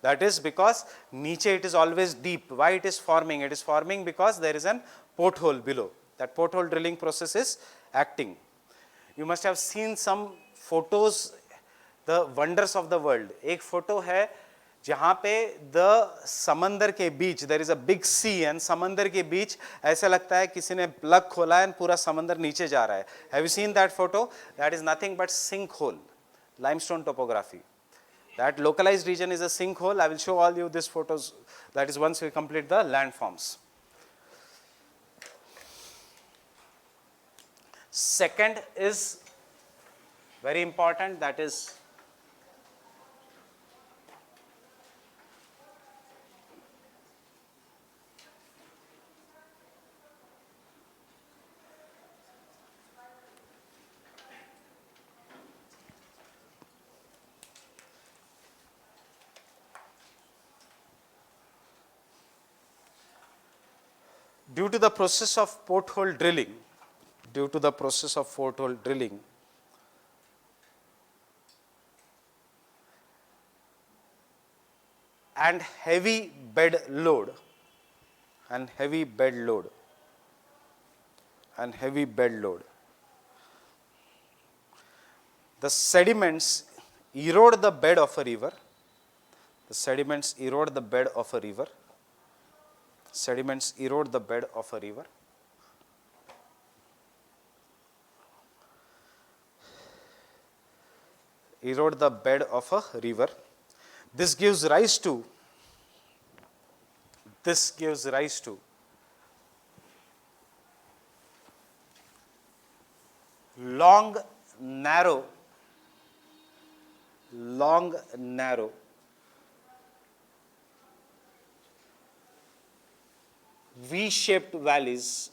That is because नीचे it is always deep. Why it is forming? It is forming because there is an porthole below. That porthole drilling process is acting. You must have seen some photos, the wonders of the world. एक photo है जहाँ पे the समंदर के बीच, there is a big sea and समंदर के बीच ऐसा लगता है किसी ने plug खोला है और पूरा समंदर नीचे जा रहा है. Have you seen that photo? That is nothing but sinkhole, limestone topography. That localized region is a sinkhole. I will show all you these photos. That is once we complete the landforms. Second is very important, that is due to the process of porthole drilling, and heavy bed load, the sediments erode the bed of a river. Sediments erode the bed of a river. This gives rise to long, narrow V-shaped valleys,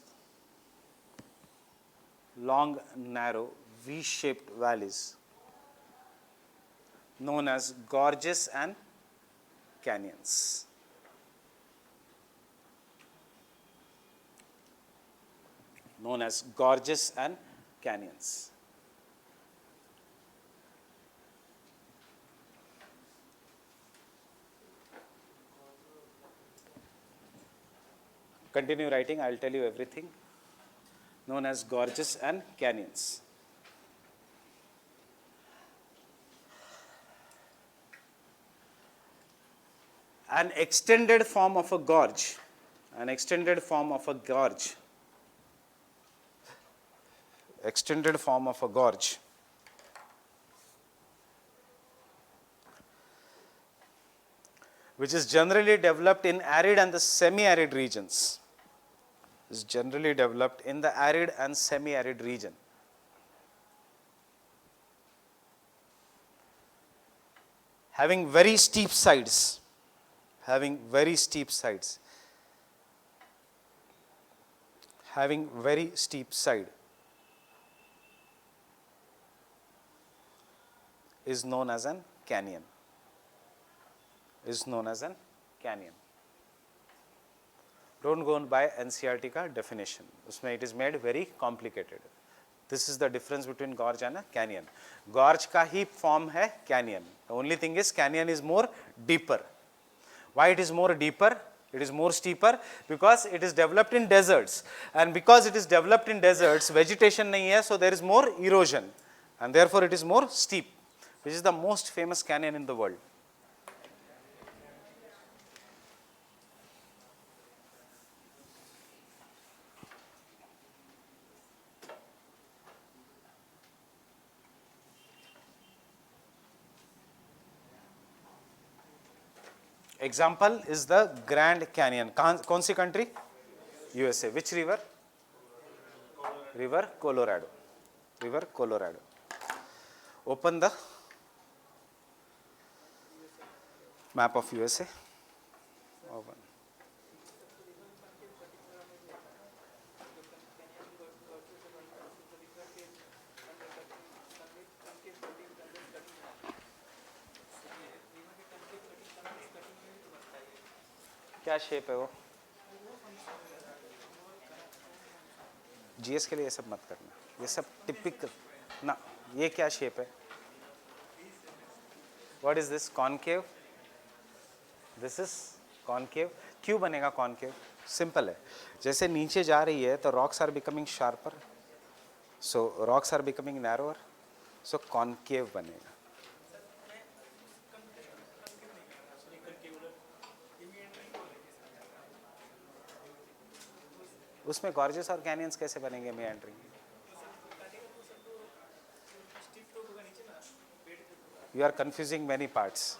known as gorges and canyons. Continue writing, I will tell you everything. Known as gorges and canyons. An extended form of a gorge, which is generally developed in arid and the semi-arid regions. Having very steep sides. Is known as an canyon. Don't go and buy NCERT का definition. उसमें it is made very complicated. This is the difference between gorge and a canyon. Gorge का ही form है canyon. The only thing is canyon is more deeper. Why it is more deeper? It is more steeper because it is developed in deserts, and because it is developed in deserts, vegetation नहीं है, so there is more erosion, and therefore it is more steep, which is the most famous canyon in the world. Example is the Grand Canyon. कौन सी country? USA. Which river? River Colorado. River Colorado. Open the map of USA. Open. क्या shape है वो? GS के लिए ये सब मत करना, ये सब टिपिकल ना. ये क्या शेप है? What is this? Concave. This is concave. क्यों बनेगा कॉनकेव? सिंपल है, जैसे नीचे जा रही है तो rocks are becoming sharper, so rocks are becoming narrower, so concave बनेगा. उसमें गॉर्जेस और कैनियंस कैसे बनेंगे meandering? You are confusing many parts.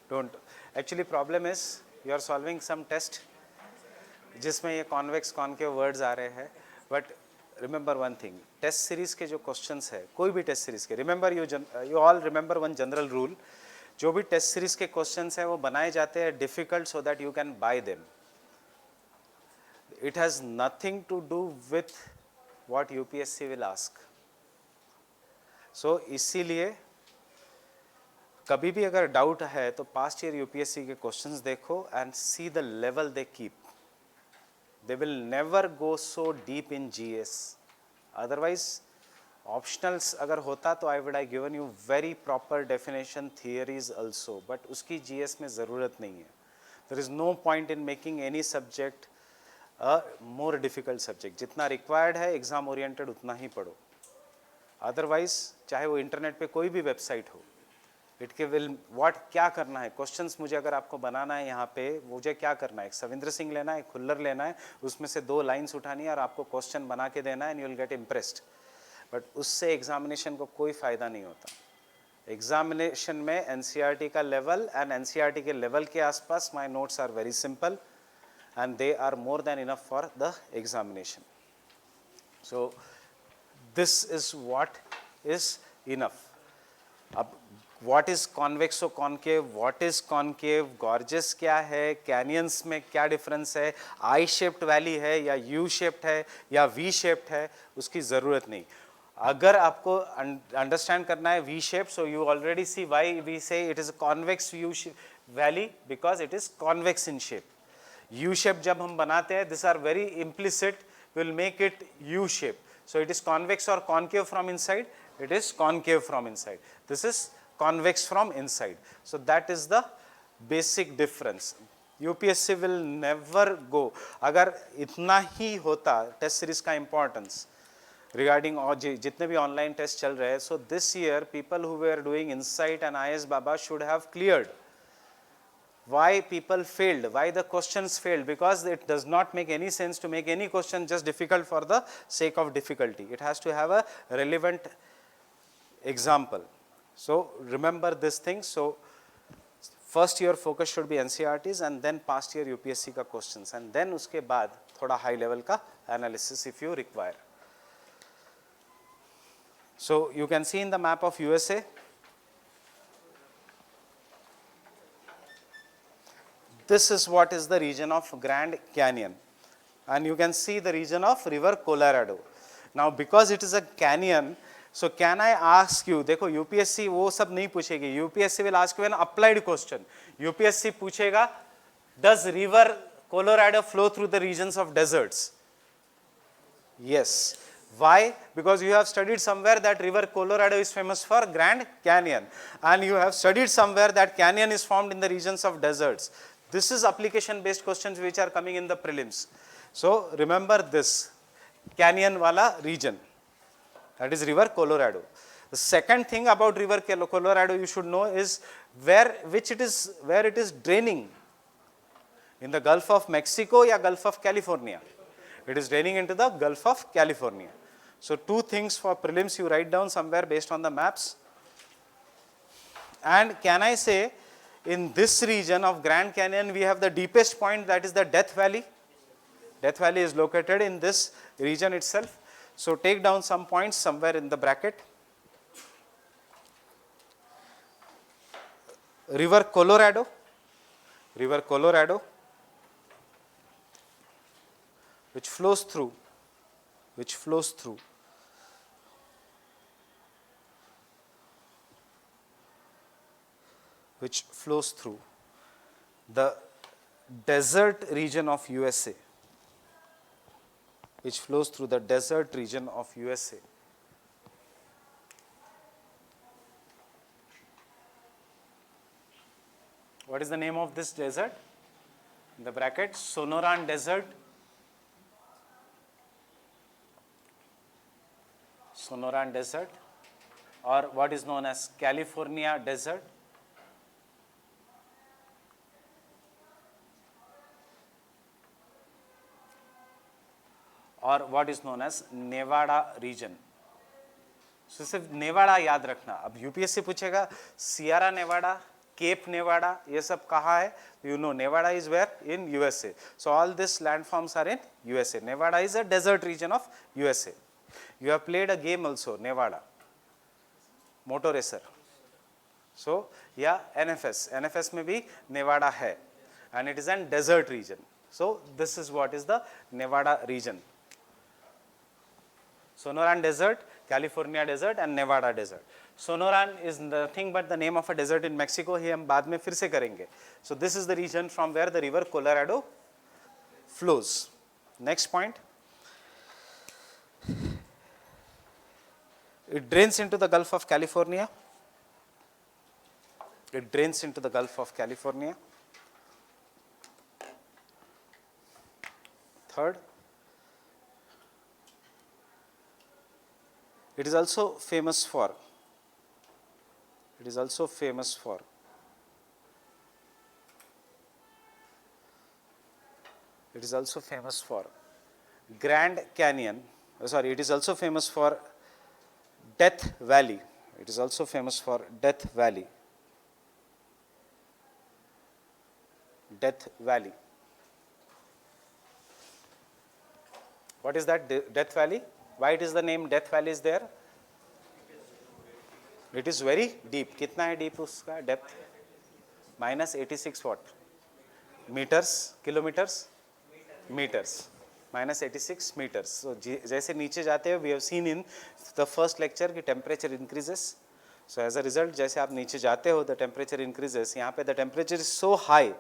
Don't. Actually problem is you are solving some test जिसमें ये convex concave words आ रहे हैं, but remember one thing, test series के जो questions है, कोई भी test series के, remember you all remember one general rule, जो भी test series के questions हैं वो बनाए जाते हैं difficult so that you can buy them. It has nothing to do with what UPSC will ask. So इसीलिए कभी भी अगर डाउट है तो पास्ट ईयर यूपीएससी के क्वेश्चंस देखो and see the level they keep. They will never go so deep in GS. Otherwise optionals अगर होता तो I given you very proper definition theories also, but उसकी जीएस में ज़रूरत नहीं है. There is no point in making any subject a more difficult subject. जितना required है एग्जाम ओरिएंटेड उतना ही पढ़ो. अदरवाइज चाहे वो इंटरनेट पे कोई भी वेबसाइट हो, इट के विल व्हाट क्या करना है क्वेश्चंस मुझे अगर आपको बनाना है यहाँ पे, मुझे क्या करना है, एक सविंद्र सिंह लेना है, खुल्लर लेना है, उसमें से 2 लाइन्स उठानी है और आपको क्वेश्चन बना के देना है and you will get impressed. But उससे एग्जामिनेशन को कोई फ़ायदा नहीं होता. एग्जामिनेशन में एनसीईआरटी का लेवल एंड एनसीईआरटी के लेवल के आसपास my notes are very simple and they are more than enough for the examination. So this is what is enough. अब what is convex or concave, what is concave, gorges क्या है, canyons में क्या difference है, I shaped valley है या U shaped है या V shaped है, उसकी ज़रूरत नहीं. अगर आपको understand करना है V shape, so you already see why we say it is a convex valley, because it is convex in shape. U shape जब हम बनाते हैं, these are very implicit, will make it U shape. So it is convex or concave from inside, it is concave from inside. This is convex from inside. So that is the basic difference. UPSC will never go, अगर इतना ही होता test series का importance regarding और जितने भी online test चल रहे हैं, so this year people who were doing Insight and IS Baba should have cleared. Why people failed, why the questions failed? Because it does not make any sense to make any question just difficult for the sake of difficulty. It has to have a relevant example. So remember this thing. So first year focus should be NCERTs and then past year UPSC का questions, and then उसके बाद थोड़ा high level का analysis if you require. So you can see in the map of USA, this is what is the region of Grand Canyon, and you can see the region of river Colorado. Now because it is a canyon, so can I ask you, देखो UPSC वो सब नहीं पूछेगी. UPSC will ask you an applied question. UPSC पूछेगा, does river Colorado flow through the regions of deserts? Yes. Why? Because you have studied somewhere that river Colorado is famous for Grand Canyon, and you have studied somewhere that canyon is formed in the regions of deserts. This is application based questions which are coming in the prelims. So remember this canyon wala region, that is river Colorado. The second thing about river Colorado you should know is where it is draining, in the Gulf of Mexico or Gulf of California. It is draining into the Gulf of California. So two things for prelims you write down somewhere based on the maps. And can I say, in this region of Grand Canyon we have the deepest point, that is the Death Valley. Death Valley is located in this region itself. So take down some points somewhere in the bracket. River Colorado, which flows through the desert region of USA, What is the name of this desert? In the bracket, Sonoran Desert, or what is known as California Desert, or what is known as Nevada region. So सिर्फ नेवाड़ा याद रखना. अब UPSC पूछेगा Sierra नेवाड़ा, cap नेवाड़ा, ये सब कहाँ है? You know Nevada is where? In USA. So all these landforms are in USA. Nevada is a desert region of USA. You have played a game also, Nevada, Motor Racer. So yeah, NFS में भी Nevada है, and it is a desert region. So this is what is the Nevada region. Sonoran Desert, California Desert and Nevada Desert. Sonoran is nothing but the name of a desert in Mexico. ये हम बाद में फिर से करेंगे. So this is the region from where the river Colorado flows. Next point. It drains into the Gulf of California. Third, it is also famous for Grand Canyon. It is also famous for Death Valley. What is that Death Valley? Why it is the name Death Valley is there? It is very deep. कितना है deep उसका depth? -86 what? Meters, kilometers? Meters. -86 meters. So जैसे नीचे जाते हैं, we have seen in the first lecture कि temperature increases. So as a result, जैसे आप नीचे जाते हो, the temperature increases. यहाँ पे the temperature is so high,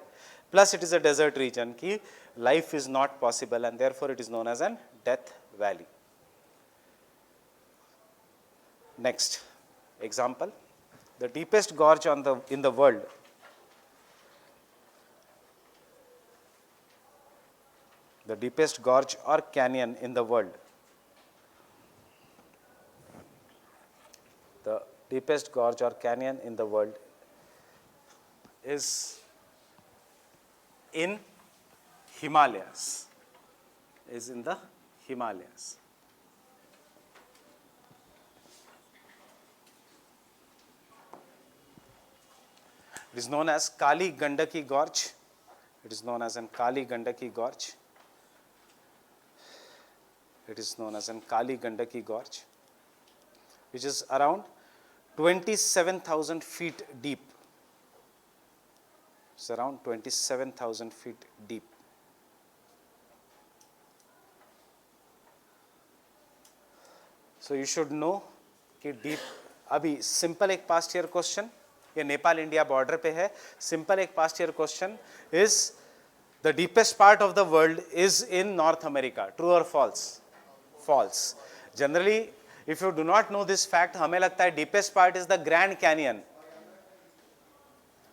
plus it is a desert region कि life is not possible, and therefore it is known as an Death Valley. Next example, the deepest gorge in the world. The deepest gorge or canyon in the world. The deepest gorge or canyon in the world is in Himalayas. It is known as Kali Gandaki Gorge. Which is around 27,000 feet deep. It's around 27,000 feet deep. So you should know कि deep. अभी simple एक past year question, ये Nepal India border पे है. Simple एक past year question is the deepest part of the world is in North America. True or false? False. Generally, if you do not know this fact, हमें लगता है deepest part is the Grand Canyon.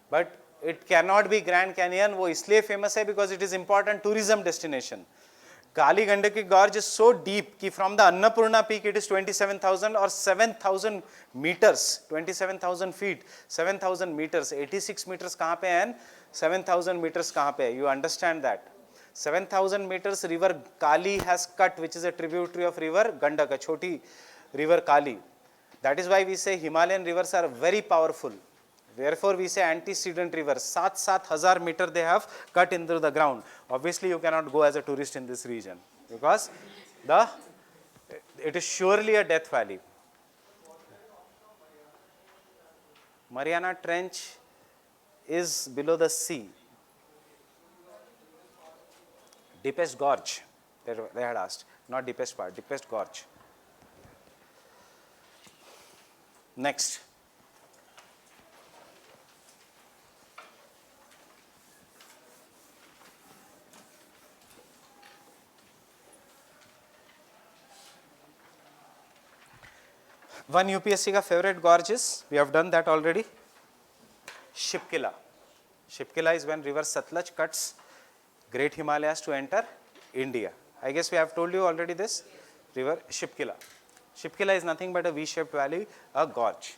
But it cannot be Grand Canyon. वो इसलिए famous है because it is important tourism destination. Kali Gandaki Gorge is so deep कि from the Annapurna peak it is 27,000 or 7,000 meters, 27,000 feet, 7,000 meters, 86 meters कहाँ पे हैं, 7,000 meters कहाँ पे है? You understand that? 7,000 meters river Kali has cut, which is a tributary of river Gandaka, Choti river Kali. That is why we say Himalayan rivers are very powerful. Therefore, we say antecedent rivers. 7,000 meters they have cut into the ground. Obviously, you cannot go as a tourist in this region because it is surely a death valley. Mariana Trench is below the sea. Deepest gorge, they had asked, not deepest part, deepest gorge. Next. One UPSC का favorite gorge is, we have done that already, Shipkila. Shipkila is when river Satluj cuts Great Himalayas to enter India. I guess we have told you already this, river Shipkila. Shipkila is nothing but a V-shaped valley, a gorge.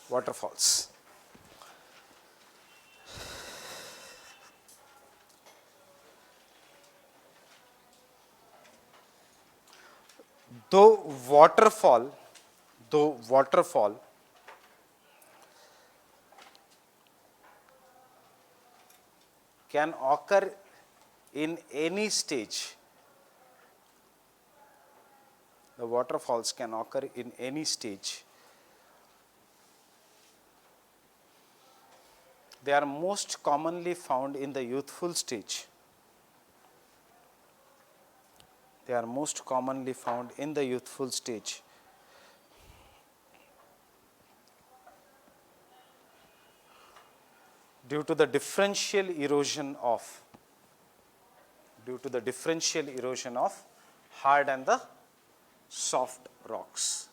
Waterfalls. Though waterfall can occur in any stage, the waterfalls can occur in any stage. They are most commonly found in the youthful stage. They are most commonly found in the youthful stage. Due to the differential erosion of hard and the soft rocks.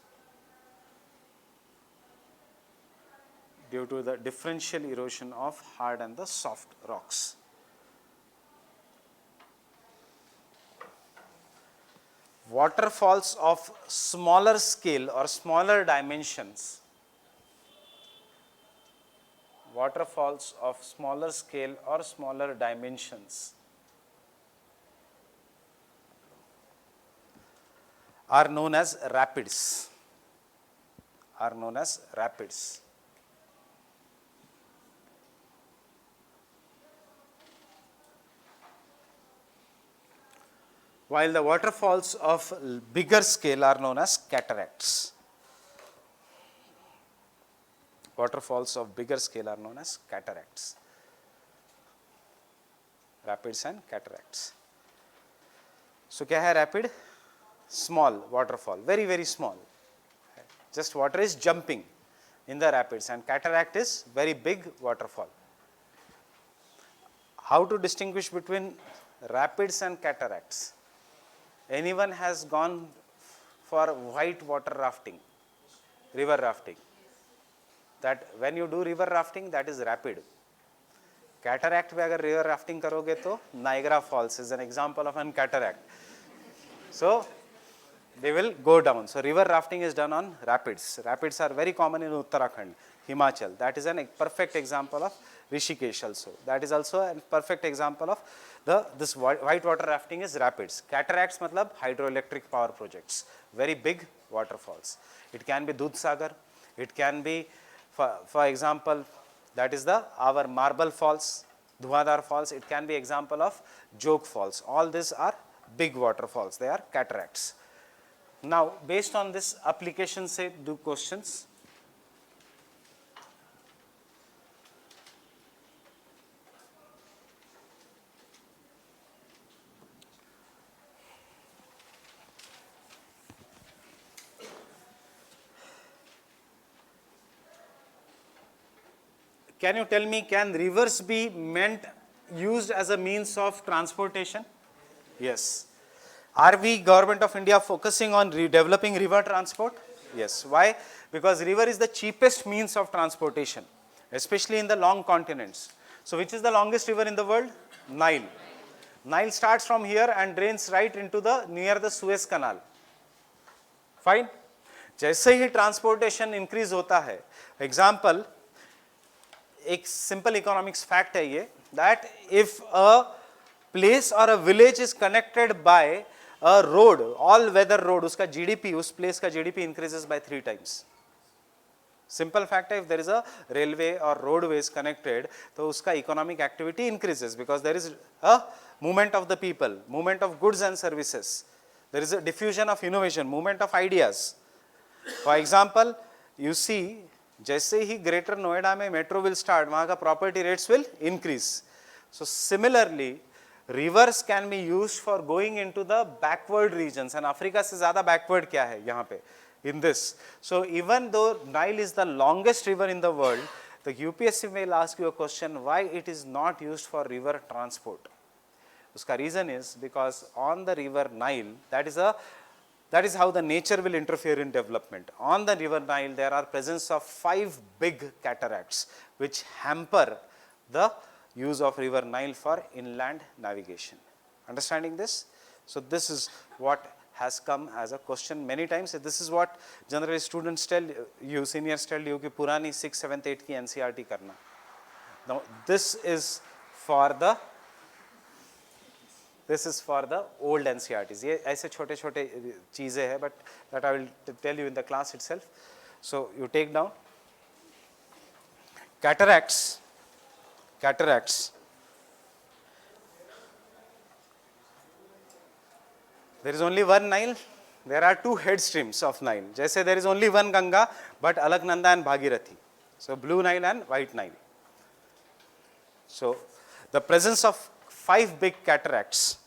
Due to the differential erosion of hard and the soft rocks. Waterfalls of smaller scale or smaller dimensions. Waterfalls of smaller scale or smaller dimensions are known as rapids. While the waterfalls of bigger scale are known as cataracts. Waterfalls of bigger scale are known as cataracts. Rapids and cataracts. So, क्या है rapid? Small waterfall, very very small. Just water is jumping in the rapids, and cataract is very big waterfall. How to distinguish between rapids and cataracts? Anyone has gone for white water rafting, river rafting? That when you do river rafting, that is rapid. Cataract में अगर river rafting करोगे तो Niagara Falls is an example of an cataract. So they will go down. So river rafting is done on rapids. Rapids are very common in Uttarakhand, Himachal. That is a perfect example of Rishikesh also. That is also a perfect example of this white water rafting is rapids. Cataracts matlab hydroelectric power projects, very big waterfalls. It can be Dudhsagar, it can be, for example, that is our Marble Falls, Dhuadhar Falls. It can be example of Jog Falls. All these are big waterfalls. They are cataracts. Now, based on this application, say do questions. Can you tell me, can rivers be used as a means of transportation? Yes. Are we, Government of India, focusing on developing river transport? Yes. Why? Because river is the cheapest means of transportation, especially in the long continents. So which is the longest river in the world? Nile. Nile starts from here and drains right into near the Suez Canal. Fine. जैसे ही transportation increase होता है, example, एक simple economics fact है ये, that if a place or a village is connected by a road, all weather road, उसका GDP, उस place का GDP increases by 3 times. Simple fact है, if there is a railway or roadways connected, तो उसका economic activity increases because there is a movement of the people, movement of goods and services, there is a diffusion of innovation, movement of ideas. For example, you see, जैसे ही greater Noida में metro will start, वहां का property rates will increase. So similarly rivers can be used for going into the backward regions, and Africa से ज्यादा backward क्या है यहाँ पे in this. So even though Nile is the longest river in the world, the UPSC will ask you a question, why it is not used for river transport. Uska reason is because on the river Nile, that is how the nature will interfere in development. On the river Nile, there are presence of 5 big cataracts which hamper the use of river Nile for inland navigation. Understanding this? So this is what has come as a question many times. This is what generally students tell you, seniors tell you कि पुरानी 6th, 7th, 8th की NCERT करना. Now this is for the old NCERTs. ये ऐसे छोटे छोटे चीज़ें हैं, but that I will tell you in the class itself. So you take down cataracts. There is only one Nile. There are 2 head streams of Nile. जैसे there is only one Ganga, but Alaknanda and Bhagirathi. So Blue Nile and White Nile. So the presence of 5 big cataracts.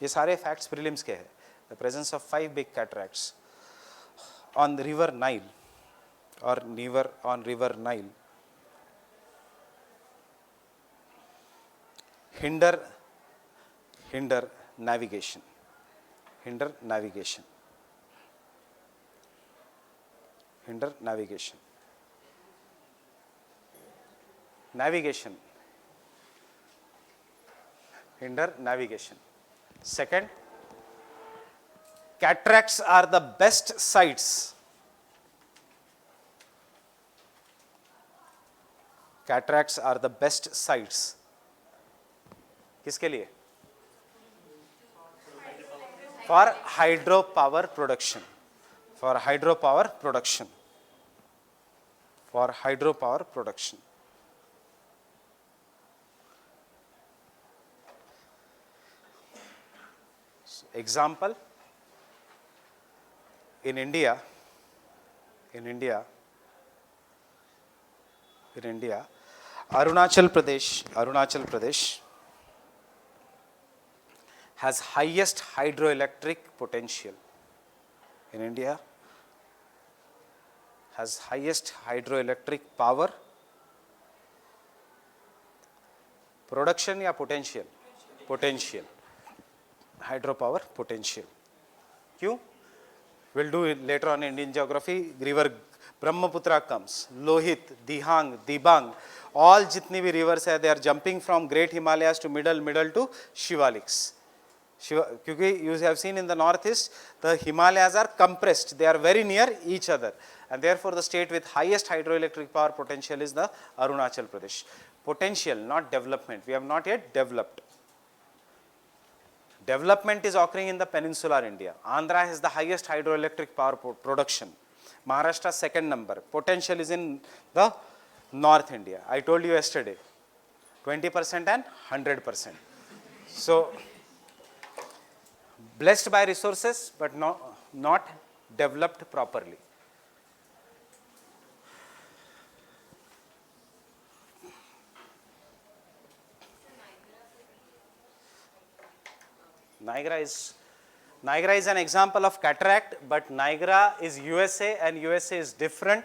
ये सारे facts prelims के हैं. The presence of 5 big cataracts on the river Nile or on river Nile hinder navigation. Second, cataracts are the best sites. किसके लिए? For hydropower production. So, example, in India, Arunachal Pradesh has highest hydroelectric potential. In India, has highest hydroelectric power. Production या potential? Potential. Hydropower potential. क्यों? We'll do it later on in Indian geography. River Brahmaputra comes, Lohit, Dihang, Dibang, all जितनी भी rivers है, they are jumping from Great Himalayas to middle to Shivaliks. क्योंकि you have seen in the northeast, the Himalayas are compressed, they are very near each other, and therefore the state with highest hydroelectric power potential is the Arunachal Pradesh. Potential, not development. We have not yet developed. Development is occurring in the peninsular India. Andhra has the highest hydroelectric power production. Maharashtra second number. Potential is in the North India. I told you yesterday, 20% and 100%. So, blessed by resources, but not developed properly. Niagara is Niagara is an example of cataract, but Niagara is USA and USA is different.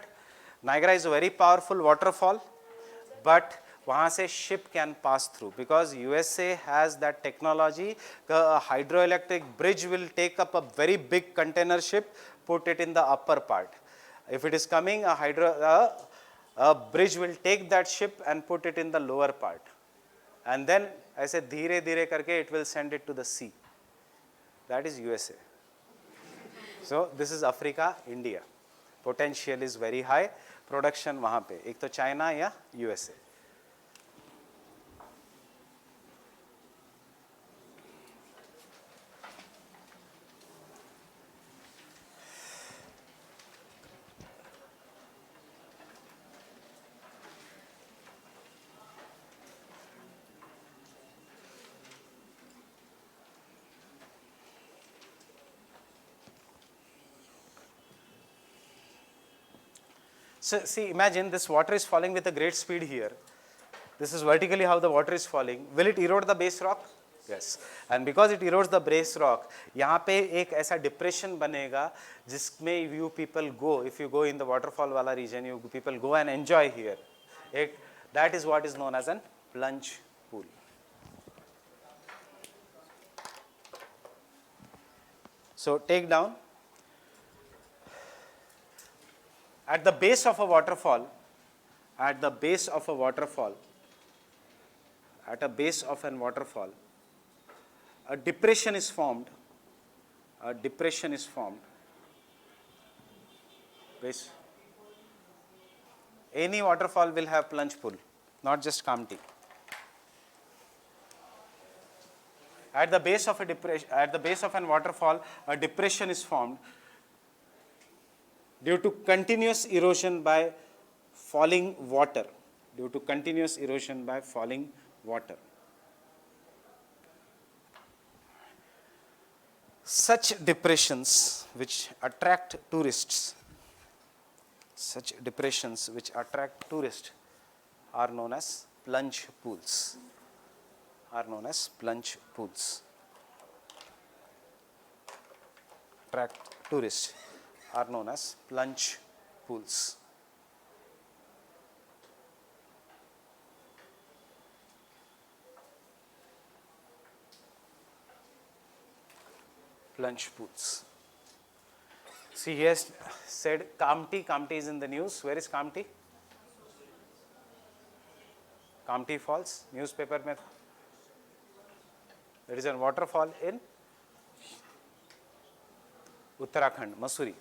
Niagara is a very powerful waterfall, but वहाँ से ship can pass through because USA has that technology. A hydroelectric bridge will take up a very big container ship, put it in the upper part. If it is coming, a bridge will take that ship and put it in the lower part, and then ऐसे धीरे धीरे करके it will send it to the sea. That is USA. So this is Africa, India. Potential is very high. Production वहाँ पे एक तो China या USA. So see, imagine this water is falling with a great speed here. This is vertically how the water is falling. Will it erode the base rock? Yes. And because it erodes the base rock, यहाँ पे एक ऐसा depression बनेगा जिसमें you people go, if you go in the waterfall वाला region, you people go and enjoy here. That is what is known as a plunge pool. So take down. At the base of a waterfall, at a base of an waterfall, a depression is formed. Base. Any waterfall will have plunge pool, not just Kamti. At the base of an waterfall, a depression is formed due to continuous erosion by falling water. Such depressions which attract tourists are known as plunge pools. Attract tourists are known as plunge pools. See, he has said Kamti. Kamti is in the news. Where is Kamti? Kamti Falls, newspaper mein. There is a waterfall in Uttarakhand, Mussoorie.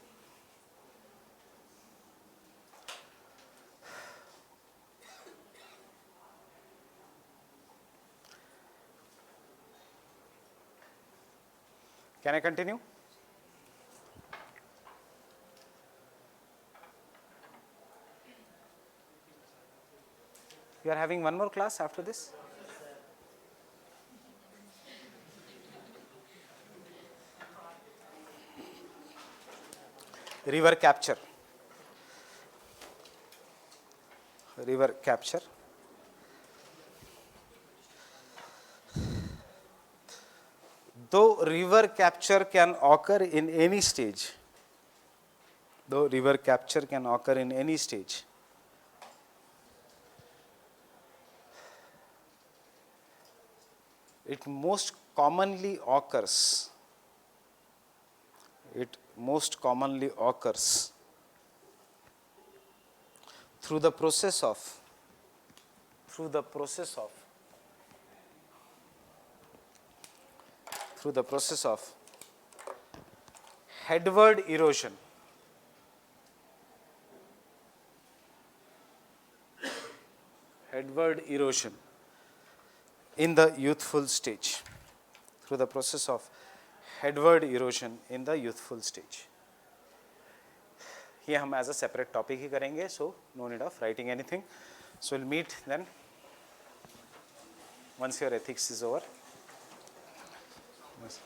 Can I continue? You are having one more class after this? River capture. Though river capture can occur in any stage, it most commonly occurs through the process of headward erosion. In the youthful stage. Through the process of headward erosion in the youthful stage. ये हम as a separate topic ही करेंगे, so no need of writing anything. So we'll meet then once your ethics is over. Yes.